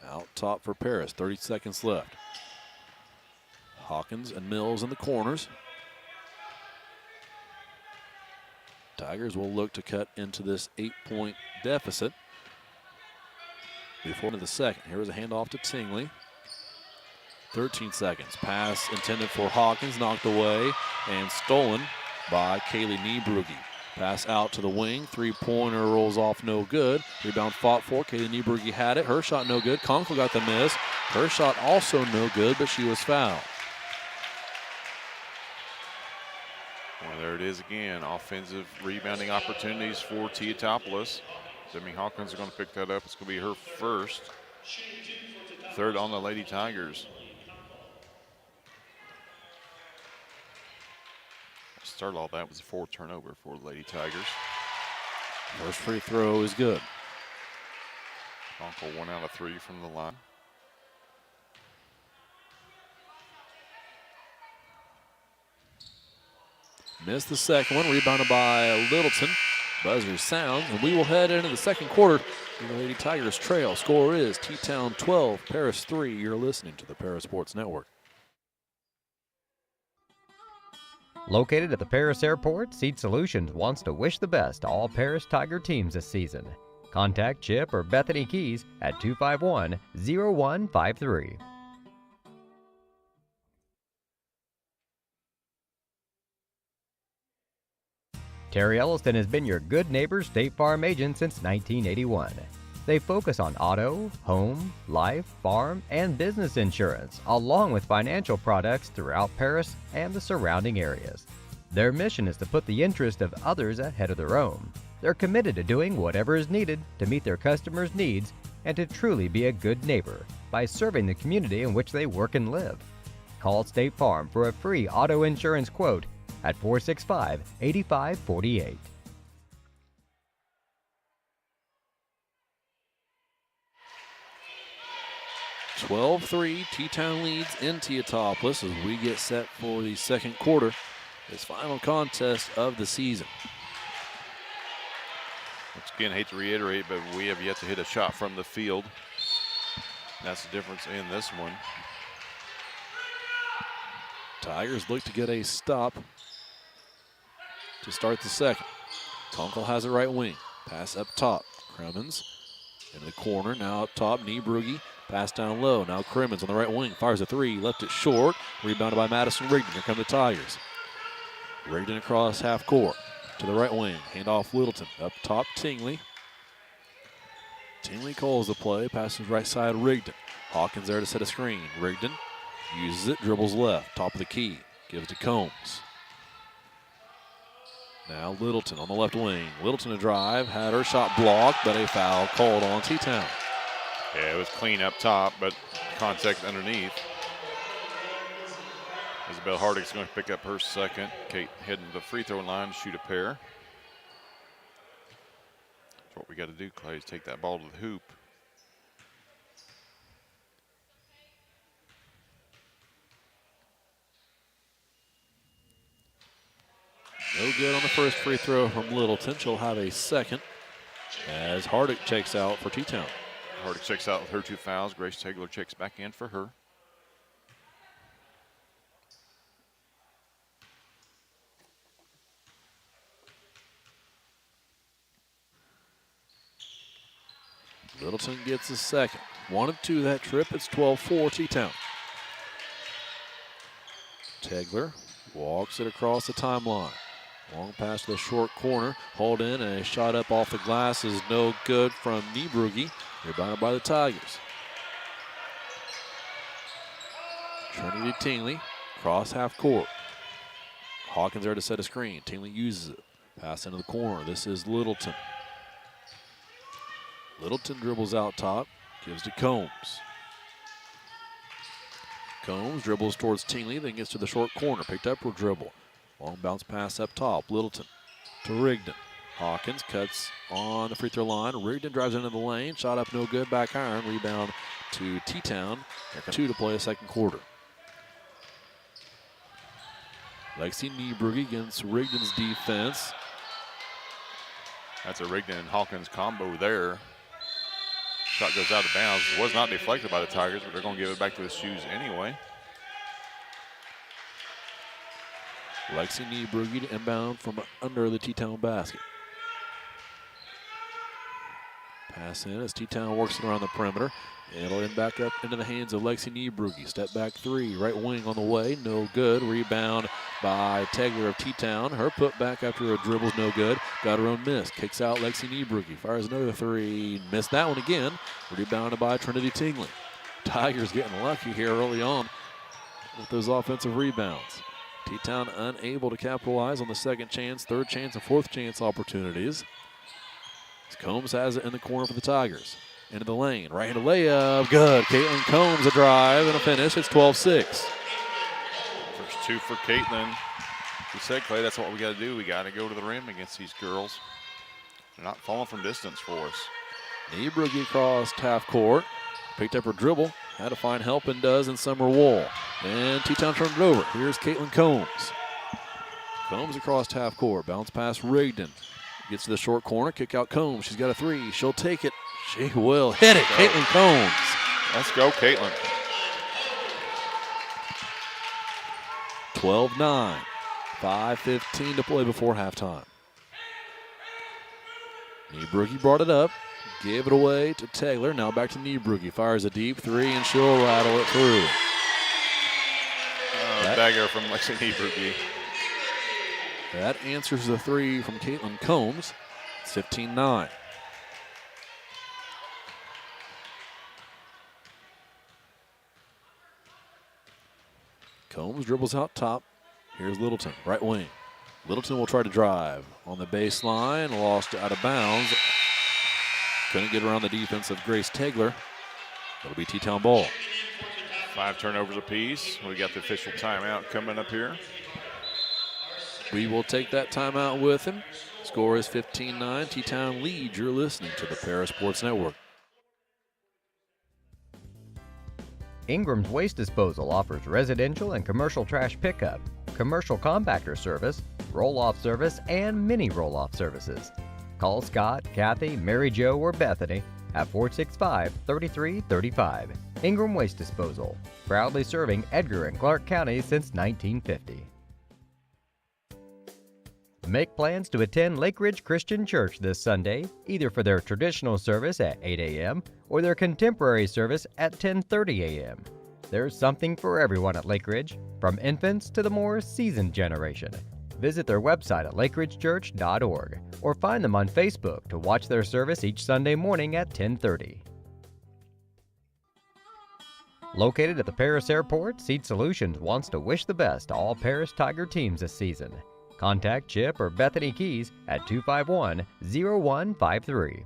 Out top for Paris. 30 seconds left. Hawkins and Mills in the corners. Tigers will look to cut into this 8-point deficit before the second. Here is a handoff to Tingley. 13 seconds. Pass intended for Hawkins, knocked away and stolen by Kaylee Niebrugge. Pass out to the wing. Three-pointer rolls off, no good. Rebound fought for. Kaylee Niebrugge had it. Her shot no good. Conkle got the miss. Her shot also no good, but she was fouled. Well, there it is again. Offensive rebounding opportunities for Teutopolis. Demi Hawkins is going to pick that up. It's going to be her first. Third on the Lady Tigers. Start all that was a 4 turnover for the Lady Tigers. First free throw is good. Conkle 1 out of 3 from the line. Missed the second one, rebounded by Littleton. Buzzer sounds, and we will head into the second quarter. The Lady Tigers trail. Score is T-Town 12, Paris 3. You're listening to the Paris Sports Network. Located at the Paris Airport, Seat Solutions wants to wish the best to all Paris Tiger teams this season. Contact Chip or Bethany Keys at 251-0153. Terry Elliston has been your good neighbor State Farm agent since 1981. They focus on auto, home, life, farm, and business insurance, along with financial products throughout Paris and the surrounding areas. Their mission is to put the interest of others ahead of their own. They're committed to doing whatever is needed to meet their customers' needs and to truly be a good neighbor by serving the community in which they work and live. Call State Farm for a free auto insurance quote at 465-8548. 12-3, T-Town leads in Teutopolis as we get set for the second quarter. This final contest of the season. Once again, hate to reiterate, but we have yet to hit a shot from the field. That's the difference in this one. Tigers look to get a stop to start the second. Conkle has it right wing. Pass up top. Cremens into the corner. Now up top. Niebrugge. Pass down low. Now Cremens on the right wing. Fires a three. Left it short. Rebounded by Madison Rigdon. Here come the Tigers. Rigdon across half court to the right wing. Handoff Littleton. Up top Tingley. Tingley calls the play. Passes right side Rigdon. Hawkins there to set a screen. Rigdon uses it. Dribbles left. Top of the key. Gives it to Combs. Now Littleton on the left wing. Littleton to drive. Had her shot blocked, but a foul called on T-Town. Yeah, it was clean up top, but contact underneath. Isabel Hardick's going to pick up her second. Kate heading to the free throw line to shoot a pair. That's what we got to do, Clay, is take that ball to the hoop. No good on the first free throw from Littleton. She'll have a second as Hardick checks out for T-Town. Hardick checks out with her 2 fouls. Grace Tegler checks back in for her. Littleton gets a second. 1 of 2 that trip. It's 12-4 T-Town. Tegler walks it across the timeline. Long pass to the short corner. Hauled in, and a shot up off the glass is no good from Niebrugge. Rebounded by the Tigers. Trinity Tingley, cross half court. Hawkins there to set a screen. Tingley uses it. Pass into the corner. This is Littleton. Littleton dribbles out top, gives to Combs. Combs dribbles towards Tingley, then gets to the short corner. Picked up her dribble. Long bounce pass up top. Littleton to Rigdon. Hawkins cuts on the free throw line. Rigdon drives into the lane. Shot up no good. Back iron. Rebound to T-Town. 2 to play a second quarter. Lexi Niebrugge against Rigdon's defense. That's a Rigdon and Hawkins combo there. Shot goes out of bounds. It was not deflected by the Tigers, but they're going to give it back to the Shoes anyway. Lexi Niebrugge to inbound from under the T-Town basket. Pass in as T-Town works it around the perimeter. It'll end back up into the hands of Lexi Niebrugge. Step back three, right wing on the way, no good. Rebound by Tegler of T-Town. Her put back after a dribble's no good. Got her own miss. Kicks out Lexi Niebrugge. Fires another three. Missed that one again. Rebounded by Trinity Tingley. Tigers getting lucky here early on with those offensive rebounds. T-Town unable to capitalize on the second chance, third chance, and fourth chance opportunities. Combs has it in the corner for the Tigers. Into the lane, right-handed layup, good. Caitlin Combs a drive and a finish. It's 12-6. First two for Caitlin. We said, Clay, that's what we got to do. We got to go to the rim against these girls. They're not falling from distance for us. Niebrugge crossed half court, picked up her dribble, had to find help and does in Summer Wall. And T-Town turned it over. Here's Caitlin Combs. Combs across half court, bounce pass Rigdon. Gets to the short corner, kick out Combs. She's got a three. She'll take it. She will hit it. Caitlin Combs. Let's go, Caitlin. 12-9. 5:15 to play before halftime. Niebrugge brought it up. Gave it away to Taylor. Now back to Niebrugge. Fires a deep three, and she'll rattle it through. Dagger from Lexi Niebrugge. That answers the three from Caitlin Combs. It's 15-9. Combs dribbles out top. Here's Littleton, right wing. Littleton will try to drive on the baseline. Lost out of bounds. Couldn't get around the defense of Grace Tegler. That'll be T-Town ball. 5 turnovers apiece. We got the official timeout coming up here. We will take that timeout with him. Score is 15-9. T-Town leads. You're listening to the Para Sports Network. Ingram's Waste Disposal offers residential and commercial trash pickup, commercial compactor service, roll-off service, and mini roll-off services. Call Scott, Kathy, Mary Jo, or Bethany at 465-3335. Ingram Waste Disposal, proudly serving Edgar and Clark counties since 1950. Make plans to attend Lake Ridge Christian Church this Sunday, either for their traditional service at 8 a.m. or their contemporary service at 10:30 a.m. There's something for everyone at Lake Ridge, from infants to the more seasoned generation. Visit their website at lakeridgechurch.org or find them on Facebook to watch their service each Sunday morning at 10:30. Located at the Paris Airport, Seed Solutions wants to wish the best to all Paris Tiger teams this season. Contact Chip or Bethany Keys at 251-0153.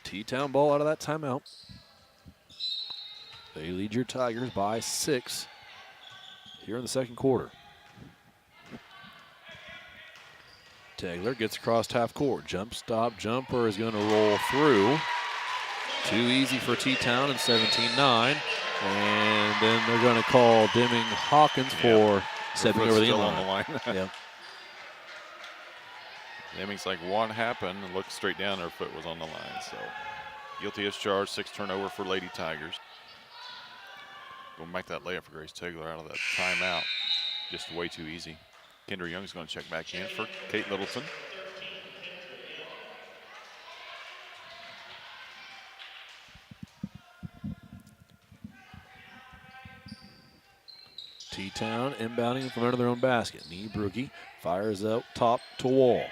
T-Town ball out of that timeout. They lead your Tigers by 6 here in the second quarter. Tegler gets across half court. Jump stop jumper is going to roll through. Too easy for T-Town in 17-9. And then they're going to call Deming Hawkins for stepping over the Still line. on the line. Yeah. Deming's like, what happened? And looked straight down, her foot was on the line. So guilty as charged, 6 turnover for Lady Tigers. Going back to that layup for Grace Tegler out of that timeout. Just way too easy. Kendra Young's going to check back in for Kate Littleton. T-Town inbounding from under their own basket. Niebrugge fires up top to Wall.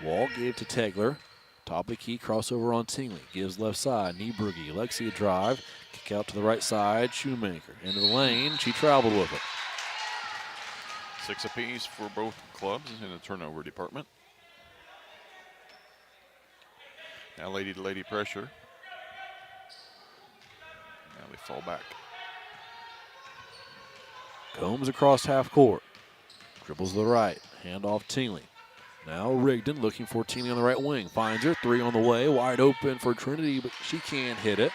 Wall gave to Tegler. Top of the key, crossover on Tingley. Gives left side, Niebrugge. Lexi a drive. Kick out to the right side, Shoemaker. Into the lane, she traveled with it. 6 apiece for both clubs in the turnover department. Now lady-to-lady pressure. Now they fall back. Combs across half court. Dribbles to the right. Hand off Tingley. Now Rigdon looking for Tingley on the right wing. Finds her. 3 on the way. Wide open for Trinity, but she can't hit it.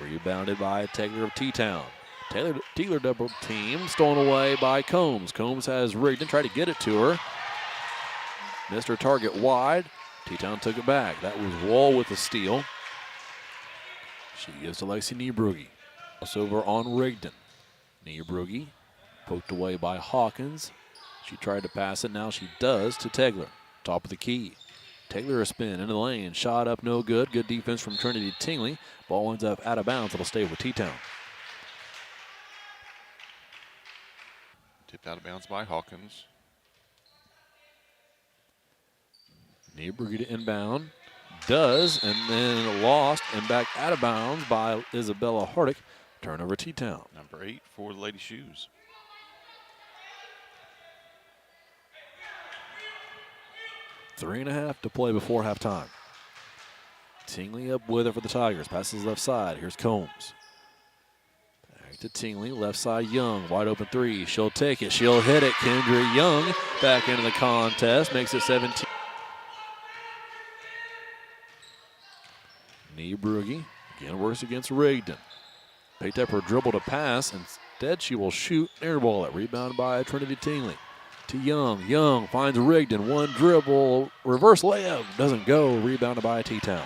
Rebounded by Taylor of T-Town. Taylor double team. Stolen away by Combs. Combs has Rigdon. Tried to get it to her. Missed her target wide. T-Town took it back. That was Wall with the steal. She gives to Lexi Niebrugge. Crossover on Rigdon. Niebrugge poked away by Hawkins. She tried to pass it. Now she does to Tegler. Top of the key. Tegler a spin into the lane. Shot up, no good. Good defense from Trinity Tingley. Ball ends up out of bounds. It'll stay with T-Town. Tipped out of bounds by Hawkins. Niebrugge to inbound. Does, and then lost and back out of bounds by Isabella Hardick. Turnover T-Town. Number 8 for the Lady Shoes. Three and a half to play before halftime. Tingley up with it for the Tigers. Passes left side. Here's Combs. Back to Tingley. Left side Young. Wide open 3. She'll take it. She'll hit it. Kendra Young back into the contest. Makes it 17. Niebrugge again works against Rigdon. Picked up her dribble to pass. Instead, she will shoot. Air ball it. Rebounded by Trinity Tingley. To Young. Young finds Rigdon. One dribble. Reverse layup. Doesn't go. Rebounded by T-Town.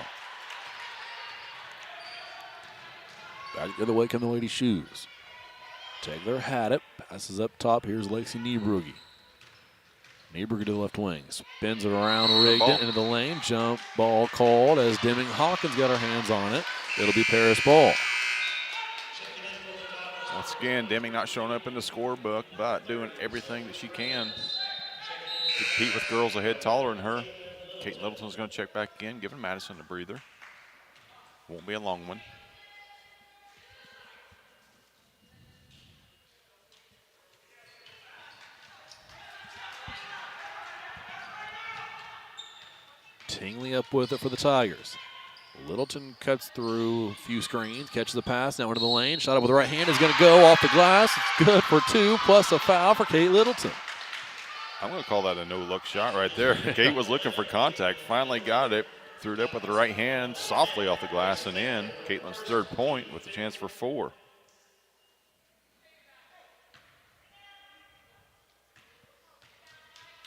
Back the other way come the Lady Shoes. Tegler had it. Passes up top. Here's Lexi Niebrugge. Niebrugge to the left wing. Spins it around Rigdon into the lane. Jump ball called as Deming Hawkins got her hands on it. It'll be Paris ball. Once again, Deming not showing up in the scorebook, but doing everything that she can to compete with girls ahead taller than her. Kate Littleton's going to check back in, giving Madison a breather. Won't be a long one. Tingley up with it for the Tigers. Littleton cuts through a few screens, catches the pass, now into the lane. Shot up with the right hand is going to go off the glass. It's good for 2, plus a foul for Kate Littleton. I'm going to call that a no-look shot right there. Kate was looking for contact, finally got it, threw it up with the right hand, softly off the glass and in. Caitlin's 3rd point with a chance for 4.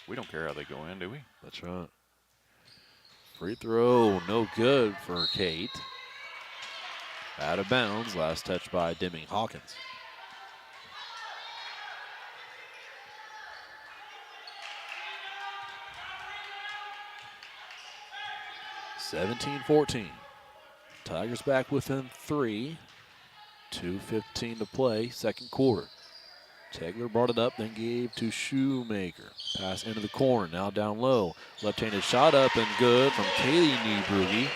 We don't care how they go in, do we? That's right. Free throw, no good for Kate. Out of bounds, last touch by Deming Hawkins. (17-14). Tigers back within 3. 2:15 to play, second quarter. Tegler brought it up, then gave to Shoemaker. Pass into the corner, now down low. Left-handed shot up and good from Kaylee Niebrugge.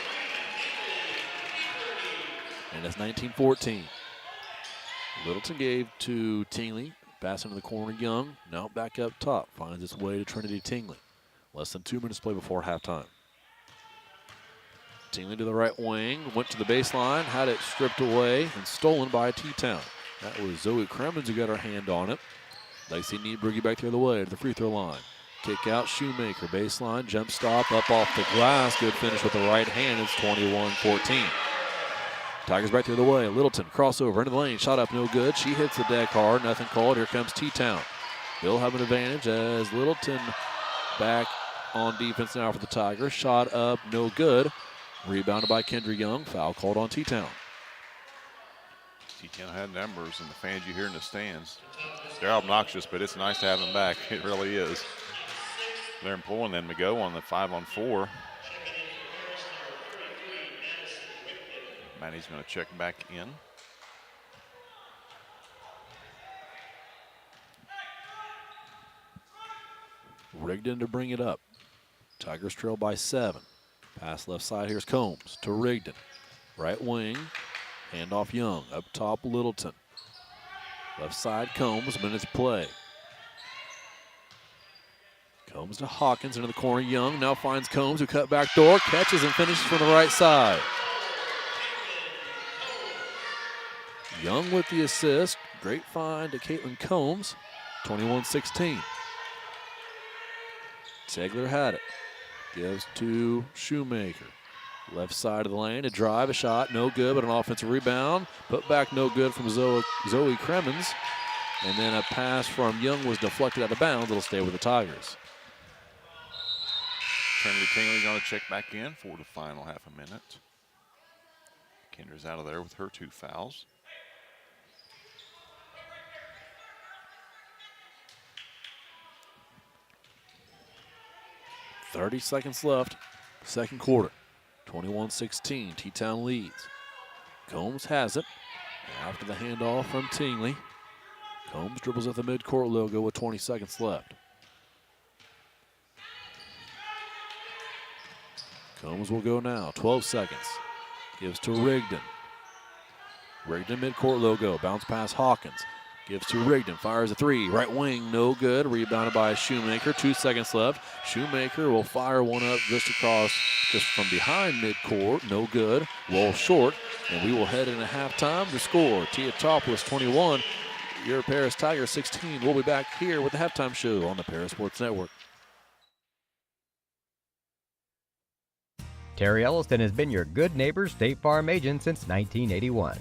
And that's 19-14. Littleton gave to Tingley. Pass into the corner, Young. Now back up top. Finds its way to Trinity Tingley. Less than 2 minutes to play before halftime. Tingley to the right wing. Went to the baseline. Had it stripped away and stolen by T-Town. That was Zoe Kremens who got her hand on it. Lexi Niebrugge back the other way to the free throw line. Kick out, Shoemaker, baseline, jump stop, up off the glass. Good finish with the right hand. It's 21-14. Tigers back the other way. Littleton, crossover into the lane, shot up, no good. She hits the deck hard, nothing called. Here comes T-Town. They'll have an advantage as Littleton back on defense now for the Tigers. Shot up, no good. Rebounded by Kendra Young. Foul called on T-Town. T-Town had numbers, and the fans you hear in the stands, they're obnoxious, but it's nice to have them back. It really is. They're imploring them to go on the 5-on-4. Manny's going to check back in. Rigdon to bring it up. Tigers trail by 7. Pass left side, here's Combs to Rigdon. Right wing, handoff Young, up top Littleton. Left side Combs, minutes play. Combs to Hawkins into the corner, Young now finds Combs who cut back door, catches and finishes from the right side. Young with the assist, great find to Caitlin Combs, 21-16. Tegler had it, gives to Shoemaker. Left side of the lane, a drive, a shot, no good, but an offensive rebound. Put back no good from Zoe Cremens. And then a pass from Young was deflected out of bounds. It'll stay with the Tigers. Trinity Tingley going to check back in for the final half a minute. Kendra's out of there with her 2 fouls. .30 seconds left, second quarter. 21-16, T-Town leads. Combs has it. After the handoff from Tingley. Combs dribbles at the midcourt logo with 20 seconds left. Combs will go now, 12 seconds. Gives to Rigdon. Rigdon midcourt logo, bounce pass Hawkins. Gives to Rigdon, fires a 3, right wing, no good. Rebounded by Shoemaker, 2 seconds left. Shoemaker will fire one up just across, just from behind midcourt, no good. Roll short, and we will head into halftime to score. Teutopolis 21, your Paris Tigers 16. We'll be back here with the halftime show on the Paris Sports Network. Terry Elliston has been your good neighbor State Farm agent since 1981.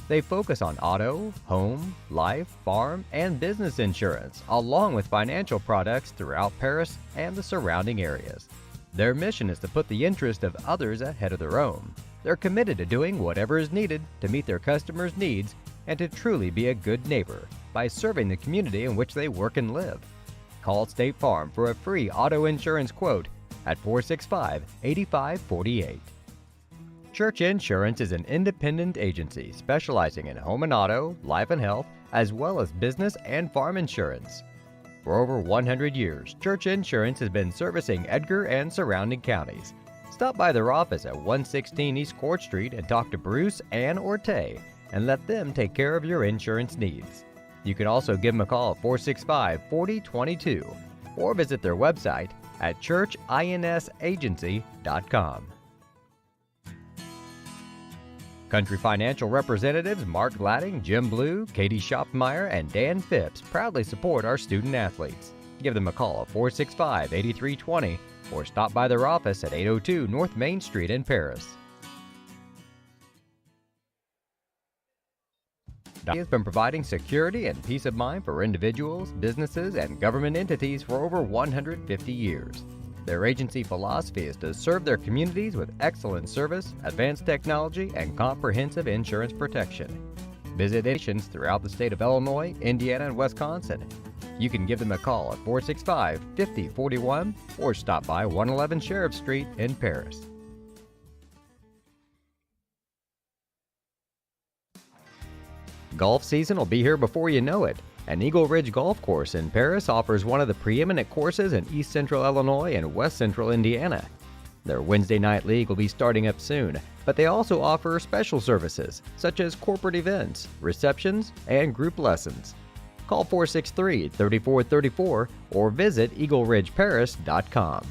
They focus on auto, home, life, farm, and business insurance, along with financial products throughout Paris and the surrounding areas. Their mission is to put the interest of others ahead of their own. They're committed to doing whatever is needed to meet their customers' needs and to truly be a good neighbor by serving the community in which they work and live. Call State Farm for a free auto insurance quote at 465-8548. Church Insurance is an independent agency specializing in home and auto, life and health, as well as business and farm insurance. For over 100 years, Church Insurance has been servicing Edgar and surrounding counties. Stop by their office at 116 East Court Street and talk to Bruce and Orte and let them take care of your insurance needs. You can also give them a call at 465-4022 or visit their website at churchinsagency.com. Country Financial representatives Mark Gladding, Jim Blue, Katie Schopmeyer, and Dan Phipps proudly support our student athletes. Give them a call at 465-8320 or stop by their office at 802 North Main Street in Paris. has been providing security and peace of mind for individuals, businesses, and government entities for over 150 years. Their agency philosophy is to serve their communities with excellent service, advanced technology, and comprehensive insurance protection. Visit nations throughout the state of Illinois, Indiana, and Wisconsin. You can give them a call at 465-5041 or stop by 111 Sheriff Street in Paris. Golf season will be here before you know it. And Eagle Ridge Golf Course in Paris offers one of the preeminent courses in East Central Illinois and West Central Indiana. Their Wednesday night league will be starting up soon, but they also offer special services such as corporate events, receptions, and group lessons. Call 463-3434 or visit eagleridgeparis.com.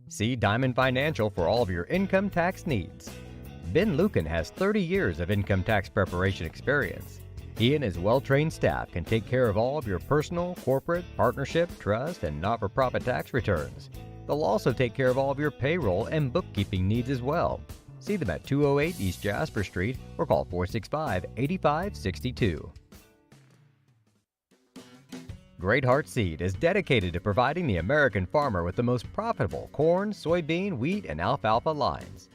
See Diamond Financial for all of your income tax needs. Ben Lucan has 30 years of income tax preparation experience. He and his well-trained staff can take care of all of your personal, corporate, partnership, trust, and not-for-profit tax returns. They'll also take care of all of your payroll and bookkeeping needs as well. See them at 208 East Jasper Street or call 465-8562. Great Heart Seed is dedicated to providing the American farmer with the most profitable corn, soybean, wheat, and alfalfa lines.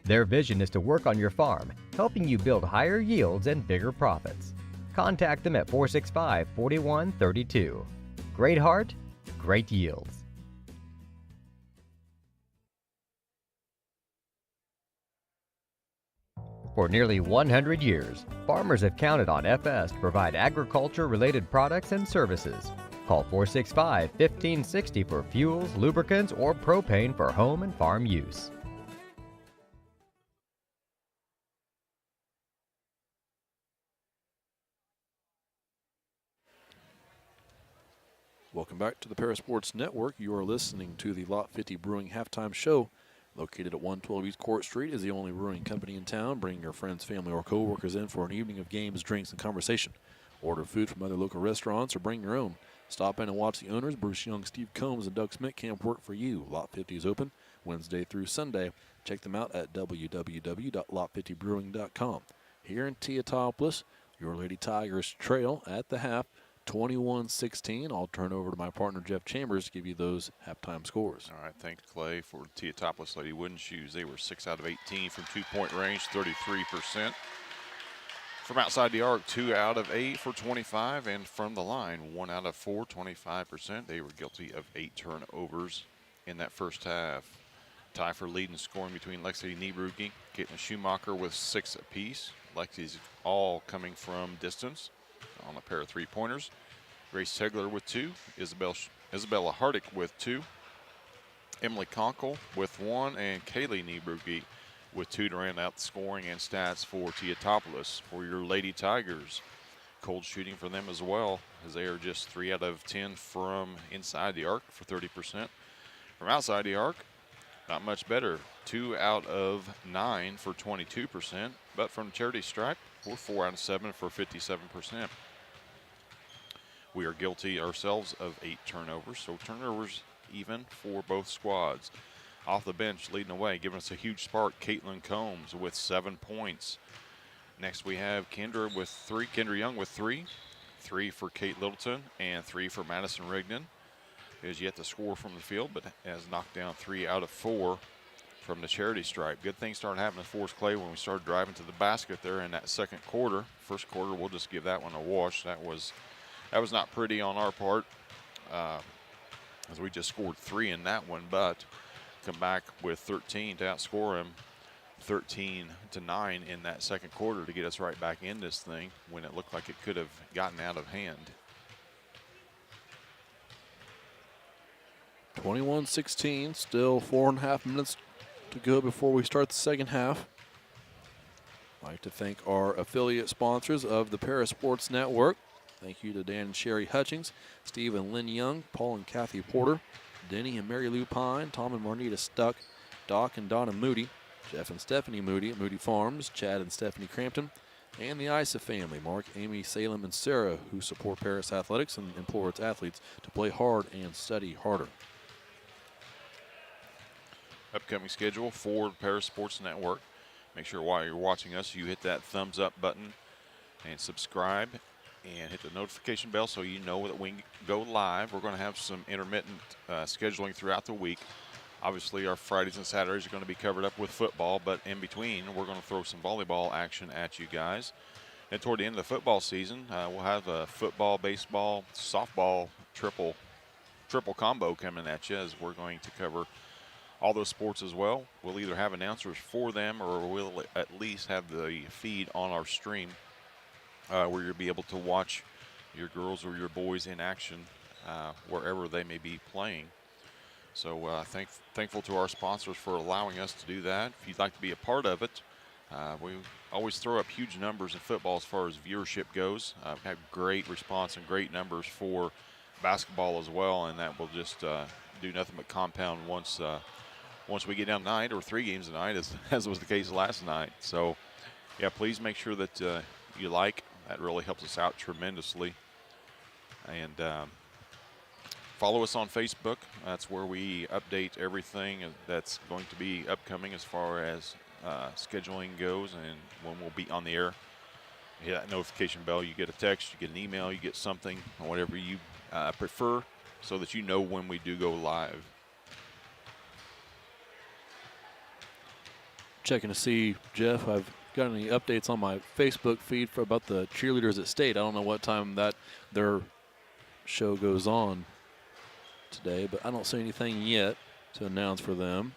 Their vision is to work on your farm, helping you build higher yields and bigger profits. Contact them at 465-4132. Great Heart, great yields. For nearly 100 years, farmers have counted on FS to provide agriculture-related products and services. Call 465-1560 for fuels, lubricants, or propane for home and farm use. Welcome back to the Parasports Network. You are listening to the Lot 50 Brewing Halftime Show. Located at 112 East Court Street is the only brewing company in town. Bring your friends, family, or co-workers in for an evening of games, drinks, and conversation. Order food from other local restaurants or bring your own. Stop in and watch the owners, Bruce Young, Steve Combs, and Doug Smith camp work for you. Lot 50 is open Wednesday through Sunday. Check them out at www.lot50brewing.com. Here in Teutopolis, your Lady Tigers trail at the half, 21-16. I'll turn over to my partner, Jeff Chambers, to give you those halftime scores. All right, thanks, Clay. For Teutopolis Lady Wooden Shoes, they were 6 out of 18 from two-point range, 33%. From outside the arc, 2 out of 8 for 25, and from the line, 1 out of 4, 25%. They were guilty of 8 turnovers in that first half. Tie for lead and scoring between Lexi Niebrugi, Caitlin Schumacher with 6 apiece. Lexi's all coming from distance on a pair of three-pointers. Grace Tegler with 2, Isabella Hardick with 2, Emily Conkle with 1, and Kaylee Niebrugi with 2 to round out the scoring and stats for Teutopolis. For your Lady Tigers, cold shooting for them as well, as they are just 3 out of 10 from inside the arc for 30%. From outside the arc, not much better, 2 out of 9 for 22%, but from charity stripe, we're 4 out of 7 for 57%. We are guilty ourselves of 8 turnovers, so turnovers even for both squads. Off the bench, leading away, giving us a huge spark, Caitlin Combs with 7 points. Next we have Kendra Young with 3. 3 for Kate Littleton and 3 for Madison Rigdon. Is yet to score from the field, but has knocked down 3 out of 4 from the charity stripe. Good things started happening for us, Clay, when we started driving to the basket there in that second quarter. First quarter, we'll just give that one a wash. That was not pretty on our part, as we just scored 3 in that one, but come back with 13 to outscore him 13-9 in that second quarter to get us right back in this thing when it looked like it could have gotten out of hand. 21-16, still 4.5 minutes to go before we start the second half. I'd like to thank our affiliate sponsors of the Parasports Network. Thank you to Dan and Sherry Hutchings, Steve and Lynn Young, Paul and Kathy Porter, Denny and Mary Lou Pine, Tom and Marnita Stuck, Doc and Donna Moody, Jeff and Stephanie Moody at Moody Farms, Chad and Stephanie Crampton, and the Isa family, Mark, Amy, Salem, and Sarah, who support Paris Athletics and implore its athletes to play hard and study harder. Upcoming schedule for the Parasports Network. Make sure while you're watching us, you hit that thumbs up button and subscribe and hit the notification bell so you know that we go live. We're going to have some intermittent scheduling throughout the week. Obviously, our Fridays and Saturdays are going to be covered up with football, but in between, we're going to throw some volleyball action at you guys. And toward the end of the football season, we'll have a football, baseball, softball triple combo coming at you, as we're going to cover all those sports as well. We'll either have announcers for them, or we'll at least have the feed on our stream where you'll be able to watch your girls or your boys in action wherever they may be playing. So thankful to our sponsors for allowing us to do that. If you'd like to be a part of it, we always throw up huge numbers in football as far as viewership goes. We've had great response and great numbers for basketball as well, and that will just do nothing but compound once we get down tonight, or 3 games tonight, as was the case last night. So, yeah, please make sure that you like. That really helps us out tremendously. And follow us on Facebook. That's where we update everything that's going to be upcoming as far as scheduling goes and when we'll be on the air. You hit that notification bell, you get a text, you get an email, you get something, whatever you prefer, so that you know when we do go live. Checking to see, Jeff, I've got any updates on my Facebook feed about the cheerleaders at State. I don't know what time that their show goes on today, but I don't see anything yet to announce for them.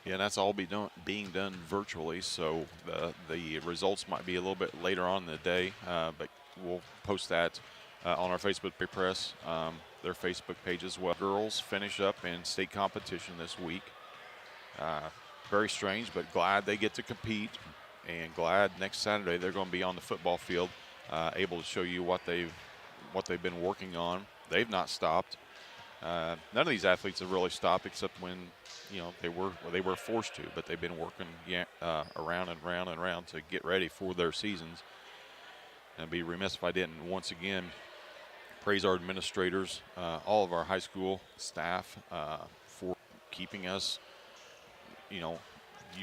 Yeah, that's all being done virtually, so the results might be a little bit later on in the day, but we'll post that on our Facebook press, their Facebook page as well. Girls finish up in state competition this week. Very strange, but glad they get to compete, and glad next Saturday they're going to be on the football field, able to show you what they've been working on. They've not stopped. None of these athletes have really stopped, except when they were forced to. But they've been working around and around and around to get ready for their seasons. And I'd be remiss if I didn't once again praise our administrators, all of our high school staff, for keeping us, you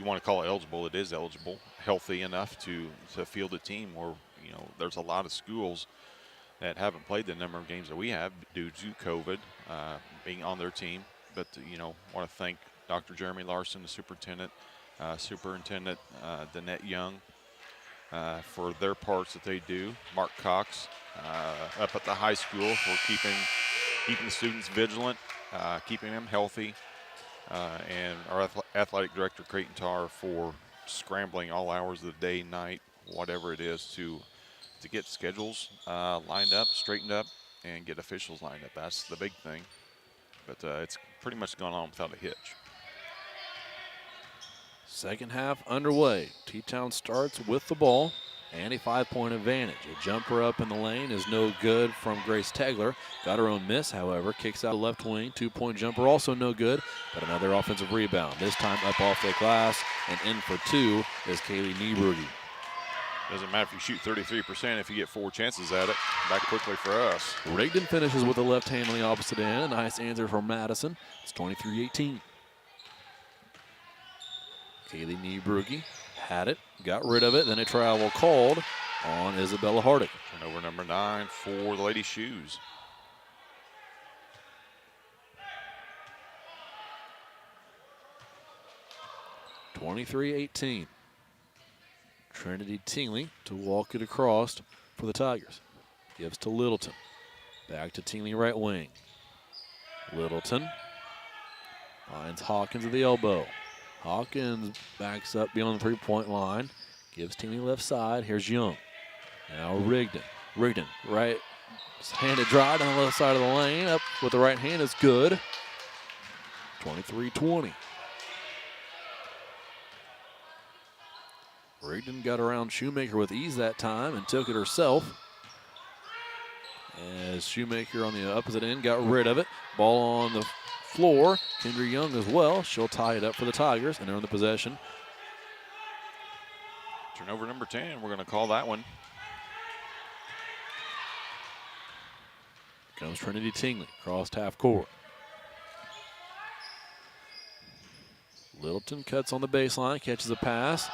want to call it eligible, it is eligible, healthy enough to field a team where, there's a lot of schools that haven't played the number of games that we have due to COVID being on their team. But, want to thank Dr. Jeremy Larson, the superintendent, Danette Young, for their parts that they do. Mark Cox up at the high school for keeping the students vigilant, keeping them healthy. And our athletic director, Creighton Tarr, for scrambling all hours of the day, night, whatever it is, to get schedules lined up, straightened up, and get officials lined up. That's the big thing. But it's pretty much gone on without a hitch. Second half underway. T-Town starts with the ball and a 5-point advantage. A jumper up in the lane is no good from Grace Tegler. Got her own miss, however. Kicks out the left wing. 2-point jumper also no good, but another offensive rebound. This time up off the glass and in for 2 is Kaylee Niebrugge. Doesn't matter if you shoot 33% if you get 4 chances at it. Back quickly for us. Rigdon finishes with the left hand on the opposite end. A nice answer from Madison. It's 23-18. Kaylee Niebrugge had it, got rid of it, then a travel called on Isabella Hardick. Turnover number 9 for the Lady Shoes. (23-18). Trinity Tingley to walk it across for the Tigers. Gives to Littleton. Back to Tingley right wing. Littleton finds Hawkins at the elbow. Hawkins backs up beyond the 3-point line. Gives Tingley left side. Here's Young. Now Rigdon. Rigdon right-handed drive down the left side of the lane. Up with the right hand is good. 23-20. Rigdon got around Shoemaker with ease that time and took it herself. As Shoemaker on the opposite end got rid of it. Ball on the floor. Kendra Young as well. She'll tie it up for the Tigers and earn the possession. Turnover number 10. We're going to call that one. Comes Trinity Tingley. Crossed half court. Littleton cuts on the baseline. Catches a pass.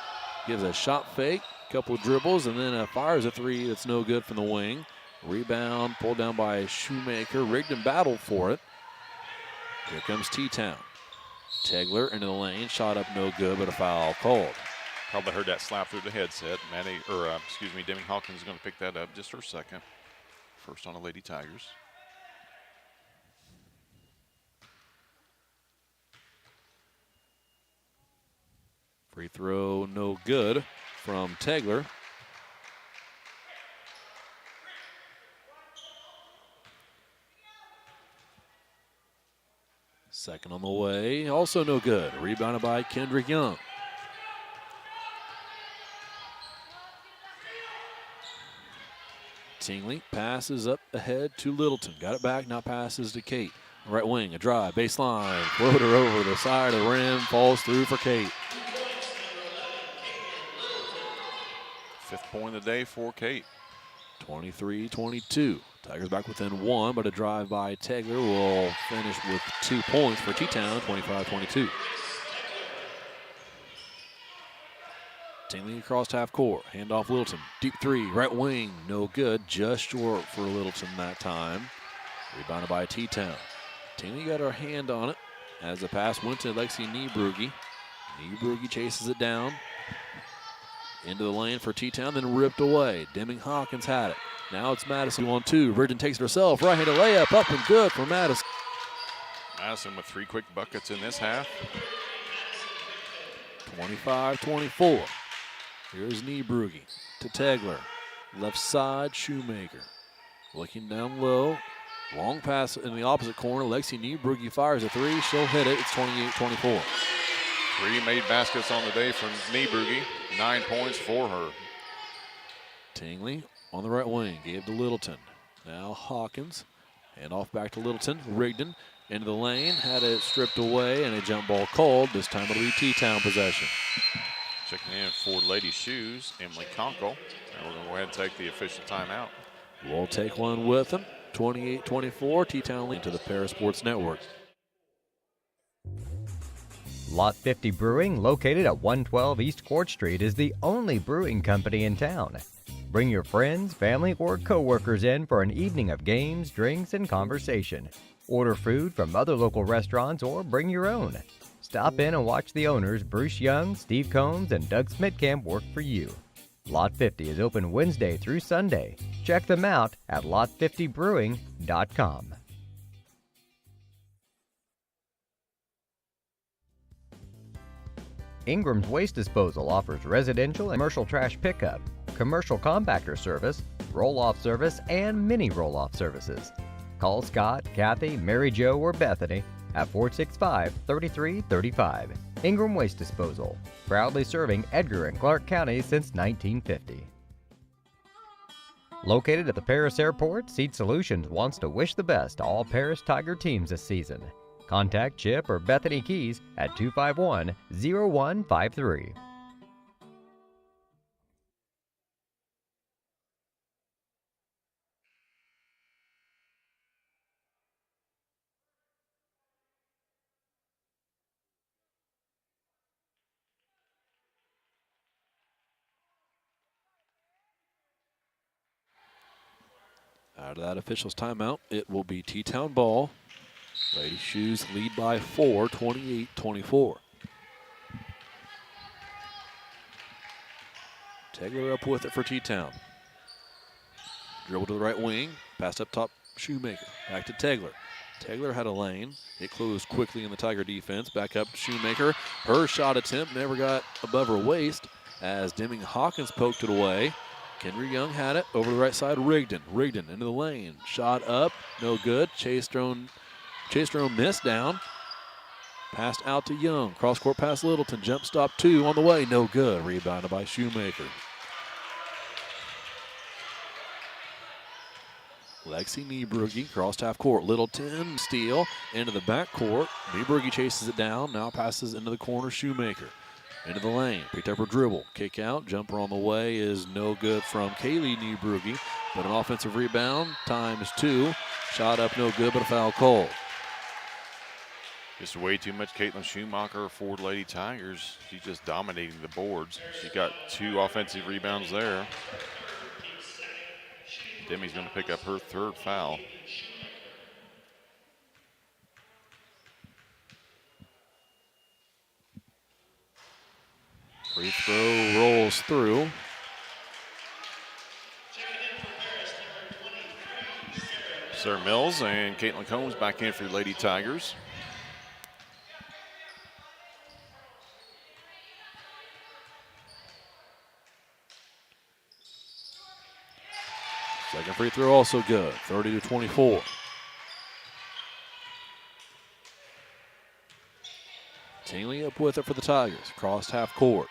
Gives a shot fake. Couple of dribbles. And then fires a 3 that's no good from the wing. Rebound pulled down by Shoemaker. Rigdon battled for it. Here comes T-Town. Tegler into the lane. Shot up no good, but a foul called. Probably heard that slap through the headset. Demi Hawkins is going to pick that up just her second. First on the Lady Tigers. Free throw no good from Tegler. Second on the way, also no good. Rebounded by Kendrick Young. Tingley passes up ahead to Littleton. Got it back, now passes to Kate. Right wing, a drive, baseline, floater over the side of the rim, falls through for Kate. 5th point of the day for Kate. 23-22. Tigers back within 1, but a drive by Tegler will finish with 2 points for T-Town, 25-22. Tingley across half court. Handoff Littleton. Deep 3, right wing, no good. Just short for Littleton that time. Rebounded by T-Town. Tingley got her hand on it as the pass went to Lexi Niebrugge. Niebrugge chases it down. Into the lane for T-Town, then ripped away. Deming Hawkins had it. Now it's Madison on 2. Virgin takes it herself. Right-handed layup up and good for Madison. Madison with 3 quick buckets in this half. 25-24. Here's Niebrugge to Tegler. Left side, Shoemaker. Looking down low. Long pass in the opposite corner. Lexi Niebrugge fires a three. She'll hit it. It's 28-24. 3 made baskets on the day from Niebrugge. 9 points for her. Tingley on the right wing. Gave to Littleton. Now Hawkins. Hand off back to Littleton. Rigdon into the lane. Had it stripped away and a jump ball called. This time it'll be T-Town possession. Checking in for Lady Shoes, Emily Conkle. And we're going to go ahead and take the official timeout. We'll take one with them. 28-24. T-Town lead to the Paris Sports Network. Lot 50 Brewing, located at 112 East Court Street, is the only brewing company in town. Bring your friends, family, or co-workers in for an evening of games, drinks, and conversation. Order food from other local restaurants or bring your own. Stop in and watch the owners, Bruce Young, Steve Combs, and Doug Smitkamp, work for you. Lot 50 is open Wednesday through Sunday. Check them out at lot50brewing.com. Ingram's Waste Disposal offers residential and commercial trash pickup, commercial compactor service, roll-off service, and mini roll-off services. Call Scott, Kathy, Mary Jo, or Bethany at 465-3335. Ingram Waste Disposal, proudly serving Edgar and Clark Counties since 1950. Located at the Paris Airport, Seat Solutions wants to wish the best to all Paris Tiger teams this season. Contact Chip or Bethany Keys at 251-0153. Out of that official's timeout, it will be T-Town ball. Lady Shoes lead by 4, 28-24. Tegler up with it for T-Town. Dribble to the right wing, pass up top, Shoemaker. Back to Tegler. Tegler had a lane. It closed quickly in the Tiger defense. Back up to Shoemaker. Her shot attempt never got above her waist as Deming Hawkins poked it away. Kendra Young had it over the right side. Rigdon into the lane. Shot up, no good. Chase thrown missed down. Passed out to Young. Cross court pass Littleton. Jump stop 2 on the way. No good. Rebounded by Shoemaker. Lexi Niebrugge crossed half court. Littleton steal into the back court. Niebrugge chases it down. Now passes into the corner. Shoemaker into the lane. Picked up her dribble. Kick out. Jumper on the way is no good from Kaylee Niebrugge. But an offensive rebound times 2. Shot up no good, but a foul called. Just way too much Caitlin Schumacher for Lady Tigers. She's just dominating the boards. She got 2 offensive rebounds there. Demi's going to pick up her 3rd foul. Free throw rolls through. Sarah Mills and Caitlin Combs back in for Lady Tigers. Second free throw also good. 30-24. Tingley up with it for the Tigers. Crossed half court.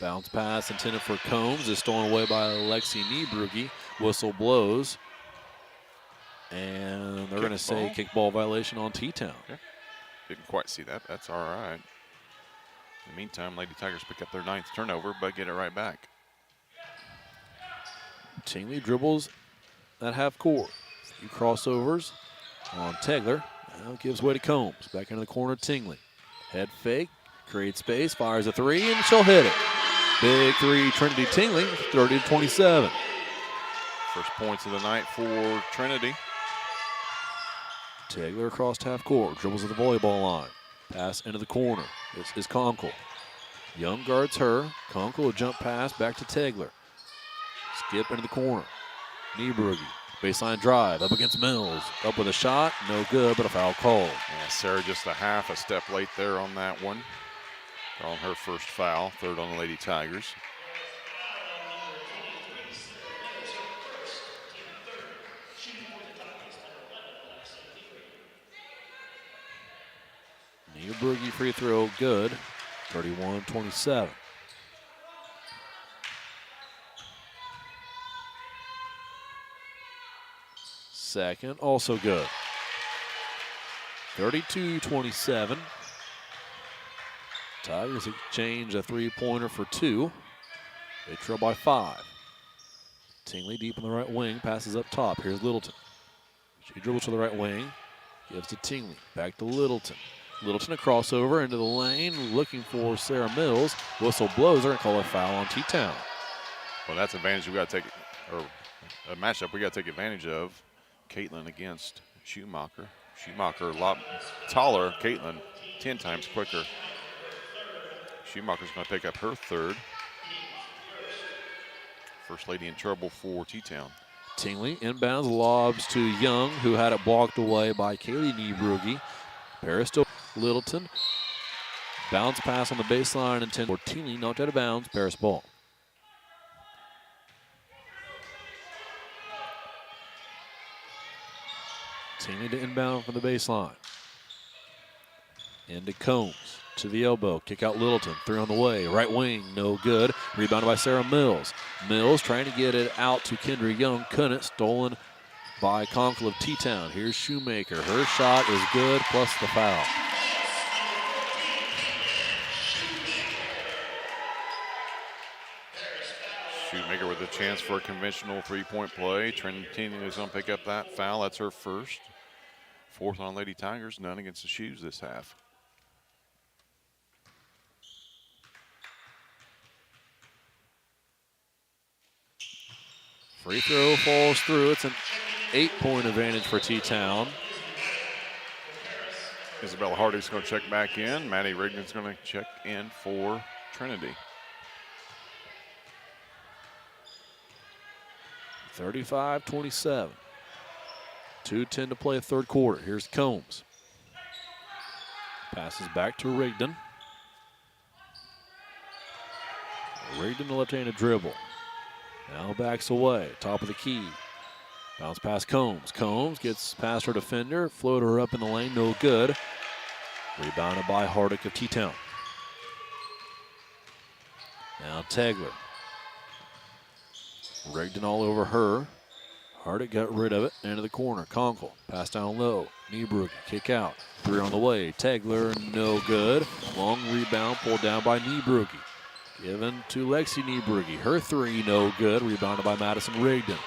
Bounce pass intended for Combs is stolen away by Lexi Niebrugge. Whistle blows. And they're going to say kickball violation on T-Town. Okay. Didn't quite see that. That's all right. In the meantime, Lady Tigers pick up their 9th turnover, but get it right back. Tingley dribbles at half court. A few crossovers on Tegler. Now gives way to Combs. Back into the corner, Tingley. Head fake, creates space, fires a 3, and she'll hit it. Big 3, Trinity Tingley, 30-27. First points of the night for Trinity. Tegler across half court, dribbles at the volleyball line. Pass into the corner. This is Conkle. Young guards her. Conkle, a jump pass back to Tegler. Skip into the corner. Niebrugge, baseline drive, up against Mills. Up with a shot, no good, but a foul called. Yeah, Sarah just a step late there on that one. On her first foul, 3rd on the Lady Tigers. Brewing free throw good. 31-27. Second, also good. 32-27. Tigers exchange a three-pointer for two. They trail by 5. Tingley deep in the right wing, passes up top. Here's Littleton. She dribbles to the right wing, gives to Tingley. Back to Littleton. Littleton a crossover into the lane, looking for Sarah Mills. Whistle blows her and call a foul on T-Town. Well, that's advantage we got to take, or a matchup we got to take advantage of. Caitlin against Schumacher. Schumacher a lot taller. Caitlin 10 times quicker. Schumacher's going to pick up her third. First lady in trouble for T-Town. Tingley inbounds, lobs to Young, who had it blocked away by Kaylee Niebrugge. Paris to Littleton. Bounce pass on the baseline and 10 for Tingley, knocked out of bounds. Paris ball. Tingley to inbound from the baseline. Into Combs. To the elbow, kick out Littleton, 3 on the way, right wing, no good. Rebounded by Sarah Mills. Mills trying to get it out to Kendra Young, couldn't, stolen by Conkle of T-Town. Here's Shoemaker, her shot is good, plus the foul. Shoemaker with a chance for a conventional three-point play. Trinity is going to pick up that foul, that's her first. Fourth on Lady Tigers, none against the Shoes this half. Free throw falls through. It's an 8-point advantage for T-Town. Isabella Hardy's going to check back in. Maddie Rigdon's going to check in for Trinity. 35-27. 2:10 to play third quarter. Here's Combs. Passes back to Rigdon. Rigdon, the left-handed dribble. Now backs away, top of the key. Bounce past Combs. Combs gets past her defender, floater up in the lane, no good. Rebounded by Hardick of T-Town. Now Tegler. Rigdon all over her. Hardick got rid of it, into the corner. Conkle, pass down low. Niebrugge, kick out. 3 on the way. Tegler, no good. Long rebound, pulled down by Niebrugge. Given to Lexi Niebrugge. Her 3, no good. Rebounded by Madison Rigdon.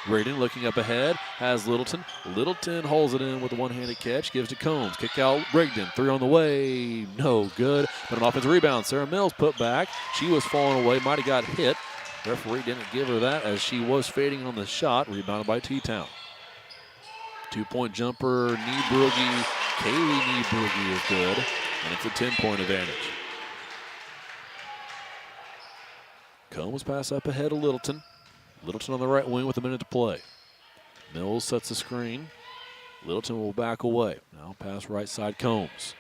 Rigdon looking up ahead, has Littleton. Littleton holds it in with a one-handed catch, gives to Combs. Kick out Rigdon. 3 on the way, no good. But an offensive rebound. Sarah Mills put back. She was falling away, might have got hit. Referee didn't give her that as she was fading on the shot. Rebounded by T-Town. 2-point jumper, Niebrugge. Kaylee Niebrugge is good. And it's a 10-point advantage. Combs pass up ahead of Littleton. Littleton on the right wing with a minute to play. Mills sets the screen. Littleton will back away. Now pass right side Combs.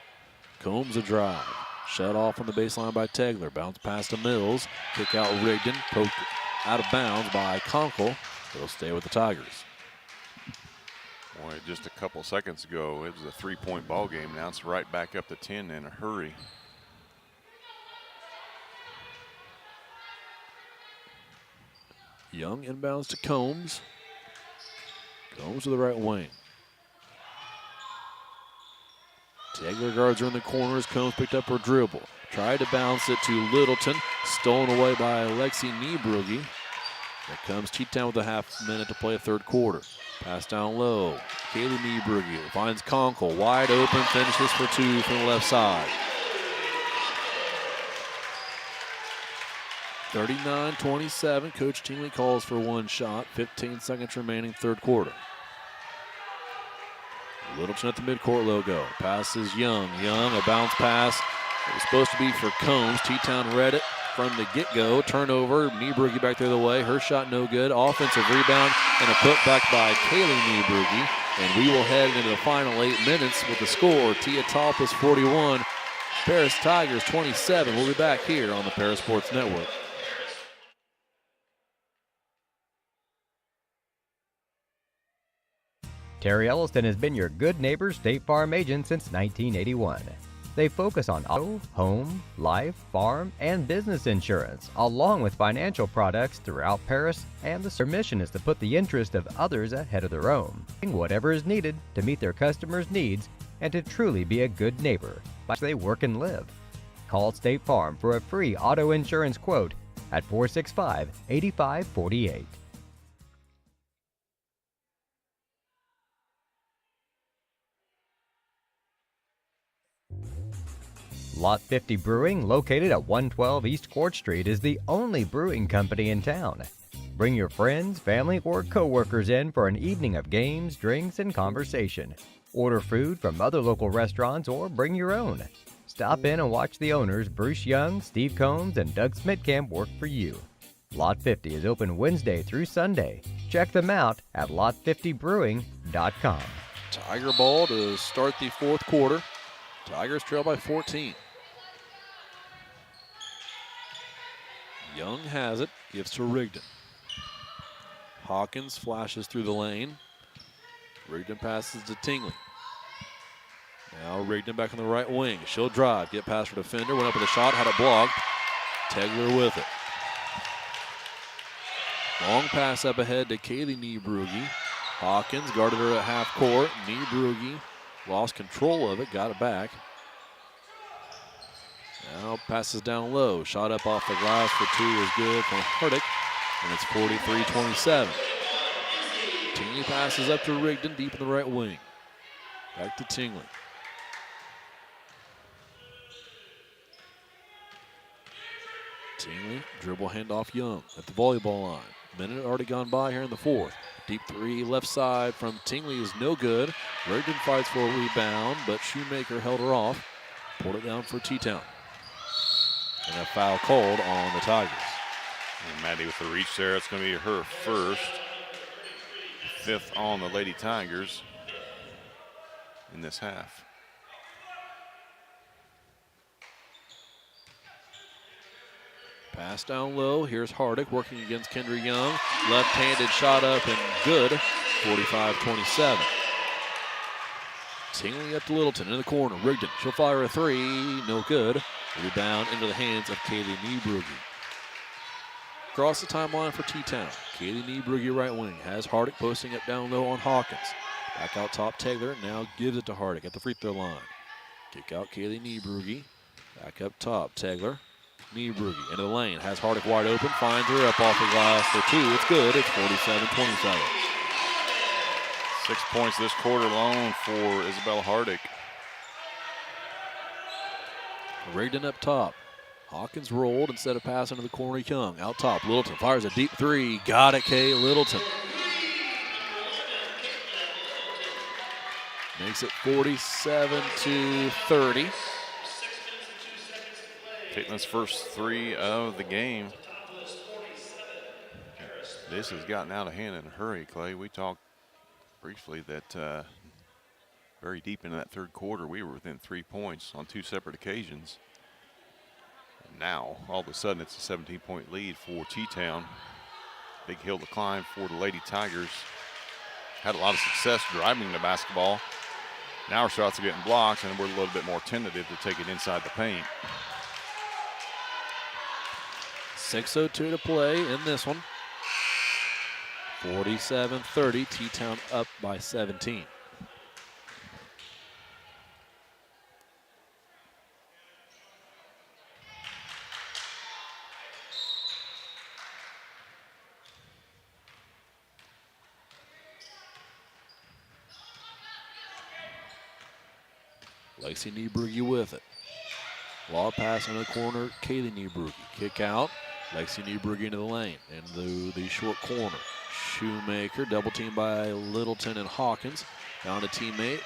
Combs a drive. Shut off on the baseline by Tegler. Bounce pass to Mills. Kick out Rigdon. Poked out of bounds by Conkle. It'll stay with the Tigers. Boy, just a couple seconds ago, it was a 3-point ball game. Now it's right back up to 10 in a hurry. Young inbounds to Combs. Combs to the right wing. Tegler guards her in the corners. Combs picked up her dribble. Tried to bounce it to Littleton. Stolen away by Lexi Niebrugge. Here comes T-Town with a half minute to play a third quarter. Pass down low. Kaylee Niebrugge finds Conkle. Wide open. Finishes for 2 from the left side. 39-27. Coach Tingley calls for 1 shot. 15 seconds remaining, third quarter. Littleton at the midcourt logo. Passes Young. Young, a bounce pass. It was supposed to be for Combs. T-Town read it from the get-go. Turnover. Niebrugge back the other way. Her shot no good. Offensive rebound and a putback by Kaylee Niebrugge. And we will head into the final 8 minutes with the score. Teutopolis 41. Paris Tigers 27. We'll be back here on the Paris Sports Network. Terry Elliston has been your good neighbor State Farm agent since 1981. They focus on auto, home, life, farm, and business insurance, along with financial products throughout Paris, and their mission is to put the interest of others ahead of their own, doing whatever is needed to meet their customers' needs and to truly be a good neighbor by which they work and live. Call State Farm for a free auto insurance quote at 465-8548. Lot 50 Brewing, located at 112 East Court Street, is the only brewing company in town. Bring your friends, family, or co-workers in for an evening of games, drinks, and conversation. Order food from other local restaurants or bring your own. Stop in and watch the owners, Bruce Young, Steve Combs, and Doug Smitkamp, work for you. Lot 50 is open Wednesday through Sunday. Check them out at lot50brewing.com. Tiger ball to start the fourth quarter. Tigers trail by 14. Young has it, gives to Rigdon. Hawkins flashes through the lane. Rigdon passes to Tingley. Now Rigdon back on the right wing. She'll drive, get past her defender, went up with a shot, had it blocked. Tegler with it. Long pass up ahead to Kaylee Niebrugge. Hawkins guarded her at half court. Niebrugge lost control of it, got it back. Now passes down low. Shot up off the glass for two is good from Hardick, and it's 43-27. Tingley passes up to Rigdon, deep in the right wing. Back to Tingley. Tingley, dribble handoff Young at the volleyball line. Minute already gone by here in the fourth. Deep three left side from Tingley is no good. Rigdon fights for a rebound, but Shoemaker held her off. Pulled it down for T-Town. And a foul called on the Tigers. And Maddie with the reach there. It's going to be her first. Fifth on the Lady Tigers in this half. Pass down low. Here's Hardick working against Kendra Young. Left-handed shot up and good. 45-27. Tingley up to Littleton in the corner. Rigdon, she'll fire a three. No good. Rebound into the hands of Kaylee Niebrugge. Across the timeline for T-Town. Kaylee Niebrugge right wing. Has Hardick posting up down low on Hawkins. Back out top Tegler. Now gives it to Hardick at the free throw line. Kick out Kaylee Niebrugge. Back up top Tegler. Niebrugge into the lane. Has Hardick wide open. Finds her up off the glass for two. It's good. It's 47-27. 6 points this quarter alone for Isabella Hardick. Rigdon up top. Hawkins rolled instead of passing to the corner. Young out top. Littleton fires a deep three. Got it, Kay Littleton. Makes it 47-30. Caitlin's first three of the game. This has gotten out of hand in a hurry, Clay. We talked briefly that very deep into that third quarter, we were within 3 points on two separate occasions. Now, all of a sudden, it's a 17-point lead for T-Town. Big hill to climb for the Lady Tigers. Had a lot of success driving the basketball. Now our shots are getting blocked, and we're a little bit more tentative to take it inside the paint. 6:02 to play in this one. 47-30, T-Town up by 17. Lexi Niebrugge with it. Law pass in the corner, Kaylee Niebrugge. Kick out, Lexi Niebrugge into the lane, into the short corner. Shoemaker, double team by Littleton and Hawkins. Down to teammate.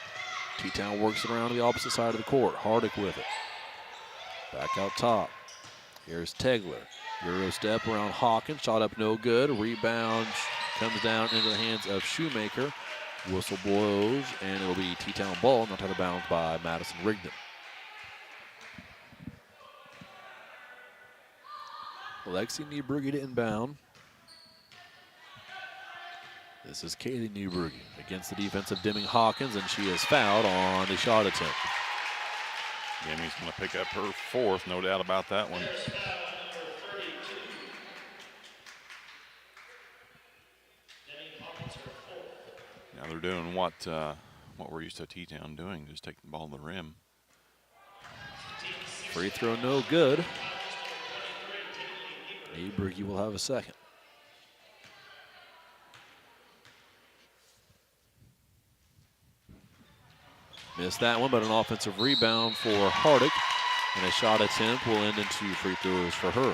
T-Town works it around to the opposite side of the court. Hardick with it. Back out top. Here's Tegler. Euro step around Hawkins. Shot up no good. Rebound comes down into the hands of Shoemaker. Whistle blows, and it'll be T-Town ball, knocked out of bounds by Madison Rigdon. Lexi Niebrugge to inbound. This is Kaylee Niebrugge against the defensive Deming Hawkins, and she is fouled on the shot attempt. Demi's going to pick up her fourth, no doubt about that one. Now they're doing what we're used to T-Town doing, just take the ball to the rim. Free throw no good. Brewing will have a second. Missed that one, but an offensive rebound for Hardick. And a shot attempt will end in 2 free throws for her.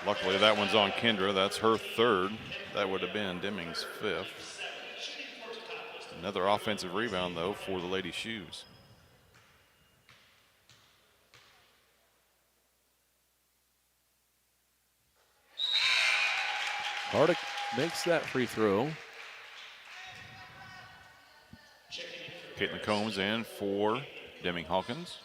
Luckily, that one's on Kendra. That's her third. That would have been Deming's fifth. Another offensive rebound, though, for the Lady Shoes. Hardick makes that free throw. Caitlin Combs in for Deming Hawkins.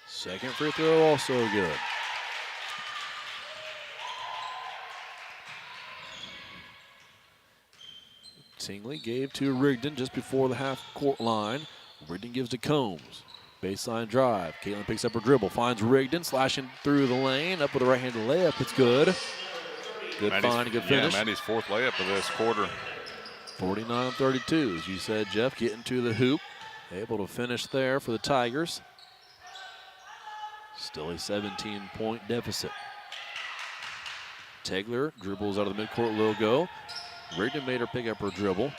Second free throw also good. Tingley gave to Rigdon just before the half-court line. Rigdon gives to Combs. Baseline drive. Caitlin picks up her dribble, finds Rigdon, slashing through the lane, up with a right-handed layup. It's good. Good find, good finish. Yeah, Maddie's fourth layup of this quarter. 49-32, as you said, Jeff, getting to the hoop. Able to finish there for the Tigers. Still a 17-point deficit. Tegler dribbles out of the midcourt logo. Rigdon made her pick up her dribble.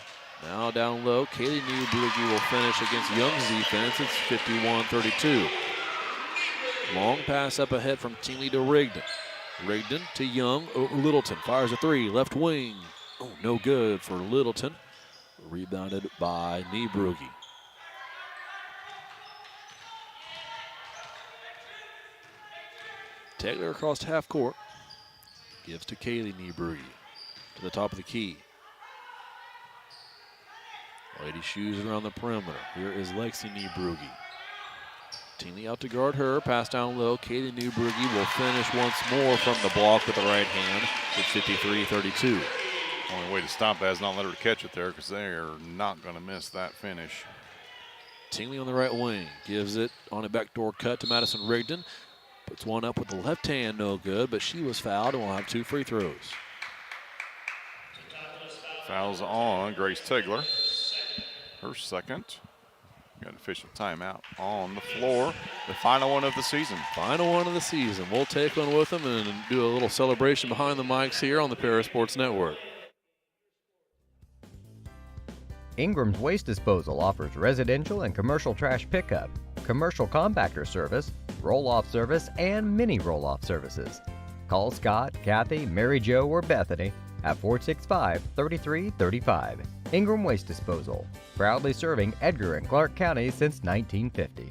Now down low, Kaylee Newbrugge will finish against Young's defense. It's 51-32. Long pass up ahead from Tingley to Rigdon. Rigdon to Young over Littleton. Fires a three, left wing. Oh, no good for Littleton. Rebounded by Newbrugge. Tegler across half court. Gives to Kaylee Newbrugge. To the top of the key. Lady Shoes around the perimeter. Here is Lexi Newbrugge. Tingley out to guard her. Pass down low. Kaylee Newbrugge will finish once more from the block with the right hand. It's 53-32. Only way to stop that is not let her catch it there, because they are not going to miss that finish. Tingley on the right wing. Gives it on a backdoor cut to Madison Rigdon. Puts one up with the left hand, no good, but she was fouled and will have 2 free throws. Fouls on Grace Tegler. Her second. Got an official timeout on the floor. The final one of the season. Final one of the season. We'll take one with them and do a little celebration behind the mics here on the Para Sports Network. Ingram's Waste Disposal offers residential and commercial trash pickup, commercial compactor service, roll-off service, and mini roll-off services. Call Scott, Kathy, Mary Jo, or Bethany at 465-3335. Ingram Waste Disposal, proudly serving Edgar and Clark counties since 1950.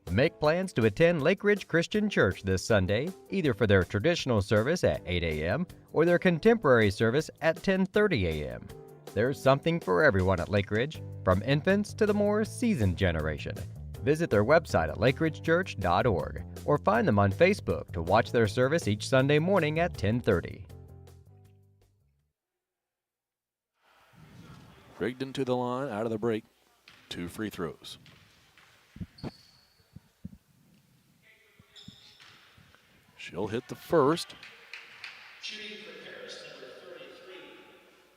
Make plans to attend Lake Ridge Christian Church this Sunday, either for their traditional service at 8 a.m. or their contemporary service at 10:30 a.m. There's something for everyone at Lake Ridge, from infants to the more seasoned generation. Visit their website at lakeridgechurch.org or find them on Facebook to watch their service each Sunday morning at 10:30. Rigdon to the line, out of the break. 2 free throws. She'll hit the first. Shooting for Paris, number 33,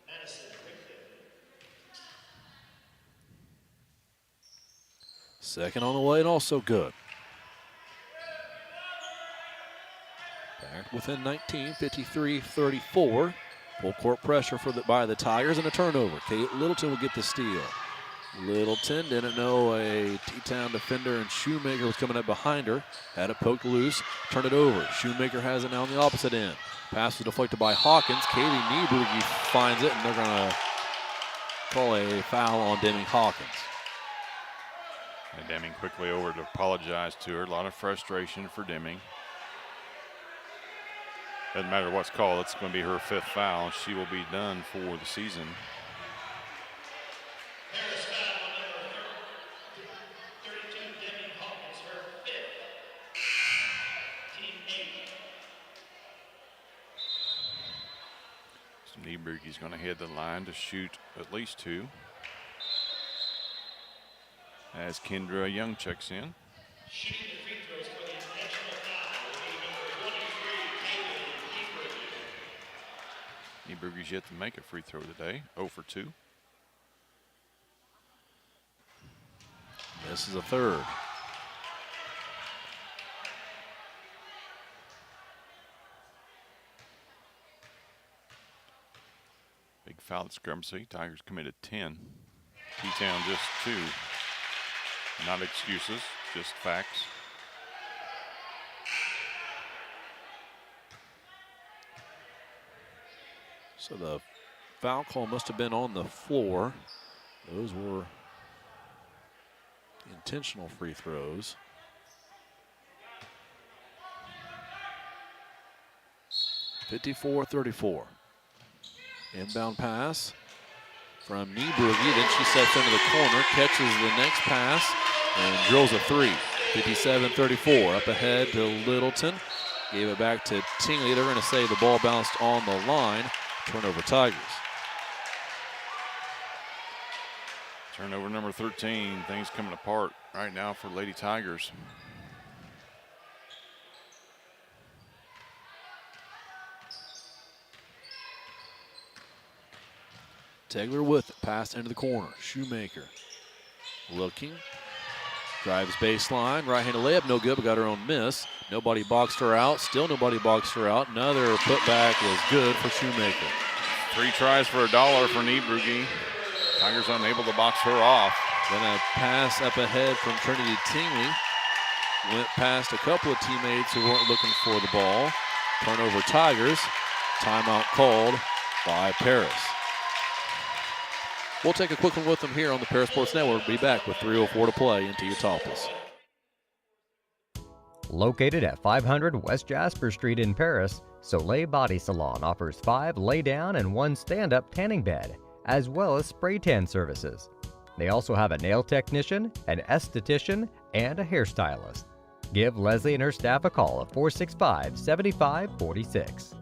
Madison Rigdon. Second on the way and also good. Back within 19, 53-34. Full court pressure by the Tigers and a turnover. Kate Littleton will get the steal. Littleton didn't know a T-Town defender and Shoemaker was coming up behind her. Had it poked loose, turned it over. Shoemaker has it now on the opposite end. Pass was deflected by Hawkins. Kaylee Newbrugge finds it, and they're going to call a foul on Deming Hawkins. And Deming quickly over to apologize to her. A lot of frustration for Deming. Doesn't matter what's called, it's going to be her 5th foul. She will be done for the season. Paris foul on number 32, Deming Hawkins, her 5th. Team 8. Nieberg's going to head the line to shoot at least 2. As Kendra Young checks in. Shooting the free throws for the intentional foul will be number 23, Nieberg. Nieberg's yet to make a free throw today, 0 for 2. This is a third. Big foul discrepancy. Tigers committed 10. T-Town just 2. Not excuses, just facts. So the foul call must have been on the floor. Those were intentional free throws. (54-34). Inbound pass from Niebrugge. Then she steps into the corner, catches the next pass, and drills a 3. 57-34. Up ahead to Littleton. Gave it back to Tingley. They're going to say the ball bounced on the line. Turnover Tigers. Turnover number 13. Things coming apart right now for Lady Tigers. Tegler with it. Pass into the corner. Shoemaker looking. Drives baseline. Right-handed layup. No good, but got her own miss. Nobody boxed her out. Still nobody boxed her out. Another putback is good for Shoemaker. 3 tries for $1 for Niebrugge. Tigers unable to box her off. Then a pass up ahead from Trinity Tingley. Went past a couple of teammates who weren't looking for the ball. Turnover Tigers. Timeout called by Paris. We'll take a quick one with them here on the Paris Sports Network. Be back with 3:04 to play in Teutopolis. Located at 500 West Jasper Street in Paris, Soleil Body Salon offers 5 lay-down and 1 stand-up tanning bed, as well as spray tan services. They also have a nail technician, an esthetician, and a hairstylist. Give Leslie and her staff a call at 465-7546.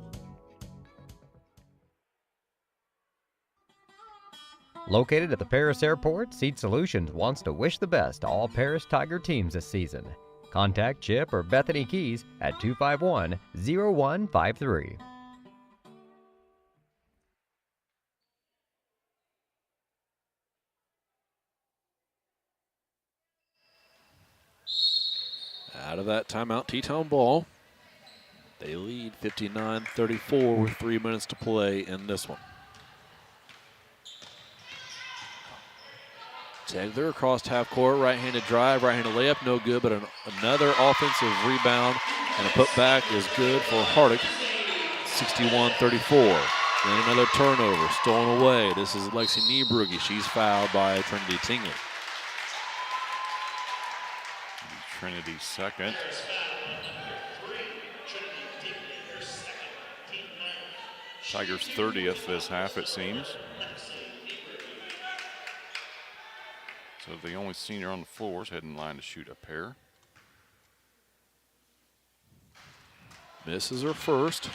Located at the Paris Airport, Seed Solutions wants to wish the best to all Paris Tiger teams this season. Contact Chip or Bethany Keys at 251-0153. Out of that timeout, Teton ball. They lead 59-34 with 3 minutes to play in this one. Tegler across half court, right-handed drive, right-handed layup, no good, but another offensive rebound and a putback is good for Hardick. 61-34. Then another turnover, stolen away. This is Lexi Niebrugge. She's fouled by Trinity Tingley. Trinity's second. Tigers' 30th this half, it seems. So the only senior on the floor is heading in line to shoot a pair. Misses her first.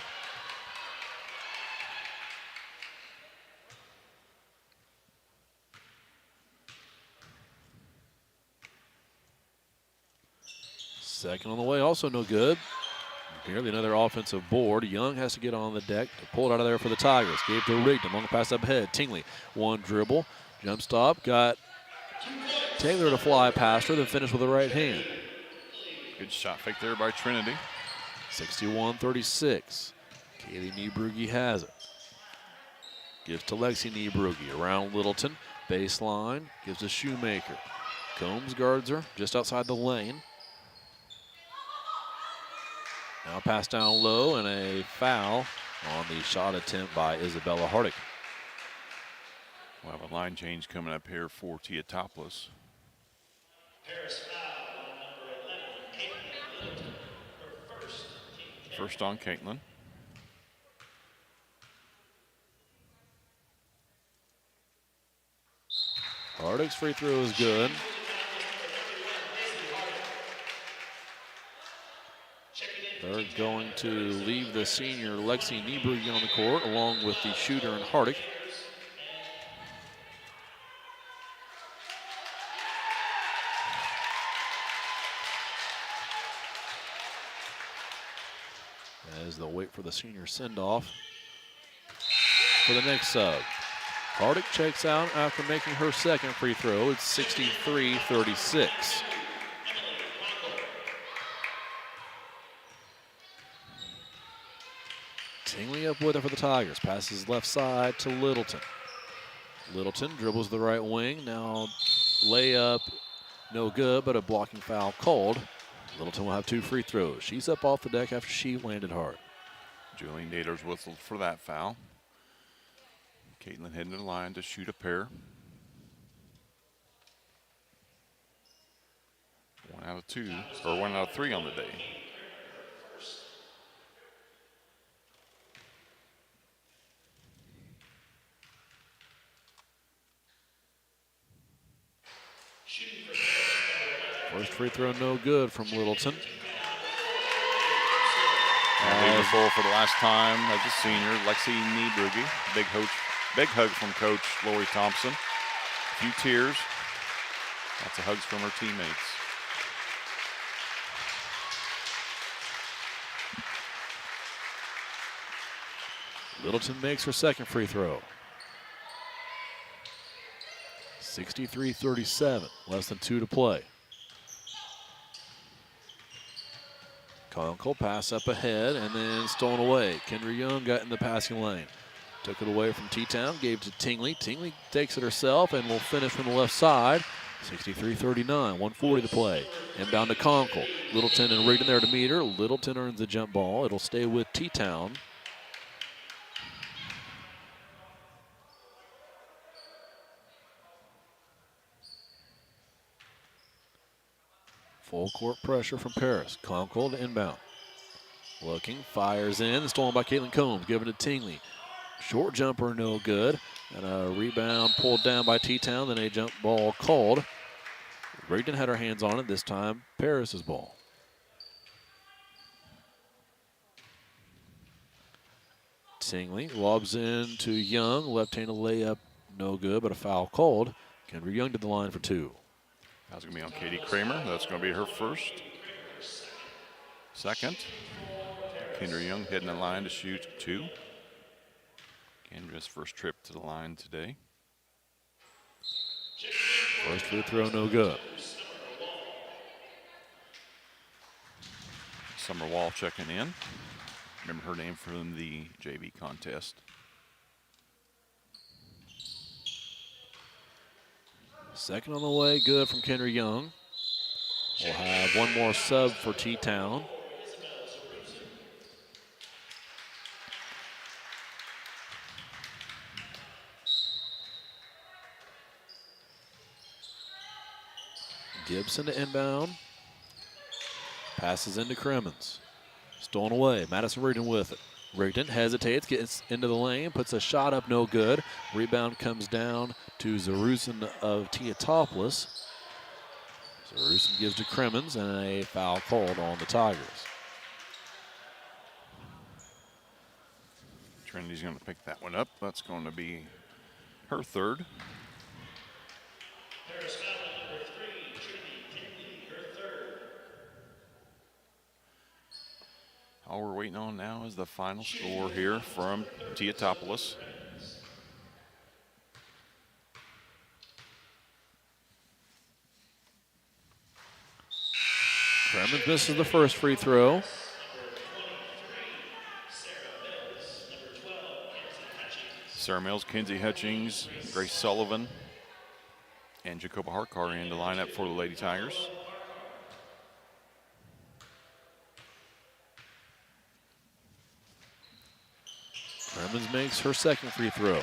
Second on the way, also no good. Nearly another offensive board. Young has to get on the deck to pull it out of there for the Tigers. Gave to Rigdon, long pass up ahead. Tingley, one dribble, jump stop, got Taylor to fly past her, then finish with the right hand. Good shot fake there by Trinity. 61-36. Kaylee Niebrugge has it. Gives to Lexi Niebrugge around Littleton. Baseline, gives to Shoemaker. Combs guards her just outside the lane. Now pass down low and a foul on the shot attempt by Isabella Hardick. We'll have a line change coming up here for Teutopolis. Paris foul on number 11, Caitlin Littleton, her first team foul. First on Caitlin. Hardick's free throw is good. They're going to leave the senior Lexi Niebrugge on the court along with the shooter and Hardick. As they'll wait for the senior send-off for the next sub. Hardick checks out after making her second free throw. It's 63-36. Tingley up with it for the Tigers. Passes left side to Littleton. Littleton dribbles the right wing. Now layup, no good, but a blocking foul called. Littleton will have 2 free throws. She's up off the deck after she landed hard. Julie Nader's whistled for that foul. Caitlin heading to the line to shoot a pair. 1 out of 2, or 1 out of 3 on the day. First free throw no good from Littleton. Beautiful for the last time as a senior, Lexi Niebrugge. Big hug from Coach Lori Thompson. A few tears. Lots of hugs from her teammates. Littleton makes her second free throw. 63-37, less than 2 to play. Conkle pass up ahead and then stolen away. Kendra Young got in the passing lane. Took it away from T-Town, gave to Tingley. Tingley takes it herself and will finish from the left side. 63-39, 1:40 to play. Inbound to Conkle. Littleton and Rigdon there to meet her. Littleton earns the jump ball. It'll stay with T-Town. Full court pressure from Paris. Conkle to inbound. Looking, fires in. Stolen by Caitlin Combs. Given to Tingley. Short jumper, no good. And a rebound pulled down by T-Town. Then a jump ball called. Rigdon had her hands on it. This time, Paris's ball. Tingley lobs in to Young. Left-handed layup, no good, but a foul called. Kendra Young to the line for 2. That's going to be on Katie Kramer. That's going to be her first. Second. Kendra Young hitting the line to shoot 2. Kendra's first trip to the line today. First free throw, no good. Summer Wall checking in. Remember her name from the JV contest. Second on the way, good from Kendra Young. We'll have one more sub for T-Town. Gibson to inbound. Passes into Cremens. Stolen away. Madison Rigdon with it. Rigdon hesitates, gets into the lane, puts a shot up, no good. Rebound comes down to Zarusin of Teutopolis. Zarusin gives to Cremens, and a foul called on the Tigers. Trinity's going to pick that one up. That's going to be her third. Paris foul number 3, Trinity Tingley, her third. All we're waiting on now is the final score here from Teutopolis. Cremens misses the first free throw. Sarah Mills, Kenzie Hutchings, Grace Sullivan, and Jacoba Harkar in the lineup for the Lady Tigers. Cremens makes her second free throw.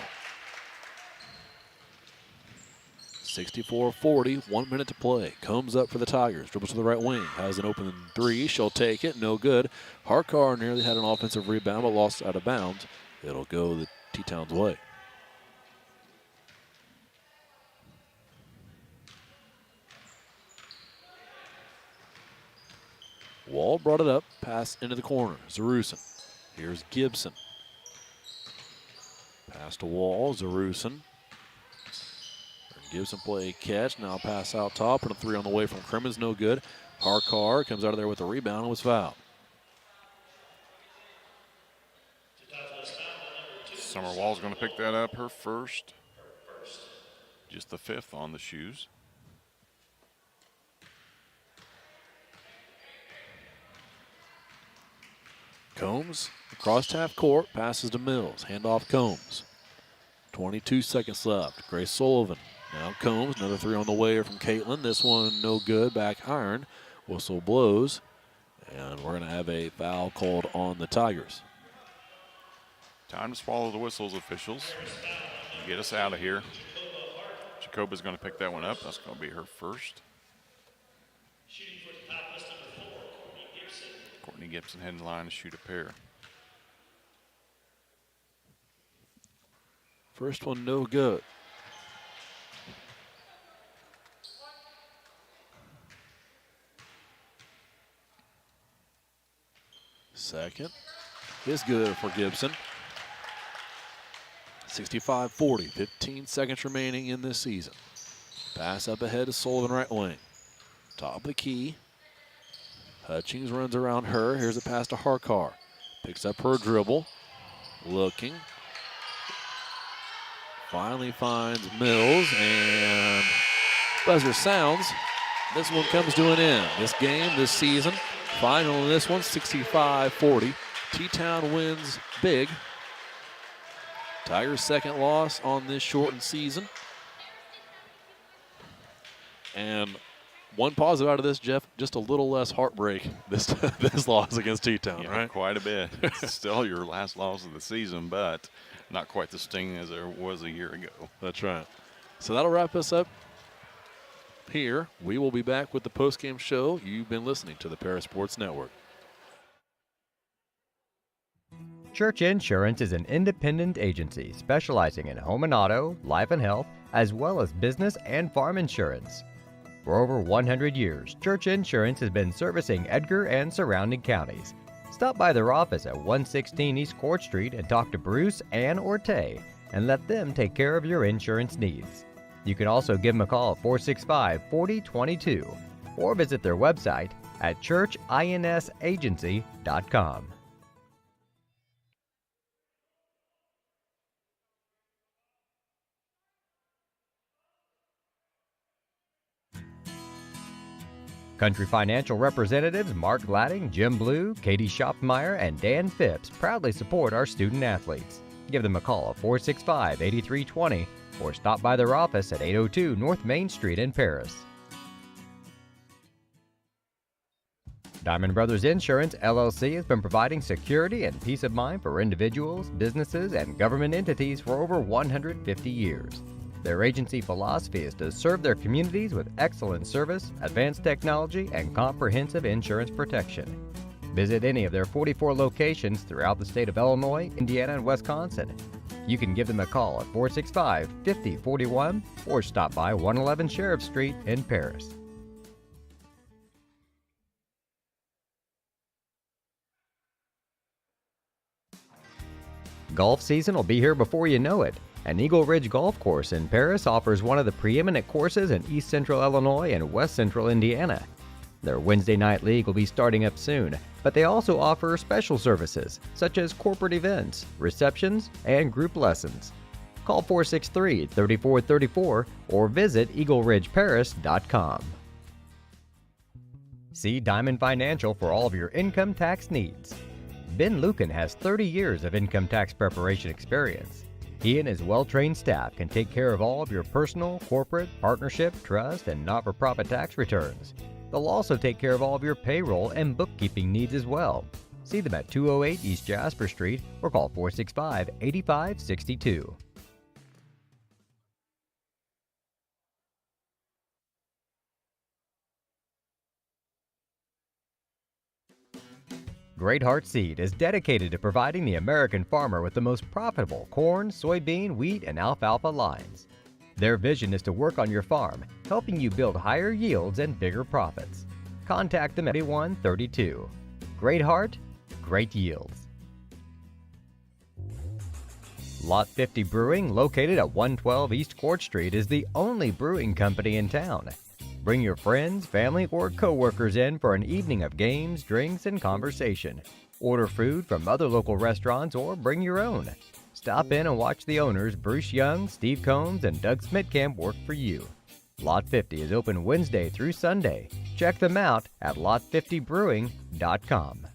64-40, 1 minute to play. Combs up for the Tigers. Dribbles to the right wing. Has an open 3. She'll take it. No good. Harkar nearly had an offensive rebound, but lost out of bounds. It'll go the T-Town's way. Wall brought it up, pass into the corner. Zarusin. Here's Gibson. Pass to Wall, Zarusin. Gibson play catch, now pass out top, and a three on the way from Kramer is no good. Harkar comes out of there with a rebound and was fouled. Summer Wall's going to pick that up, her first. Just the fifth on the shoes. Combs across half court, passes to Mills. Handoff Combs. 22 seconds left. Grace Sullivan. Now Combs, another three on the way from Caitlin. This one no good, back iron. Whistle blows, and we're going to have a foul called on the Tigers. Time to swallow the whistles, officials. Get us out of here. Jacoba's going to pick that one up. That's going to be her first. Shooting for Teutopolis number 4, Courtney Gibson. Courtney Gibson heading the line to shoot a pair. First one no good. Second is good for Gibson. 65-40, 15 seconds remaining in this season. Pass up ahead to Sullivan, right wing. Top of the key. Hutchings runs around her. Here's a pass to Harkar. Picks up her dribble. Looking. Finally finds Mills, and buzzer sounds. This one comes to an end. This game, this season, final in this one, 65-40. T-Town wins big. Tigers' second loss on this shortened season. And one positive out of this, Jeff, just a little less heartbreak this this loss against T-Town, Yeah, right? quite a bit. Still your last loss of the season, but not quite the sting as there was a year ago. That's right. So that'll wrap us up here. We will be back with the postgame show. You've been listening to the Paris Sports Network. Church Insurance is an independent agency specializing in home and auto, life and health, as well as business and farm insurance. For over 100 years, Church Insurance has been servicing Edgar and surrounding counties. Stop by their office at 116 East Court Street and talk to Bruce, Ann, or Tay, and let them take care of your insurance needs. You can also give them a call at 465-4022 or visit their website at churchinsagency.com. Country Financial representatives Mark Gladding, Jim Blue, Katie Schopfmeyer, and Dan Phipps proudly support our student athletes. Give them a call at 465-8320 or stop by their office at 802 North Main Street in Paris. Diamond Brothers Insurance, LLC has been providing security and peace of mind for individuals, businesses, and government entities for over 150 years. Their agency philosophy is to serve their communities with excellent service, advanced technology, and comprehensive insurance protection. Visit any of their 44 locations throughout the state of Illinois, Indiana, and Wisconsin. You can give them a call at 465-5041 or stop by 111 Sheriff Street in Paris. Golf season will be here before you know it, and Eagle Ridge Golf Course in Paris offers one of the preeminent courses in East Central Illinois and West Central Indiana. Their Wednesday night league will be starting up soon, but they also offer special services such as corporate events, receptions, and group lessons. Call 463-3434 or visit eagleridgeparis.com. See Diamond Financial for all of your income tax needs. Ben Lucan has 30 years of income tax preparation experience. He and his well-trained staff can take care of all of your personal, corporate, partnership, trust, and not-for-profit tax returns. They'll also take care of all of your payroll and bookkeeping needs as well. See them at 208 East Jasper Street or call 465-8562. Great Heart Seed is dedicated to providing the American farmer with the most profitable corn, soybean, wheat, and alfalfa lines. Their vision is to work on your farm, helping you build higher yields and bigger profits. Contact them at 8132. Great heart, great yields. Lot 50 Brewing, located at 112 East Court Street, is the only brewing company in town. Bring your friends, family, or co-workers in for an evening of games, drinks, and conversation. Order food from other local restaurants or bring your own. Stop in and watch the owners, Bruce Young, Steve Combs, and Doug Smitkamp, work for you. Lot 50 is open Wednesday through Sunday. Check them out at lot50brewing.com.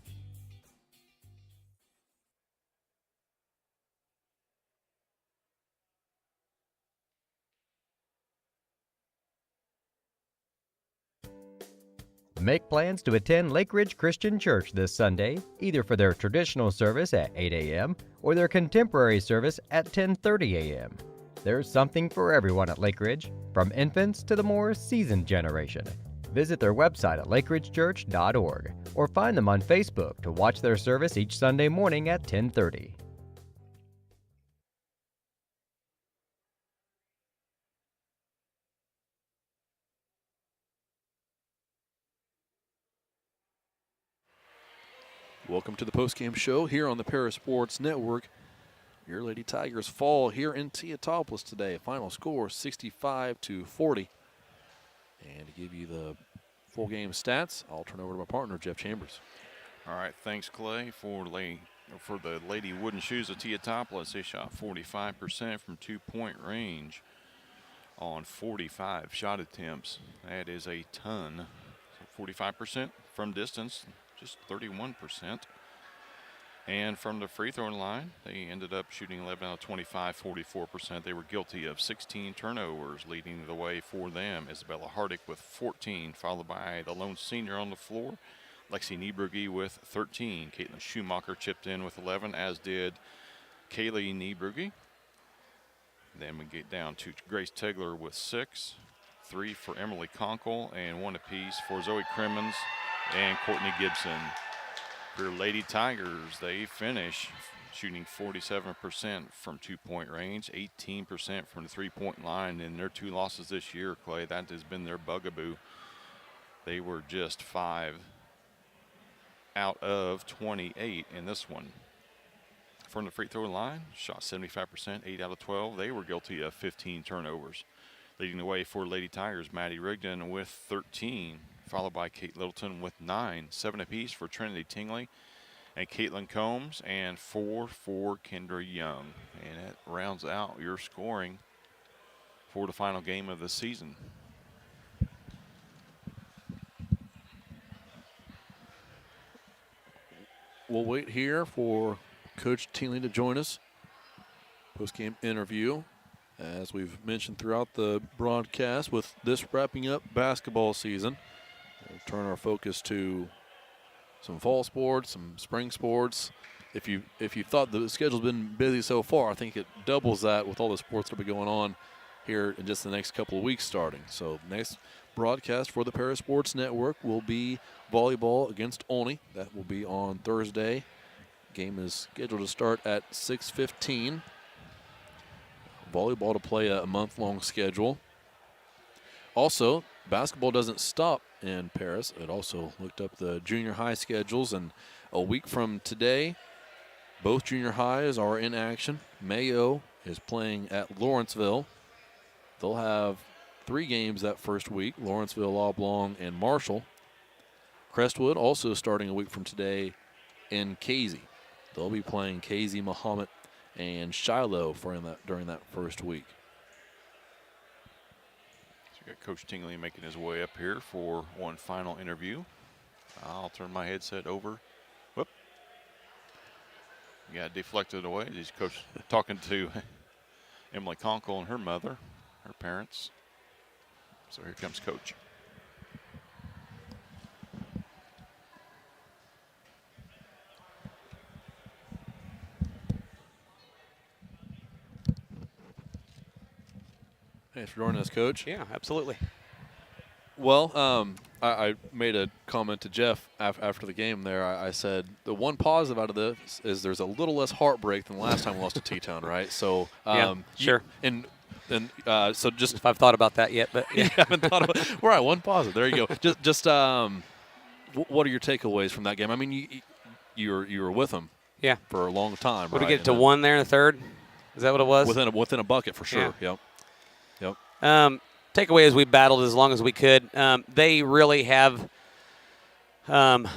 Make plans to attend Lake Ridge Christian Church this Sunday, either for their traditional service at 8 a.m. or their contemporary service at 10:30 a.m. There's something for everyone at Lake Ridge, from infants to the more seasoned generation. Visit their website at lakeridgechurch.org or find them on Facebook to watch their service each Sunday morning at 10:30. Welcome to the postgame show here on the Paris Sports Network. Your Lady Tigers fall here in Teutopolis today. Final score 65-40. And to give you the full game stats, I'll turn over to my partner, Jeff Chambers. All right, thanks, Clay. For the Lady Wooden Shoes of Teutopolis, they shot 45% from two-point range on 45 shot attempts. That is a ton. So 45% from distance, just 31%. And from the free throw line, they ended up shooting 11 out of 25, 44%. They were guilty of 16 turnovers, leading the way for them. Isabella Hardick with 14, followed by the lone senior on the floor, Lexi Niebrugge with 13. Caitlin Schumacher chipped in with 11, as did Kaylee Niebrugge. Then we get down to Grace Tegler with 6, 3 for Emily Conkle, and 1 apiece for Zoe Crimmins and Courtney Gibson. For Lady Tigers, they finish shooting 47% from two-point range, 18% from the three-point line. In their 2 losses this year, Clay, that has been their bugaboo. They were just 5 out of 28 in this one. From the free throw line, shot 75%, 8 out of 12. They were guilty of 15 turnovers. Leading the way for Lady Tigers, Maddie Rigdon with 13, followed by Kate Littleton with 9, 7 apiece for Trinity Tingley and Caitlin Combs, and 4 for Kendra Young. And that rounds out your scoring for the final game of the season. We'll wait here for Coach Tingley to join us. Post-game interview. As we've mentioned throughout the broadcast, with this wrapping up basketball season, we'll turn our focus to some fall sports, some spring sports. If you thought the schedule's been busy so far, I think it doubles that with all the sports that will be going on here in just the next couple of weeks starting. So next broadcast for the Paris Sports Network will be volleyball against Olney. That will be on Thursday. Game is scheduled to start at 6:15. Volleyball to play a month-long schedule. Also, basketball doesn't stop in Paris. It also looked up the junior high schedules, and a week from today, both junior highs are in action. Mayo is playing at Lawrenceville. They'll have 3 games that first week, Lawrenceville, Oblong, and Marshall. Crestwood also starting a week from today in Casey. They'll be playing Casey, Mahomet, and Shiloh during that first week. So we got Coach Tingley making his way up here for one final interview. I'll turn my headset over. Whoop. Yeah, deflected away. He's Coach talking to Emily Conkle and her mother, her parents. So here comes Coach. Thanks for joining us, Coach. Yeah, absolutely. Well, I made a comment to Jeff after the game there. I said the one positive out of this is there's a little less heartbreak than the last time we lost to T-Town, right? So Yeah, sure. So just If I've thought about that yet, but you yeah. haven't thought about. Right, one positive. There you go. just what are your takeaways from that game? I mean, you were with them Yeah. for a long time. Would right? we get to one there in the third? Is that what it was? Within a bucket for sure. Yeah. Yep. Takeaway is we battled as long as we could. They really have some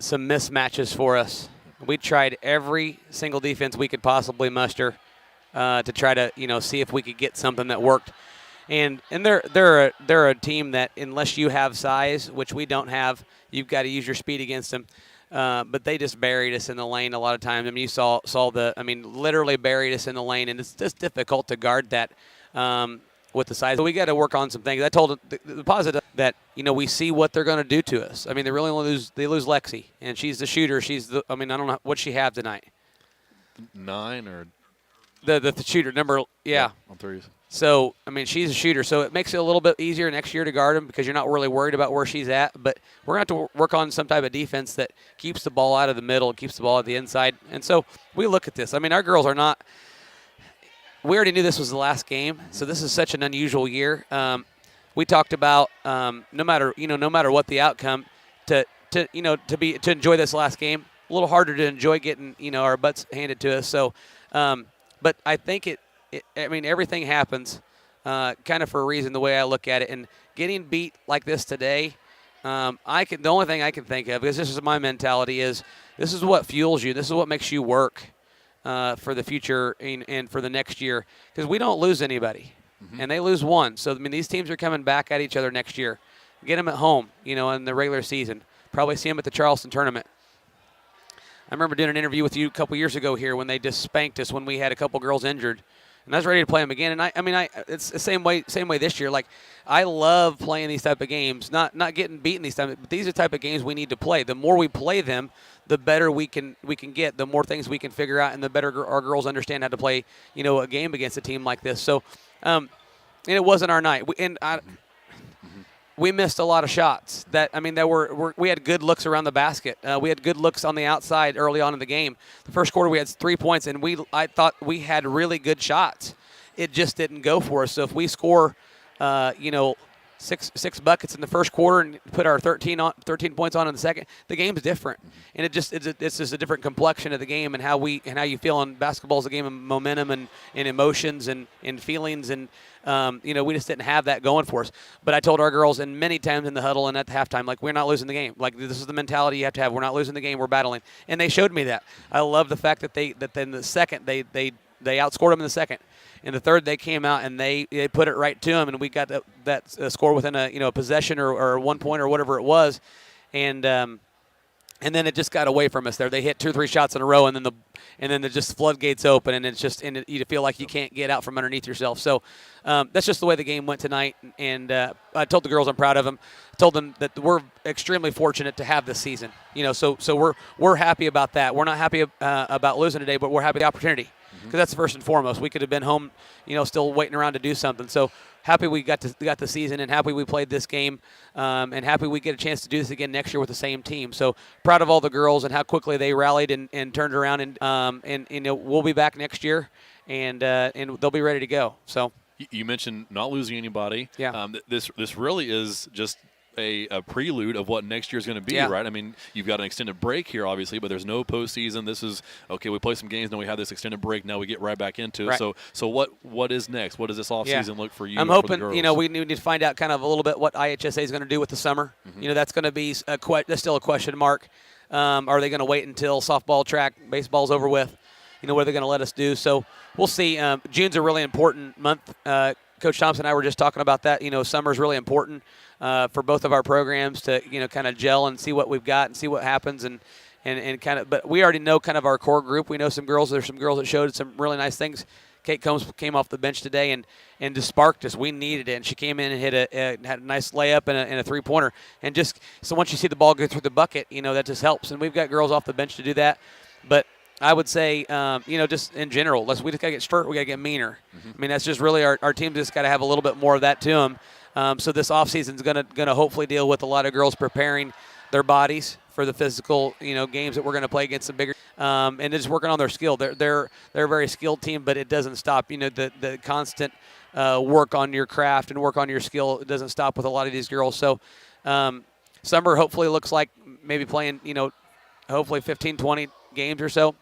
mismatches for us. We tried every single defense we could possibly muster to try to see if we could get something that worked. And they're a team that unless you have size, which we don't have, you've got to use your speed against them. But they just buried us in the lane a lot of times. I mean, you saw literally buried us in the lane, and it's just difficult to guard that with the size. So we got to work on some things. I told the positive that we see what they're going to do to us. I mean, they lose Lexi, and she's the shooter. I don't know what she have tonight. 9 or the shooter number, yeah, on threes. So, I mean, she's a shooter, so it makes it a little bit easier next year to guard him because you're not really worried about where she's at. But we're going to have to work on some type of defense that keeps the ball out of the middle, keeps the ball at the inside. And so we look at this. I mean, our girls are not – we already knew this was the last game, so this is such an unusual year. We talked about no matter what the outcome, to enjoy this last game, a little harder to enjoy getting our butts handed to us. So, but I think everything happens kind of for a reason, the way I look at it. And getting beat like this today, the only thing I can think of, because this is my mentality, is this is what fuels you. This is what makes you work for the future and for the next year, because we don't lose anybody, and they lose one. So, I mean, these teams are coming back at each other next year. Get them at home, in the regular season. Probably see them at the Charleston tournament. I remember doing an interview with you a couple years ago here when they just spanked us when we had a couple girls injured. And I was ready to play them again. And it's the same way this year. Like, I love playing these type of games, not getting beaten these times, but these are the type of games we need to play. The more we play them, the better we can get, the more things we can figure out, and the better our girls understand how to play, a game against a team like this. So, and it wasn't our night. We missed a lot of shots. We had good looks around the basket. We had good looks on the outside early on in the game. The first quarter we had 3 points, and I thought we had really good shots. It just didn't go for us. So if we score, six buckets in the first quarter and put our 13 points on in the second, the game's different. And it's just a different complexion of the game, and how you feel. On basketball is a game of momentum and emotions and feelings, and we just didn't have that going for us. But I told our girls, and many times in the huddle and at the halftime, like, we're not losing the game. Like, this is the mentality you have to have. We're not losing the game. We're battling. And they showed me that. I love the fact that in the second they outscored them in the second. In the third, they came out and they put it right to them, and we got that score within a possession or 1 point or whatever it was, and then it just got away from us there. They hit 2 or 3 shots in a row, and then the just floodgates open, and you feel like you can't get out from underneath yourself. So that's just the way the game went tonight. And I told the girls I'm proud of them. I told them that we're extremely fortunate to have this season. So we're happy about that. We're not happy about losing today, but we're happy with the opportunity. Because that's first and foremost. We could have been home, still waiting around to do something. So happy we got the season, and happy we played this game, and happy we get a chance to do this again next year with the same team. So proud of all the girls and how quickly they rallied and turned around, and we'll be back next year, and they'll be ready to go. So you mentioned not losing anybody. Yeah. This really is just a prelude of what next year is going to be, yeah. right? I mean, you've got an extended break here, obviously, but there's no postseason. This is, okay, we play some games, then we have this extended break, now we get right back into it. Right. So what is next? What does this offseason look for you? I'm for hoping, the girls? we need to find out kind of a little bit what IHSA is going to do with the summer. That's going to be that's still a question mark. Are they going to wait until softball, track, baseball's over with? What are they going to let us do? So we'll see. June's a really important month. Coach Thompson and I were just talking about that. Summer's really important for both of our programs to, kind of gel and see what we've got and see what happens and kind of. But we already know kind of our core group. We know some girls. There's some girls that showed some really nice things. Kate Combs came off the bench today and just sparked us. We needed it, and she came in and had a nice layup and a three-pointer. And just so once you see the ball go through the bucket, that just helps. And we've got girls off the bench to do that. But I would say, just in general, we just got to get stronger. We got to get meaner. I mean, that's just really our team just got to have a little bit more of that to them. So this offseason is gonna hopefully deal with a lot of girls preparing their bodies for the physical, games that we're going to play against some bigger, and just working on their skill. They're a very skilled team, but it doesn't stop. The constant work on your craft and work on your skill, it doesn't stop with a lot of these girls. So summer hopefully looks like maybe playing, hopefully 15, 20 games or so.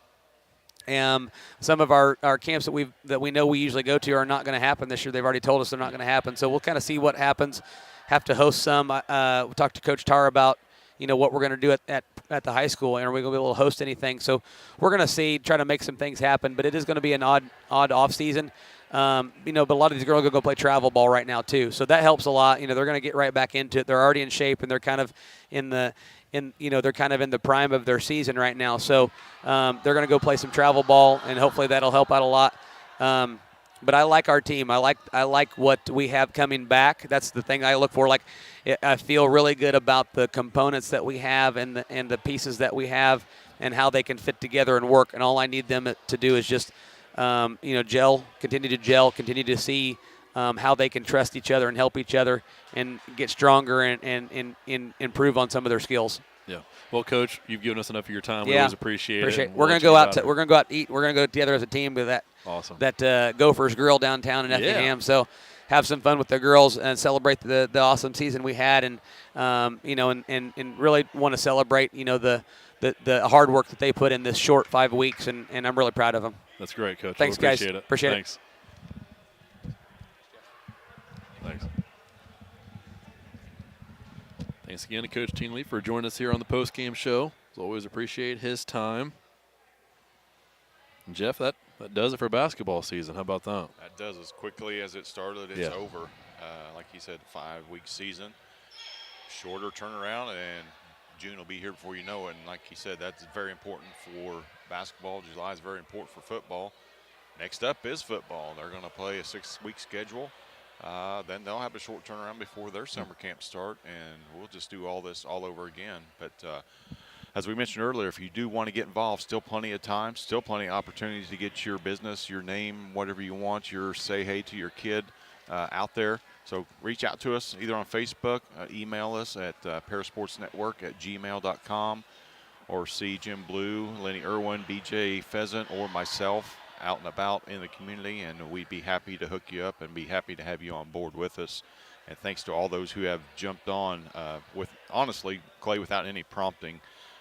Some of our camps that we know we usually go to are not going to happen this year. They've already told us they're not going to happen. So we'll kind of see what happens. Have to host some. We talked to Coach Tar about what we're going to do at the high school, and are we going to be able to host anything? So we're going to try to make some things happen. But it is going to be an odd off season. But a lot of these girls are going to go play travel ball right now too. So that helps a lot. They're going to get right back into it. They're already in shape, and they're kind of they're kind of in the prime of their season right now. So they're going to go play some travel ball, and hopefully that'll help out a lot. But I like our team. I like what we have coming back. That's the thing I look for. I feel really good about the components that we have and the pieces that we have and how they can fit together and work. And all I need them to do is just continue to see how they can trust each other and help each other and get stronger and improve on some of their skills. Yeah. Well, Coach, you've given us enough of your time. We always appreciate it. We're gonna go out to eat. We're gonna go together as a team with that Gophers Grill downtown in Effingham. So have some fun with the girls and celebrate the awesome season we had, and and really want to celebrate the hard work that they put in this short 5 weeks, and I'm really proud of them. That's great, Coach. Thanks, we'll guys. Appreciate it. Thanks. Thanks again to Coach Teenley for joining us here on the post-game show. As always, appreciate his time. And Jeff, that does it for basketball season. How about that? That does. As quickly as it started, it's over. Like he said, 5-week season. Shorter turnaround, and June will be here before you know it. And like he said, that's very important for basketball. July is very important for football. Next up is football. They're going to play a 6-week schedule. Then they'll have a short turnaround before their summer camp start, and we'll just do all this all over again. But as we mentioned earlier, if you do want to get involved, still plenty of time, still plenty of opportunities to get your business, your name, whatever you want, your say hey to your kid out there. So reach out to us either on Facebook, email us at parasportsnetwork@gmail.com, or see Jim Blue, Lenny Irwin, BJ Pheasant, or myself out and about in the community, and we'd be happy to hook you up and be happy to have you on board with us. And thanks to all those who have jumped on with, honestly, Clay, without any prompting.